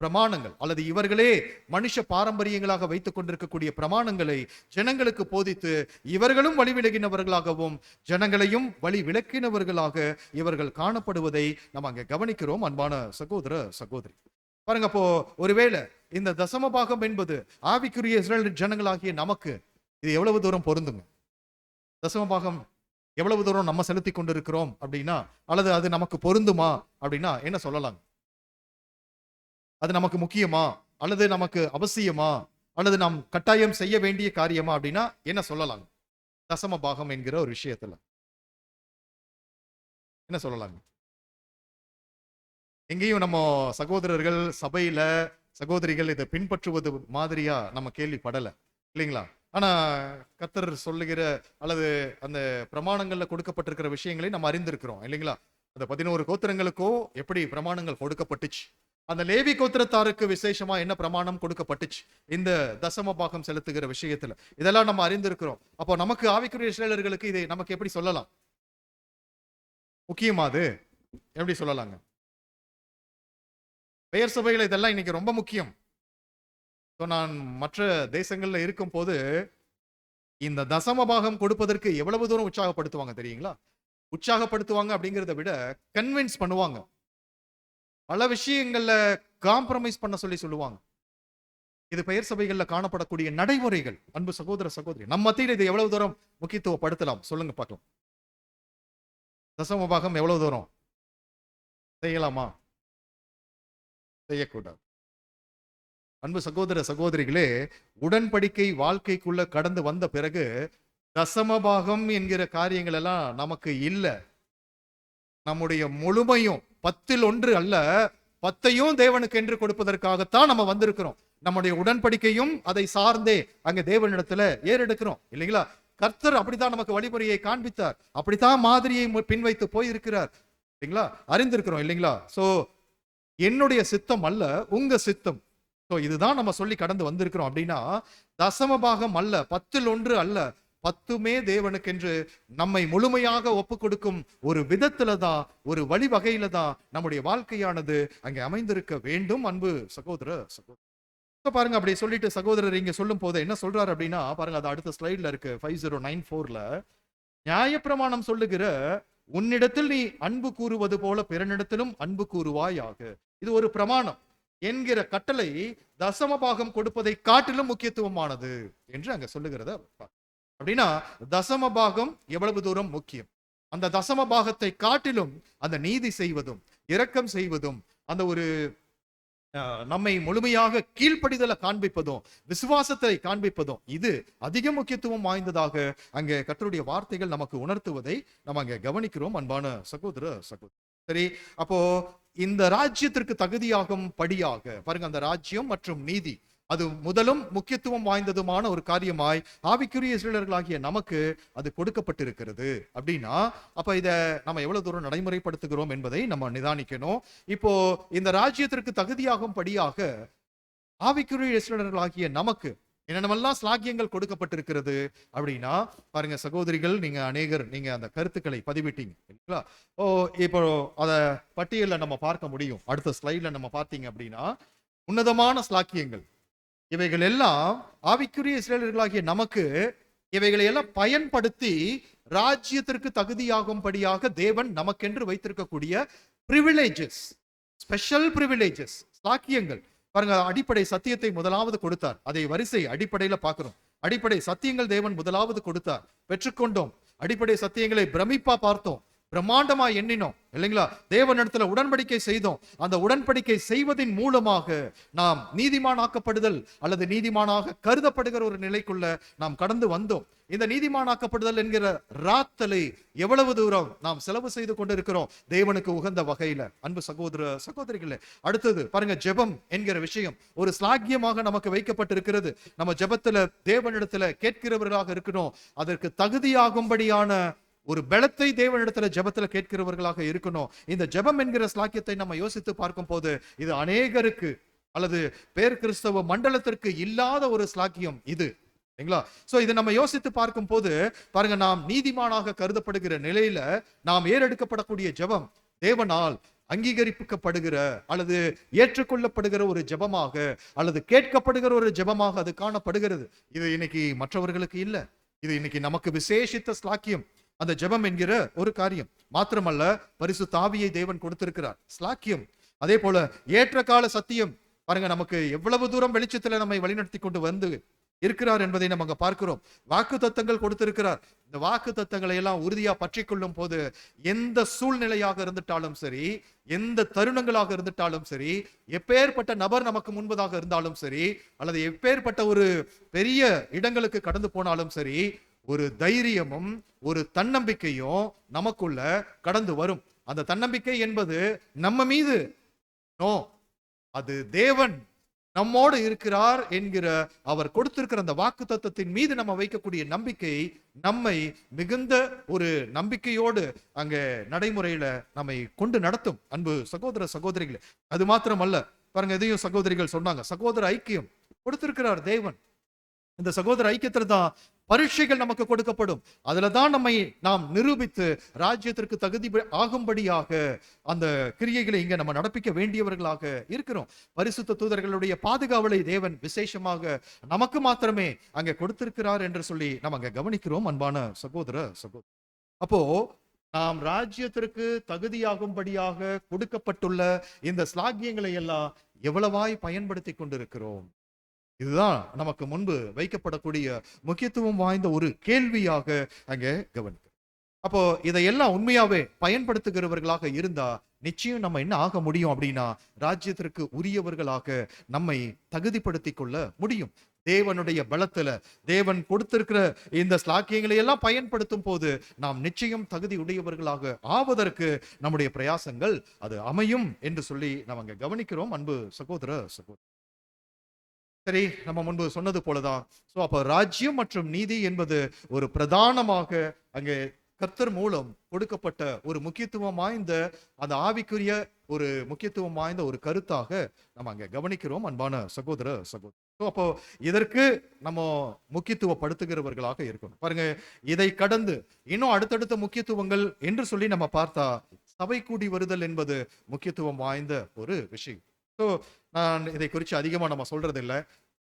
பிரமாணங்கள் அல்லது இவர்களே மனுஷ பாரம்பரியங்களாக வைத்துக் கொண்டிருக்கக்கூடிய பிரமாணங்களை ஜனங்களுக்கு போதித்து இவர்களும் வழி விலகினவர்களாகவும் ஜனங்களையும் வழி விலக்கினவர்களாக இவர்கள் காணப்படுவதை நம்ம அங்க கவனிக்கிறோம். அன்பான சகோதர சகோதரி, பாருங்க, அப்போ ஒருவேளை இந்த தசம பாகம் என்பது ஆவிக்குரிய இஸ்ரவேல் ஜனங்களாகிய நமக்கு இது எவ்வளவு தூரம் பொருந்துங்க? தசம பாகம் எவ்வளவு தூரம் நம்ம செலுத்தி கொண்டிருக்கிறோம் அப்படின்னா, அல்லது அது நமக்கு பொருந்துமா அப்படின்னா என்ன சொல்லலாம்? அது நமக்கு முக்கியமா, அல்லது நமக்கு அவசியமா, அல்லது நாம் கட்டாயம் செய்ய வேண்டிய காரியமா அப்படின்னா என்ன சொல்லலாம்? தசம பாகம் என்கிற ஒரு விஷயத்துல என்ன சொல்லலாங்க? எங்கேயும் நம்ம சகோதரர்கள் சபையில சகோதரிகள் இதை பின்பற்றுவது மாதிரியா நம்ம கேள்விப்படல இல்லைங்களா? ஆனா கர்த்தர் சொல்லுகிற அல்லது அந்த பிரமாணங்கள்ல கொடுக்கப்பட்டிருக்கிற விஷயங்களை நம்ம அறிந்திருக்கிறோம் இல்லைங்களா? அந்த 11 கோத்திரங்களுக்கோ எப்படி பிரமாணங்கள் கொடுக்கப்பட்டுச்சு, அந்த லேவி கோத்திரத்தாருக்கு விசேஷமா என்ன பிரமாணம் கொடுக்கப்பட்டுச்சு இந்த தசம பாகம் செலுத்துகிற விஷயத்துல, இதெல்லாம் நம்ம அறிந்திருக்கிறோம். அப்போ நமக்கு ஆவிக்குரிய இஸ்ரவேலர்களுக்கு இதை நமக்கு எப்படி சொல்லலாம்? முக்கியமா அது எப்படி சொல்லலாங்க? பெயர் சபைகள் இதெல்லாம் இன்னைக்கு ரொம்ப முக்கியம். நான் மற்ற தேசங்கள்ல இருக்கும் போது இந்த தசம பாகம் கொடுப்பதற்கு எவ்வளவு தூரம் உற்சாகப்படுத்துவாங்க தெரியுங்களா? உற்சாகப்படுத்துவாங்க அப்படிங்கிறத விட கன்வின்ஸ் பண்ணுவாங்க. பல விஷயங்கள்ல காம்ப்ரமைஸ் பண்ண சொல்லுவாங்க. இது பெயர் சபைகள்ல காணப்படக்கூடிய நடைமுறைகள். அன்பு சகோதர சகோதரி, நம்ம மத்தியில் இது எவ்வளவு தூரம் முக்கியத்துவப்படுத்தலாம் சொல்லுங்க பார்க்கலாம். தசம பாகம் எவ்வளவு தூரம் செய்யலாமா, செய்யக்கூடாது? அன்பு சகோதர சகோதரிகளே, உடன்படிக்கை வாழ்க்கைக்குள்ள கடந்து வந்த பிறகு தசமபாகம் என்கிற காரியங்கள் எல்லாம் நமக்கு இல்ல. நம்முடைய முழுமையும் 10 அல்ல, 10 தேவனுக்கு என்று கொடுப்பதற்காகத்தான் நம்ம வந்திருக்கிறோம். நம்முடைய உடன்படிக்கையும் அதை சார்ந்தே அங்க தேவனிடத்துல ஏறெடுக்கிறோம் இல்லைங்களா? கர்த்தர் அப்படித்தான் நமக்கு வழிமுறையை காண்பித்தார், அப்படித்தான் மாதிரியை பின்வைத்து போயிருக்கிறார் இல்லைங்களா? அறிந்திருக்கிறோம் இல்லைங்களா? சோ என்னுடைய சித்தம் அல்ல, உங்க சித்தம். இதுதான் நம்ம சொல்லி கடந்து வந்திருக்கிறோம். அப்படின்னா தசம பாகம் அல்ல, 10 அல்ல, 10 தேவனுக்கென்று நம்மை முழுமையாக ஒப்பு கொடுக்கும் ஒரு விதத்துல தான், ஒரு வழிவகையில தான் நம்முடைய வாழ்க்கையானது அங்கே அமைந்திருக்க வேண்டும். அன்பு சகோதர சகோதரி, பாருங்க அப்படி சொல்லிட்டு சகோதரர் இங்க சொல்லும் போது என்ன சொல்றாரு அப்படின்னா பாருங்க, அது அடுத்த ஸ்லைட்ல இருக்கு 5094ல. நியாயப்பிரமாணம் சொல்லுகிற உன்னிடத்தில் நீ அன்பு கூறுவது போல பிறனிடத்திலும் அன்பு கூறுவாயாக, இது ஒரு பிரமாணம் என்கிற கட்டளை தசம பாகம் கொடுப்பதை காட்டிலும் முக்கியத்துவமானது என்று அங்க சொல்லுகிறத. அப்படின்னா தசம பாகம் எவ்வளவு தூரம் முக்கியம், அந்த தசம பாகத்தை காட்டிலும் அந்த நீதி செய்வதும் இரக்கம் செய்வதும் அந்த ஒரு நம்மை முழுமையாக கீழ்ப்படிதலை காண்பிப்பதும் விசுவாசத்தை காண்பிப்பதும் இது அதிக முக்கியத்துவம் வாய்ந்ததாக அங்கே கர்த்தருடைய வார்த்தைகள் நமக்கு உணர்த்துவதை நம்ம அங்க கவனிக்கிறோம். அன்பான சகோதர சகோதரி, சரி, அப்போ இந்த ராஜ்யத்திற்கு தகுதியாகும் படியாக பாருங்க, அந்த ராஜ்யம் மற்றும் நீதி அது முதலும் முக்கியத்துவம் வாய்ந்ததுமான ஒரு காரியமாய் ஆவிக்குரிய இஸ்ரவேலர்களாகிய நமக்கு அது கொடுக்கப்பட்டிருக்கிறது. அப்படின்னா அப்ப இத நம்ம எவ்வளவு தூரம் நடைமுறைப்படுத்துகிறோம் என்பதை நம்ம நிதானிக்கணும். இப்போ இந்த ராஜ்யத்திற்கு தகுதியாகும் படியாக ஆவிக்குரிய இஸ்ரவேலர்களாகிய நமக்கு என்னென்னவெல்லாம் ஸ்லாக்கியங்கள் கொடுக்கப்பட்டிருக்கிறது அப்படின்னா பாருங்க சகோதரிகள், நீங்க அநேகர் நீங்க அந்த கருத்துக்களை பதிவிட்டீங்க. இப்போ அத பட்டியல நம்ம பார்க்க முடியும். அடுத்த ஸ்லைட்ல நம்ம பார்த்தீங்க அப்படின்னா உன்னதமான ஸ்லாக்கியங்கள் இவைகள் எல்லாம் ஆவிக்குரிய இஸ்ரவேலர்களாகிய நமக்கு இவைகளை எல்லாம் பயன்படுத்தி ராஜ்யத்திற்கு தகுதியாகும்படியாக தேவன் நமக்கென்று வைத்திருக்கக்கூடிய பிரிவிலேஜஸ், ஸ்பெஷல் பிரிவிலேஜஸ், ஸ்லாக்கியங்கள். பாருங்க, அடிப்படை சத்தியத்தை முதலாவது கொடுத்தார், அதை வரிசை அடிப்படையில பார்க்கிறோம். அடிப்படை சத்தியங்கள் தேவன் முதலாவது கொடுத்தார், பெற்றுக்கொண்டோம். அடிப்படை சத்தியங்களை பிரமிப்பா பார்த்தோம், பிரம்மாண்டமா எண்ணினோம் இல்லைங்களா? தேவனிடத்துல உடன்படிக்கை செய்தோம். அந்த உடன்படிக்கை செய்வதின் மூலமாக நாம் நீதிமானாக்கப்படுதல் அல்லது நீதிமானாக கருதப்படுகிற ஒரு நிலைக்குள்ள நாம் கடந்து வந்தோம். இந்த நீதிமானாக்கப்படுதல் என்கிற ராத்தலை எவ்வளவு தூரம் நாம் செலவு செய்து கொண்டிருக்கிறோம் தேவனுக்கு உகந்த வகையில. அன்பு சகோதர சகோதரிகளே, அடுத்தது பாருங்க, ஜெபம் என்கிற விஷயம் ஒரு ஸ்லாக்கியமாக நமக்கு வைக்கப்பட்டிருக்கிறது. நம்ம ஜெபத்துல தேவனிடத்துல கேட்கிறவர்களாக இருக்கணும், அதற்கு தகுதியாகும்படியான ஒரு பலத்தை தேவனிடத்துல ஜெபத்துல கேட்கிறவர்களாக இருக்கணும். இந்த ஜெபம் என்கிற ஸ்லாக்கியத்தை நம்ம யோசித்து பார்க்கும் போது இது அநேகருக்கு அல்லது பேர் கிறிஸ்தவ மண்டலத்திற்கு இல்லாத ஒரு ஸ்லாக்கியம் இது இல்லைங்களா? சோ இதை நம்ம யோசித்து பார்க்கும் போது பாருங்க, நாம் நீதிமானாக கருதப்படுகிற நிலையில நாம் ஏறெடுக்கப்படக்கூடிய ஜெபம் தேவனால் அங்கீகரிக்கப்படுகிற அல்லது ஏற்றுக்கொள்ளப்படுகிற ஒரு ஜெபமாக அல்லது கேட்கப்படுகிற ஒரு ஜெபமாக அது காணப்படுகிறது. இது இன்னைக்கு மற்றவர்களுக்கு இல்ல, இது இன்னைக்கு நமக்கு விசேஷித்த ஸ்லாக்கியம். அந்த ஜெபம் என்கிற ஒரு காரியம் மாத்திரமல்ல, பரிசுத்த ஆவியை தேவன் கொடுத்திருக்கிறார், ஸ்லாக்கியம். அதே போல ஏற்ற கால சத்தியம் பாருங்க, நமக்கு எவ்வளவு தூரம் வெளிச்சத்துல நம்மை வழிநடத்தி கொண்டு வந்து இருக்கிறார் என்பதை நம்ம பார்க்கிறோம். வாக்கு தத்தங்கள் கொடுத்திருக்கிறார். இந்த வாக்கு தத்தங்களை எல்லாம் உறுதியா பற்றி கொள்ளும் போது எந்த சூழ்நிலையாக இருந்துட்டாலும் சரி, எந்த தருணங்களாக இருந்துட்டாலும் சரி, எப்பேற்பட்ட நபர் நமக்கு முன்பதாக இருந்தாலும் சரி, அல்லது எப்பேற்பட்ட ஒரு பெரிய இடங்களுக்கு கடந்து போனாலும் சரி, ஒரு தைரியமும் ஒரு தன்னம்பிக்கையும் நமக்குள்ள கடந்து வரும். அந்த தன்னம்பிக்கை என்பது நம்ம மீது நோ, அது தேவன் நம்மோடு இருக்கிறார் என்கிற அவர் கொடுத்திருக்கிற அந்த வாக்கு தத்தத்தின் மீது நம்ம வைக்கக்கூடிய நம்பிக்கை நம்மை மிகுந்த ஒரு நம்பிக்கையோடு அங்க நடைமுறையில நம்மை கொண்டு நடத்தும். அன்பு சகோதர சகோதரிகளே, அது மாத்திரமல்ல, பாருங்க, எதையும் சகோதரிகள் சொன்னாங்க, சகோதர ஐக்கியம் கொடுத்திருக்கிறார் தேவன். இந்த சகோதர ஐக்கியத்துல தான் பரீட்சைகள் நமக்கு கொடுக்கப்படும். அதுல தான் நாம் நிரூபித்து ராஜ்யத்திற்கு தகுதி ஆகும்படியாக அந்த கிரியைகளை இங்க நம்ம நடப்பிக்க வேண்டியவர்களாக இருக்கிறோம். பரிசுத்த தூதர்களுடைய பாதுகாவலை தேவன் விசேஷமாக நமக்கு மாத்திரமே அங்க கொடுத்திருக்கிறார் என்று சொல்லி நம்ம அங்க கவனிக்கிறோம். அன்பான சகோதர சகோதரி, அப்போ நாம் ராஜ்யத்திற்கு தகுதியாகும்படியாக கொடுக்கப்பட்டுள்ள இந்த ஸ்லாக்கியங்களை எல்லாம் எவ்வளவாய் பயன்படுத்தி கொண்டிருக்கிறோம்? இதுதான் நமக்கு முன்பு வைக்கப்படக்கூடிய முக்கியத்துவம் வாய்ந்த ஒரு கேள்வியாக அங்கே கவனிக்க. அப்போ இதையெல்லாம் உண்மையாவே பயன்படுத்துகிறவர்களாக இருந்தா நிச்சயம் நம்ம என்ன ஆக முடியும் அப்படின்னா, ராஜ்யத்திற்கு உரியவர்களாக நம்மை தகுதிப்படுத்திக் கொள்ள முடியும். தேவனுடைய பலத்துல தேவன் கொடுத்திருக்கிற இந்த ஸ்லாக்கியங்களை எல்லாம் பயன்படுத்தும் போது நாம் நிச்சயம் தகுதி உடையவர்களாக ஆவதற்கு நம்முடைய பிரயாசங்கள் அது அமையும் என்று சொல்லி நம்ம அங்க கவனிக்கிறோம். அன்பு சகோதர சகோதரி, சரி, நம்ம முன்பு சொன்னது போலதான். சோ அப்ப ராஜ்யம் மற்றும் நீதி என்பது ஒரு பிரதானமாக அங்கே கர்த்தர் மூலம் கொடுக்கப்பட்ட ஒரு முக்கியத்துவம் வாய்ந்த அந்த ஆவிக்குரிய ஒரு முக்கியத்துவம் வாய்ந்த ஒரு கருத்தாக நம்ம அங்க கவனிக்கிறோம். அன்பான சகோதர சகோதரி, அப்போ இதற்கு நம்ம முக்கியத்துவப்படுத்துகிறவர்களாக இருக்கணும். பாருங்க, இதை கடந்து இன்னும் அடுத்தடுத்த முக்கியத்துவங்கள் என்று சொல்லி நம்ம பார்த்தா சபை கூடி வருதல் என்பது முக்கியத்துவம் வாய்ந்த ஒரு விஷயம். ஸோ நான் இதை குறித்து அதிகமா நம்ம சொல்றது இல்லை,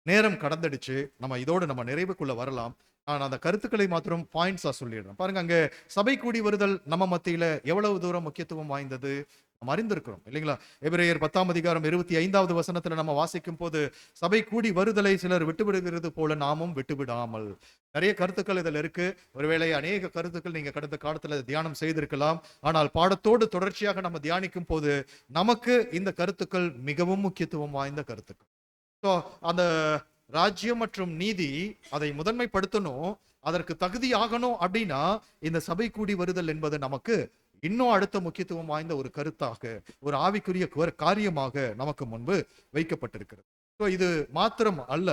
நேரம் கடந்துடுச்சு. நம்ம இதோடு நம்ம நிறைவுக்குள்ள வரலாம். நான் அந்த கருத்துக்களை மாத்திரம் பாயிண்ட்ஸா சொல்லிடுறேன். பாருங்க, அங்க சபை கூடி வருதல் நம்ம மத்தியில எவ்வளவு தூரம் முக்கியத்துவம் வாய்ந்தது நம்ம அறிந்திருக்கிறோம் இல்லைங்களா? எபிரேயர் 10:25 வசனத்துல நம்ம வாசிக்கும் போது சபை கூடி வருதலை சிலர் விட்டுவிடுகிறது போல நாமும் விட்டுவிடாமல், நிறைய கருத்துக்கள் இதுல இருக்கு. ஒருவேளை அநேக கருத்துக்கள் நீங்க கடந்த காலத்துல தியானம் செய்திருக்கலாம். ஆனால் பாடத்தோடு தொடர்ச்சியாக நம்ம தியானிக்கும் போது நமக்கு இந்த கருத்துக்கள் மிகவும் முக்கியத்துவம் வாய்ந்த கருத்துக்கள். ஸோ அந்த ராஜ்யம் மற்றும் நீதி அதை முதன்மைப்படுத்தணும், அதற்கு தகுதி ஆகணும் அப்படின்னா இந்த சபை கூடி வருதல் என்பது நமக்கு இன்னும் அடுத்த முக்கியத்துவம் வாய்ந்த ஒரு கருத்தாக, ஒரு ஆவிக்குரிய காரியமாக நமக்கு முன்பு வைக்கப்பட்டிருக்கிறது. ஸோ இது மாத்திரம் அல்ல,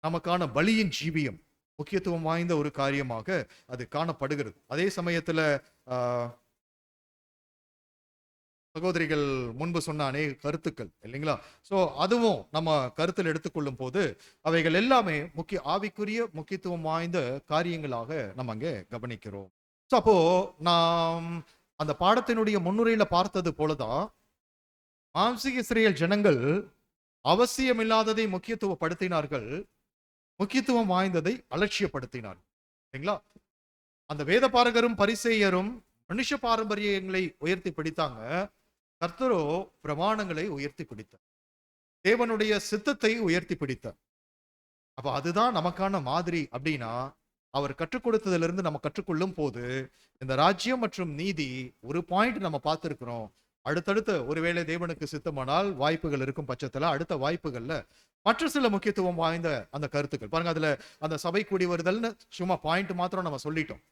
நமக்கான பலியின் ஜீவியம் முக்கியத்துவம் வாய்ந்த ஒரு காரியமாக அது காணப்படுகிறது. அதே சமயத்துல சகோதரிகள் முன்பு சொன்ன அநேக கருத்துக்கள் இல்லைங்களா? ஸோ அதுவும் நம்ம கருத்தில் எடுத்துக்கொள்ளும் போது அவைகள் எல்லாமே ஆவிக்குரிய முக்கியத்துவம் வாய்ந்த காரியங்களாக நம்ம அங்கே கவனிக்கிறோம். ஸோ அப்போ நாம் அந்த பாடத்தினுடைய முன்னுரையில பார்த்தது போலதான் மாம்சீக இஸ்ரேல் ஜனங்கள் அவசியமில்லாததை முக்கியத்துவப்படுத்தினார்கள், முக்கியத்துவம் வாய்ந்ததை அலட்சியப்படுத்தினார்கள் இல்லைங்களா? அந்த வேத பாரகரும் பரிசேயரும் மனுஷ பாரம்பரியங்களை உயர்த்தி பிடித்தாங்க, கர்த்தரோ பிரமாணங்களை உயர்த்தி பிடித்தார், தேவனுடைய சித்தத்தை உயர்த்தி பிடித்தார். அப்ப அதுதான் நமக்கான மாதிரி அப்படின்னா, அவர் கற்றுக் கொடுத்ததுல இருந்து நம்ம கற்றுக்கொள்ளும் போது இந்த ராஜ்யம் மற்றும் நீதி ஒரு பாயிண்ட் நம்ம பார்த்திருக்கிறோம். அடுத்தடுத்த ஒருவேளை தேவனுக்கு சித்தமானால் வாய்ப்புகள் இருக்கும் பட்சத்துல அடுத்த வாய்ப்புகள்ல மற்ற சில முக்கியத்துவம் வாய்ந்த அந்த கருத்துக்கள் பாருங்க. அதுல அந்த சபை கூடி வருதல்னு சும்மா பாயிண்ட் மாத்திரம் நம்ம சொல்லிட்டோம்.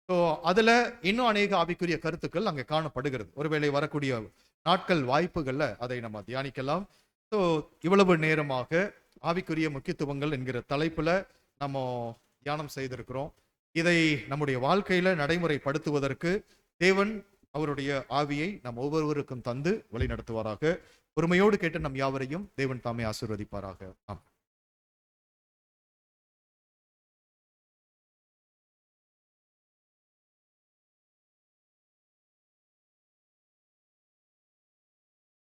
ஸோ அதுல இன்னும் அநேக ஆவிக்குரிய கருத்துக்கள் அங்கே காணப்படுகிறது. ஒருவேளை வரக்கூடிய நாட்கள் வாய்ப்புகள்ல அதை நம்ம தியானிக்கலாம். ஸோ இவ்வளவு நேரமாக ஆவிக்குரிய முக்கியத்துவங்கள் என்கிற தலைப்புல நம்ம தியானம் செய்திருக்கிறோம். இதை நம்முடைய வாழ்க்கையில நடைமுறைப்படுத்துவதற்கு தேவன் அவருடைய ஆவியை நம் ஒவ்வொருவருக்கும் தந்து வழி நடத்துவாராக. பொறுமையோடு கேட்டு நம் யாவரையும் தேவன் தாமே ஆசீர்வதிப்பாராக. ஆம்.